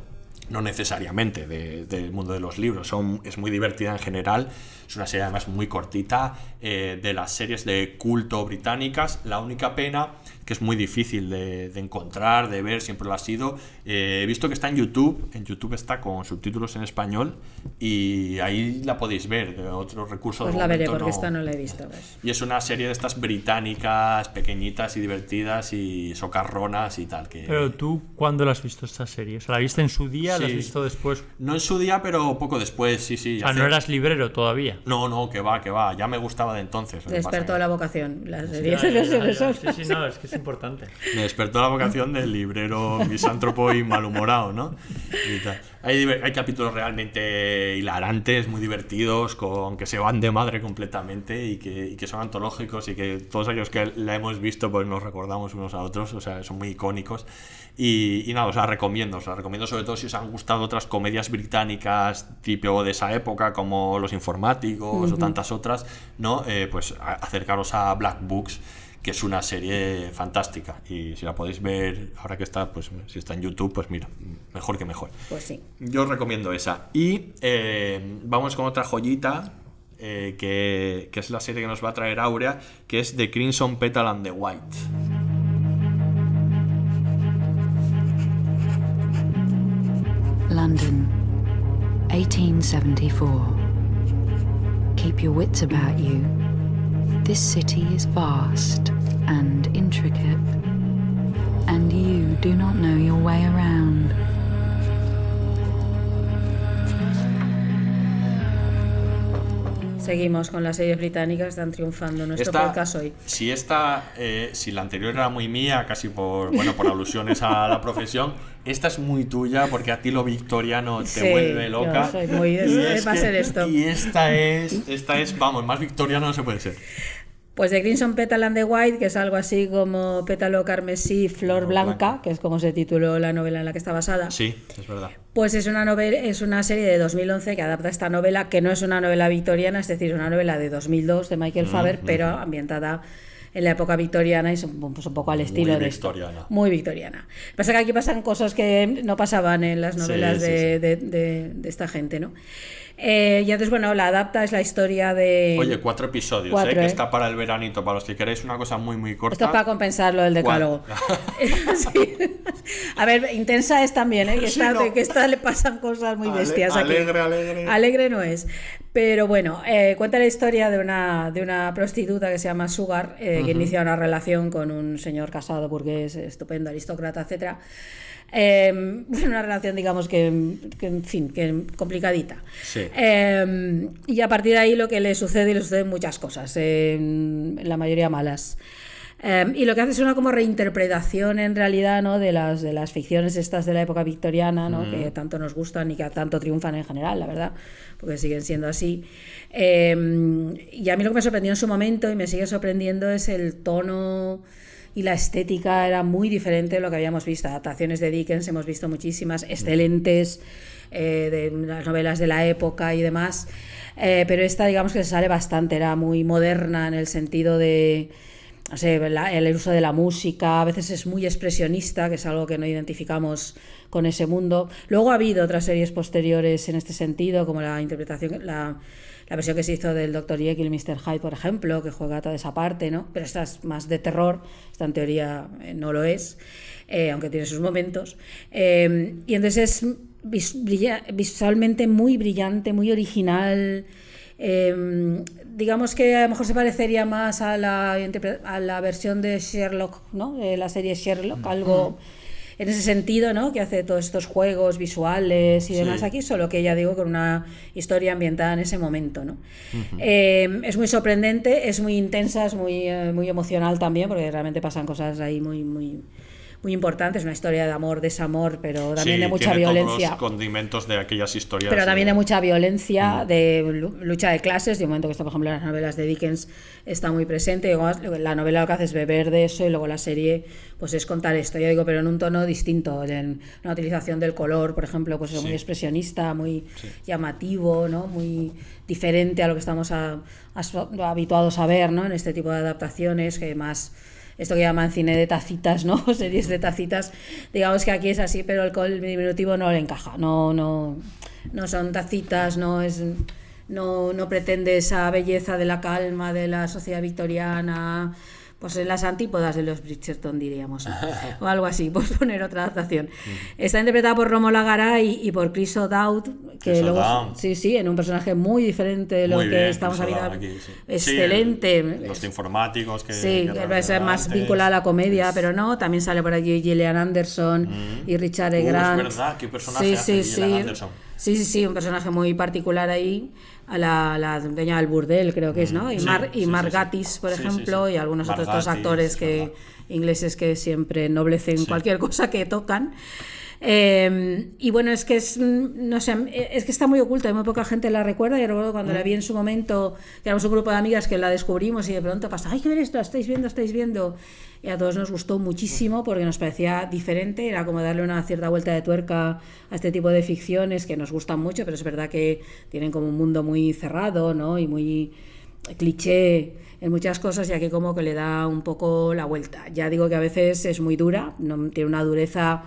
no necesariamente del mundo de los libros. Es muy divertida en general. Es una serie además muy cortita, de las series de culto británicas. La única pena que es muy difícil de encontrar, de ver, siempre lo ha sido. He visto que está en YouTube. En YouTube está con subtítulos en español y ahí la podéis ver. De otro recurso Pues de la veré, momento porque no. esta no la he visto. ¿Ves? Y es una serie de estas británicas, pequeñitas y divertidas y socarronas y tal. Pero tú, ¿cuándo la has visto esta serie? O sea, ¿la viste en su día? Sí. ¿La has visto después? No en su día, pero poco después, sí. O sea, no eras librero todavía. No, que va. Ya me gustaba de entonces. Lo que pasa Despertó que la vocación. Las series Ya. Sí, no, es que es importante. me despertó la vocación del librero misántropo y malhumorado, ¿no? Y tal. Hay capítulos realmente hilarantes, muy divertidos, que se van de madre completamente y que son antológicos y que todos aquellos que la hemos visto pues nos recordamos unos a otros, o sea, son muy icónicos. Y nada, os la recomiendo sobre todo si os han gustado otras comedias británicas tipo de esa época, como Los Informáticos o tantas otras, ¿no? Pues acercaros a Black Books, que es una serie fantástica, y si la podéis ver ahora que está, pues si está en YouTube, pues mira, mejor que mejor. Pues sí. Yo os recomiendo esa. Y vamos con otra joyita, que es la serie que nos va a traer Aurea, que es The Crimson Petal and the White. London, 1874. Keep your wits about you. This city is vast and intricate, and you do not know your way around. Seguimos con las series británicas, están triunfando en nuestro podcast hoy. Si la anterior era muy mía, casi por alusiones a la profesión, esta es muy tuya porque a ti lo victoriano te vuelve loca. Yo soy muy, va a ser esto. Y esta es, vamos, más victoriano no se puede ser. Pues de Crimson Petal and the White, que es algo así como pétalo carmesí, flor blanca, que es como se tituló la novela en la que está basada. Sí, es verdad. Pues es una serie de 2011 que adapta esta novela, que no es una novela victoriana, es decir, una novela de 2002 de Michael Faber, pero ambientada en la época victoriana y pues un poco al estilo de esto. Muy victoriana. Pasa que aquí pasan cosas que no pasaban en las novelas de esta gente, ¿no? Y entonces, bueno, la adapta, es la historia de... Oye, 4 episodios, que está para el veranito, para los que queréis una cosa muy, muy corta. Esto es para compensar lo del decálogo. Sí. A ver, intensa es también, que esta le pasan cosas muy bestias aquí. Alegre no es. Pero bueno, cuenta la historia de una prostituta que se llama Sugar, que inicia una relación con un señor casado, burgués, estupendo, aristócrata, etcétera. Una relación, digamos que en fin, que complicadita. Sí. Y a partir de ahí le suceden muchas cosas, la mayoría malas. Y lo que hace es una como reinterpretación en realidad, ¿no? de las ficciones estas de la época victoriana, ¿no? Que tanto nos gustan y que tanto triunfan en general, la verdad, porque siguen siendo así. Y a mí lo que me sorprendió en su momento y me sigue sorprendiendo es el tono y la estética era muy diferente de lo que habíamos visto. Adaptaciones de Dickens hemos visto muchísimas, excelentes, de las novelas de la época y demás, pero esta digamos que se sale bastante, era muy moderna en el sentido de, no sé, el uso de la música, a veces es muy expresionista, que es algo que no identificamos con ese mundo. Luego ha habido otras series posteriores en este sentido, como la interpretación, la versión que se hizo del Dr. Jekyll y Mr. Hyde, por ejemplo, que juega toda esa parte, ¿no? Pero esta es más de terror, esta en teoría no lo es, aunque tiene sus momentos. Y entonces es visualmente muy brillante, muy original. Digamos que a lo mejor se parecería más a la versión de Sherlock, ¿no? De la serie Sherlock, algo en ese sentido, ¿no? Que hace todos estos juegos visuales y demás aquí, solo que ya digo con una historia ambientada en ese momento, ¿no? Es muy sorprendente, es muy intensa, es muy emocional también, porque realmente pasan cosas ahí muy importantes, una historia de amor, desamor, pero también de mucha violencia. Todos los condimentos de aquellas historias. Pero también de mucha violencia, de lucha de clases, de un momento que está, por ejemplo, en las novelas de Dickens está muy presente. La novela lo que hace es beber de eso y luego la serie pues es contar esto, ya digo, pero en un tono distinto, en una utilización del color, por ejemplo, pues es muy expresionista, muy llamativo, ¿no? Muy diferente a lo que estamos habituados a ver, ¿no? En este tipo de adaptaciones, que más esto que llaman cine de tacitas, ¿no? Series de tacitas, digamos que aquí es así, pero el diminutivo no le encaja, no son tacitas, no pretende esa belleza de la calma de la sociedad victoriana, pues en las antípodas de los Bridgerton, diríamos, o algo así, por poner otra adaptación. Está interpretada por Romola Garay y por Chris O'Dowd, que luego, en un personaje muy diferente de lo que estamos habituados. Excelente. Los informáticos que va ser más vinculada a la comedia, pero no, también sale por allí Gillian Anderson y Richard E. Grant. Es verdad, qué personaje hace Gillian Anderson. Sí, un personaje muy particular ahí, a la dueña del burdel, creo que es, ¿no? Y Mark Gatiss, por ejemplo, y algunos otros dos actores ingleses que siempre ennoblecen cualquier cosa que tocan. Y bueno, es que no sé, es que está muy oculta y muy poca gente la recuerda. Yo recuerdo cuando la vi en su momento, que éramos un grupo de amigas que la descubrimos y de pronto pasa, ¡ay, qué ver esto! ¿Estáis viendo? Y a todos nos gustó muchísimo porque nos parecía diferente, era como darle una cierta vuelta de tuerca a este tipo de ficciones que nos gustan mucho, pero es verdad que tienen como un mundo muy cerrado, ¿no? Y muy cliché en muchas cosas, y aquí como que le da un poco la vuelta. Ya digo que a veces es muy dura, no tiene una dureza.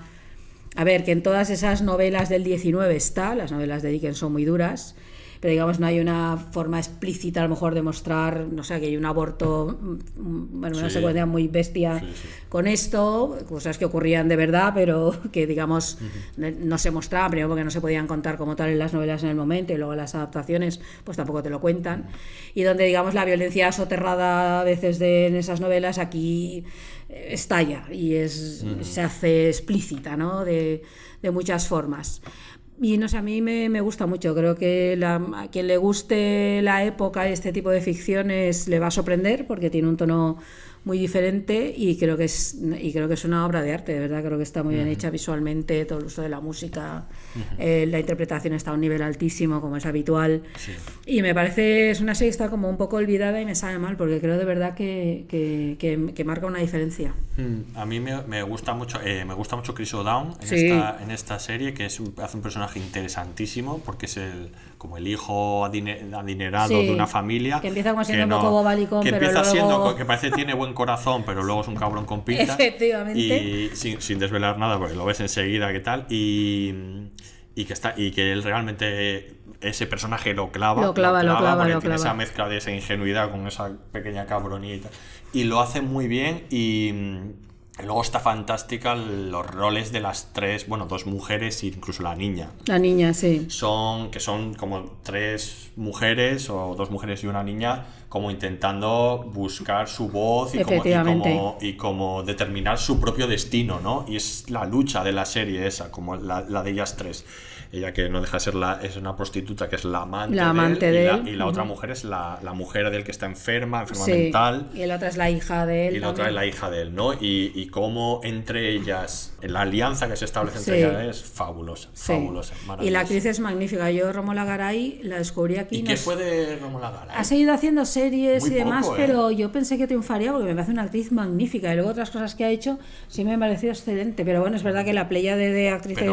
A ver, que en todas esas novelas del 19 las novelas de Dickens son muy duras, pero digamos no hay una forma explícita a lo mejor de mostrar, no sé, que hay un aborto, bueno, una secuencia muy bestia con esto, cosas que ocurrían de verdad, pero que digamos no se mostraban, primero porque no se podían contar como tal en las novelas en el momento, y luego las adaptaciones pues tampoco te lo cuentan, y donde digamos la violencia soterrada a veces en esas novelas aquí estalla y se hace explícita, ¿no? de muchas formas. Y no sé, a mí me gusta mucho, creo que a quien le guste la época y este tipo de ficciones le va a sorprender porque tiene un tono muy diferente y creo que es una obra de arte, de verdad, creo que está muy bien hecha visualmente, todo el uso de la música, la interpretación está a un nivel altísimo como es habitual, y me parece es una serie que está como un poco olvidada y me sabe mal porque creo de verdad que marca una diferencia. A mí me gusta mucho Chris O'Dowd en esta serie, que hace un personaje interesantísimo porque es como el hijo adinerado de una familia que empieza como siendo un poco bobalicón, que pero empieza luego... siendo que parece tiene buen corazón, pero luego es un cabrón con pinta. Efectivamente. Y sin desvelar nada, porque lo ves enseguida qué tal, y que él realmente ese personaje lo clava porque tiene esa mezcla de esa ingenuidad con esa pequeña cabronita y lo hace muy bien. Y luego está fantástica los roles de las dos mujeres e incluso la niña. La niña, sí. Son como tres mujeres o dos mujeres y una niña como intentando buscar su voz y como determinar su propio destino, ¿no? Y es la lucha de la serie esa, como la de ellas tres. Ella, que no deja de ser es una prostituta, que es la amante de él. Y la otra mujer es la mujer del que está enferma mental. Y la otra es la hija de él. Y la otra es la hija de él, ¿no? Y cómo entre ellas, la alianza que se establece entre ellas es fabulosa, maravillosa. Y la actriz es magnífica. Yo Romola Garay la descubrí aquí. ¿Y qué fue de Romola Garay? Ha seguido haciendo series series Muy y demás, poco, pero yo pensé que triunfaría porque me parece una actriz magnífica y luego otras cosas que ha hecho sí me ha parecido excelente, pero bueno, es verdad que la playa de actrices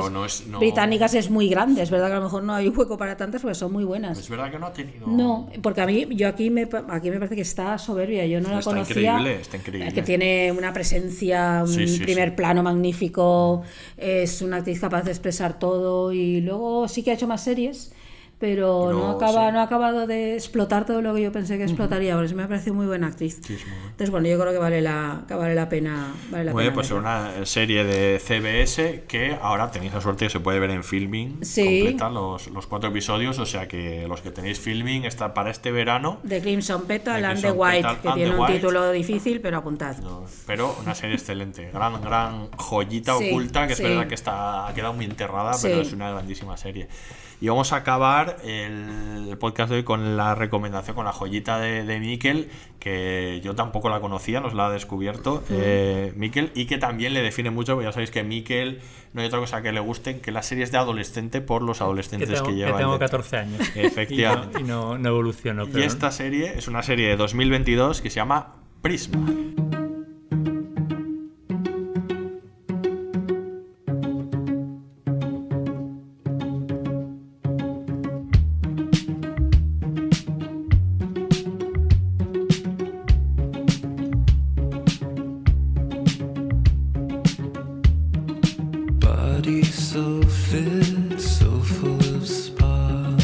británicas es muy grande, es verdad que a lo mejor no hay hueco para tantas porque son muy buenas. Es verdad que no ha tenido... No, porque aquí me parece que está soberbia, yo no la conocía. Está increíble. Que tiene una presencia, un primer plano magnífico, es una actriz capaz de expresar todo y luego sí que ha hecho más series, pero no ha acabado de explotar todo lo que yo pensé que explotaría. Por eso me ha parecido muy buena actriz. Sí, es muy buena. Entonces, bueno, yo creo que vale la pena. Bueno, pues es una serie de CBS que ahora tenéis la suerte que se puede ver en Filming completa, los 4 episodios, o sea que los que tenéis Filming está para este verano. The Crimson Petal and the White, que tiene un título difícil, pero apuntad. No, pero una serie excelente, gran joyita oculta, que es verdad que ha quedado muy enterrada, pero es una grandísima serie. Y vamos a acabar el podcast de hoy con la recomendación, con la joyita de Mikel, que yo tampoco la conocía, nos la ha descubierto Mikel, y que también le define mucho, porque ya sabéis que Mikel no hay otra cosa que le gusten que las series de adolescente por los adolescentes que lleva. Que tengo 14 años. Efectivamente. y no evoluciono. Y esta serie es una serie de 2022 que se llama Prisma. So fit, so full of spark.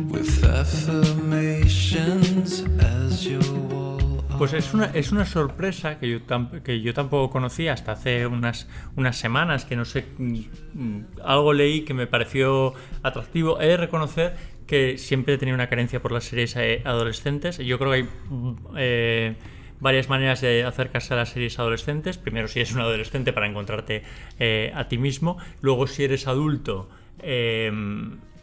With affirmations as your wall. Pues es una sorpresa que yo tampoco conocía hasta hace unas semanas, que no sé, algo leí que me pareció atractivo. He de reconocer que siempre he tenido una carencia por las series adolescentes. Yo creo que hay varias maneras de acercarse a las series adolescentes. Primero, si eres un adolescente, para encontrarte a ti mismo. Luego, si eres adulto,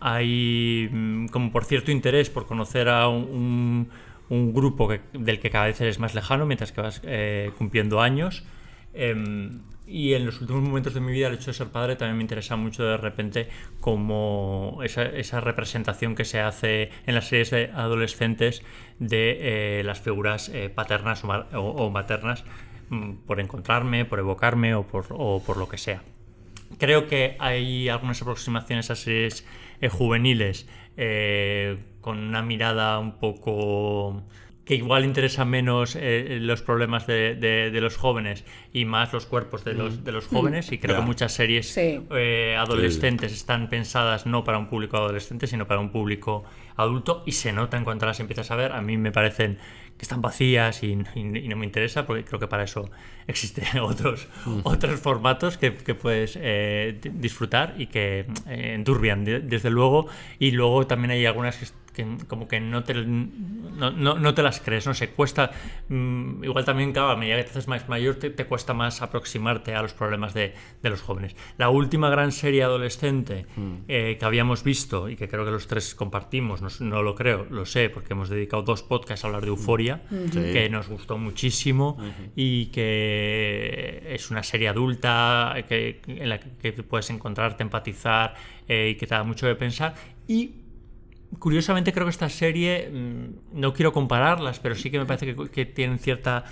hay como por cierto interés por conocer a un grupo del que cada vez eres más lejano mientras que vas cumpliendo años. Y en los últimos momentos de mi vida, el hecho de ser padre también me interesa mucho, de repente, como esa representación que se hace en las series de adolescentes de las figuras paternas o maternas, por encontrarme, por evocarme o por lo que sea. Creo que hay algunas aproximaciones a series juveniles con una mirada un poco que igual interesa menos los problemas de los jóvenes y más los cuerpos de los jóvenes, y creo que muchas series adolescentes están pensadas no para un público adolescente, sino para un público adulto, y se nota en cuanto las empiezas a ver. A mí me parecen que están vacías y no me interesa, porque creo que para eso existen otros formatos que puedes disfrutar y que enturbian, desde luego. Y luego también hay algunas que como que no te las crees, no sé, cuesta, igual también, claro, a medida que te haces más mayor te cuesta más aproximarte a los problemas de los jóvenes. La última gran serie adolescente que habíamos visto, y que creo que los tres compartimos, no lo creo, lo sé, porque hemos dedicado 2 podcasts a hablar de Euphoria, que nos gustó muchísimo, y que es una serie adulta en la que puedes encontrarte, empatizar, y que te da mucho de pensar. Y curiosamente creo que esta serie, no quiero compararlas, pero sí que me parece que tienen cierta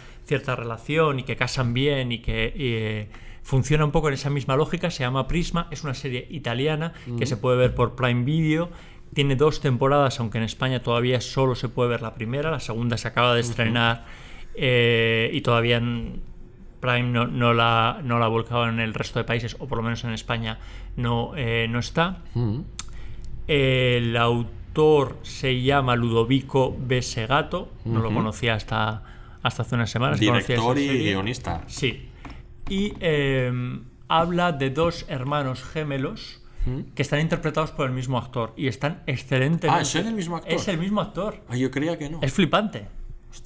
relación y que casan bien y que funciona un poco en esa misma lógica. Se llama Prisma, es una serie italiana que se puede ver por Prime Video. Tiene 2 temporadas, aunque en España todavía solo se puede ver la primera. La segunda se acaba de estrenar y todavía Prime no la ha volcado en el resto de países, o por lo menos en España no está. El autor se llama Ludovico Besegato, no lo conocía hasta hace unas semanas. Director y guionista. Sí. Y habla de 2 hermanos gemelos que están interpretados por el mismo actor y están excelentemente. ¿Es el mismo actor? Es el mismo actor. Yo creía que no. Es flipante.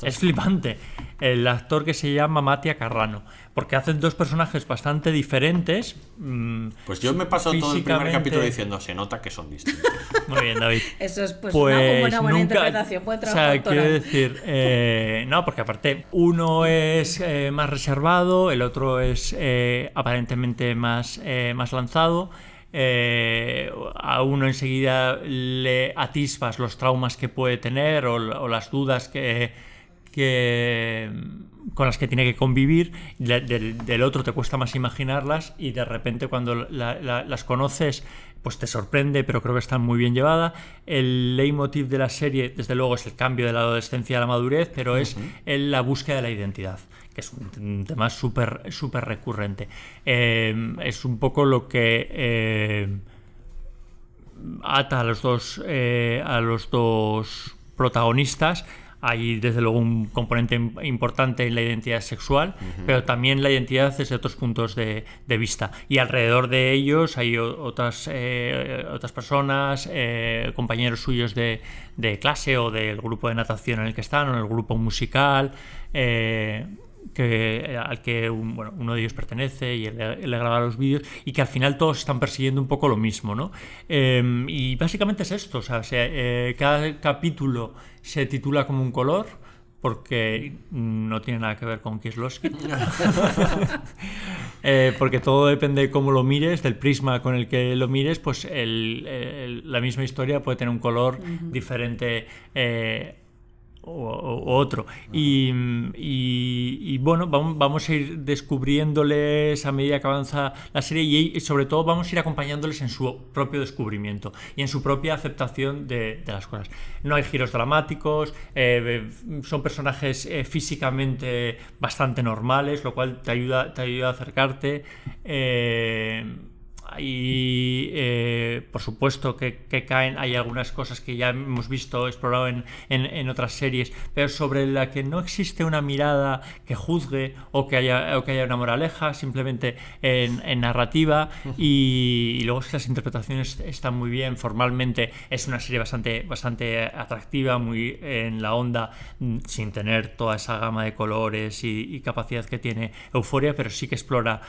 Es flipante. El actor, que se llama Mattia Carrano, porque hacen 2 personajes bastante diferentes. Pues yo me he pasado todo el primer capítulo diciendo, se nota que son distintos. Muy bien, David. Eso es una buena interpretación. Buen trabajo. O sea, quiero decir, no, porque aparte uno es más reservado, el otro es aparentemente más lanzado. a uno enseguida le atisbas los traumas que puede tener o las dudas con las que tiene que convivir. Del otro te cuesta más imaginarlas y de repente cuando las conoces pues te sorprende, pero creo que está muy bien llevada. El leitmotiv de la serie, desde luego, es el cambio de la adolescencia a la madurez, pero es la búsqueda de la identidad, que es un tema súper recurrente. Es un poco lo que ata a los dos protagonistas. Hay desde luego un componente importante en la identidad sexual, pero también la identidad desde otros puntos de vista. Y alrededor de ellos hay otras personas, compañeros suyos de clase o del grupo de natación en el que están, o en el grupo musical, al que uno de ellos pertenece y él le graba los vídeos, y que al final todos están persiguiendo un poco lo mismo, ¿no? Y básicamente es esto, o sea, cada capítulo se titula como un color, porque no tiene nada que ver con Kieslowski. Porque todo depende de cómo lo mires, del prisma con el que lo mires, pues la misma historia puede tener un color diferente o otro. Y bueno, vamos a ir descubriéndoles a medida que avanza la serie, y sobre todo vamos a ir acompañándoles en su propio descubrimiento y en su propia aceptación de las cosas. No hay giros dramáticos, son personajes físicamente bastante normales, lo cual te ayuda a acercarte. Y por supuesto que hay algunas cosas que ya hemos visto, explorado en otras series, pero sobre la que no existe una mirada que juzgue o que haya una moraleja, simplemente en narrativa. Y luego las interpretaciones están muy bien. Formalmente es una serie bastante atractiva, muy en la onda, sin tener toda esa gama de colores y capacidad que tiene Euphoria, pero sí que explora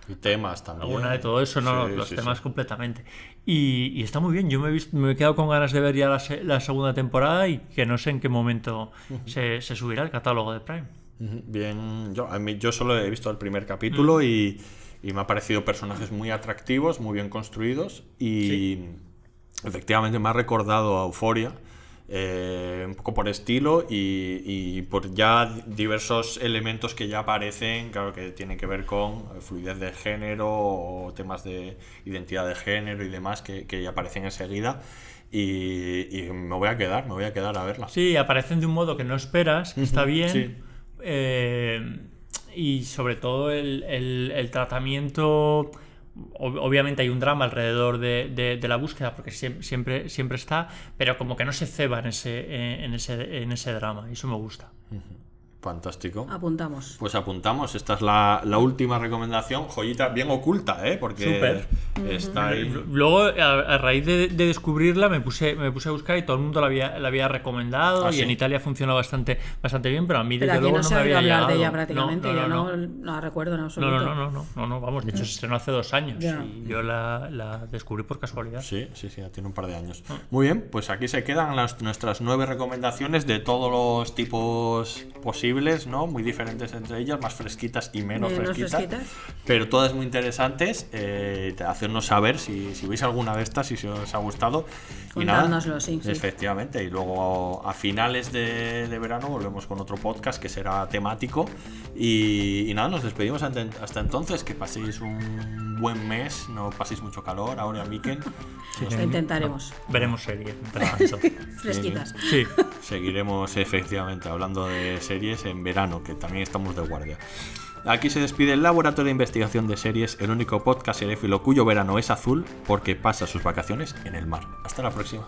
y temas también. Alguna de todo eso, ¿no? Sí, los temas sí. Completamente. Y está muy bien. Yo me he quedado con ganas de ver ya la segunda temporada, y que no sé en qué momento se subirá al catálogo de Prime. Bien, yo solo he visto el primer capítulo y me ha parecido personajes muy atractivos, muy bien construidos, y efectivamente me ha recordado a Euphoria. Un poco por estilo y por ya diversos elementos que ya aparecen, claro, que tienen que ver con fluidez de género o temas de identidad de género y demás que ya aparecen enseguida, y me voy a quedar a verla. Sí, aparecen de un modo que no esperas, que está bien. Sí. Y sobre todo el tratamiento. Obviamente hay un drama alrededor de la búsqueda, porque siempre está, pero como que no se ceba en ese drama, y eso me gusta. Fantástico. Apuntamos. Pues apuntamos. Esta es la última recomendación, joyita bien oculta, porque Súper. está ahí. Luego, a raíz de descubrirla, me puse a buscar, y todo el mundo la había recomendado, y en Italia funciona bastante bien, pero a mí desde luego no me había llegado. Pero aquí no se ha oído hablar de ella prácticamente. Yo no la recuerdo en absoluto. No, vamos, de hecho se estrenó hace 2 años, y yo la descubrí por casualidad. Sí, ya tiene un par de años. Muy bien, pues aquí se quedan nuestras 9 recomendaciones de todos los tipos posibles, ¿no? Muy diferentes entre ellas, más fresquitas y menos fresquitas, pero todas muy interesantes. Hacernos saber si veis alguna de estas, si os ha gustado. Contádnoslo, sí. Efectivamente, y luego a finales de verano volvemos con otro podcast que será temático, y nada, nos despedimos hasta entonces. Que paséis un buen mes, no paséis mucho calor ahora en weekend. Lo intentaremos. Veremos series Fresquitas. Sí. Seguiremos efectivamente hablando de series en verano, que también estamos de guardia. Aquí se despide el Laboratorio de Investigación de Series, el único podcast seréfilo cuyo verano es azul porque pasa sus vacaciones en el mar. Hasta la próxima.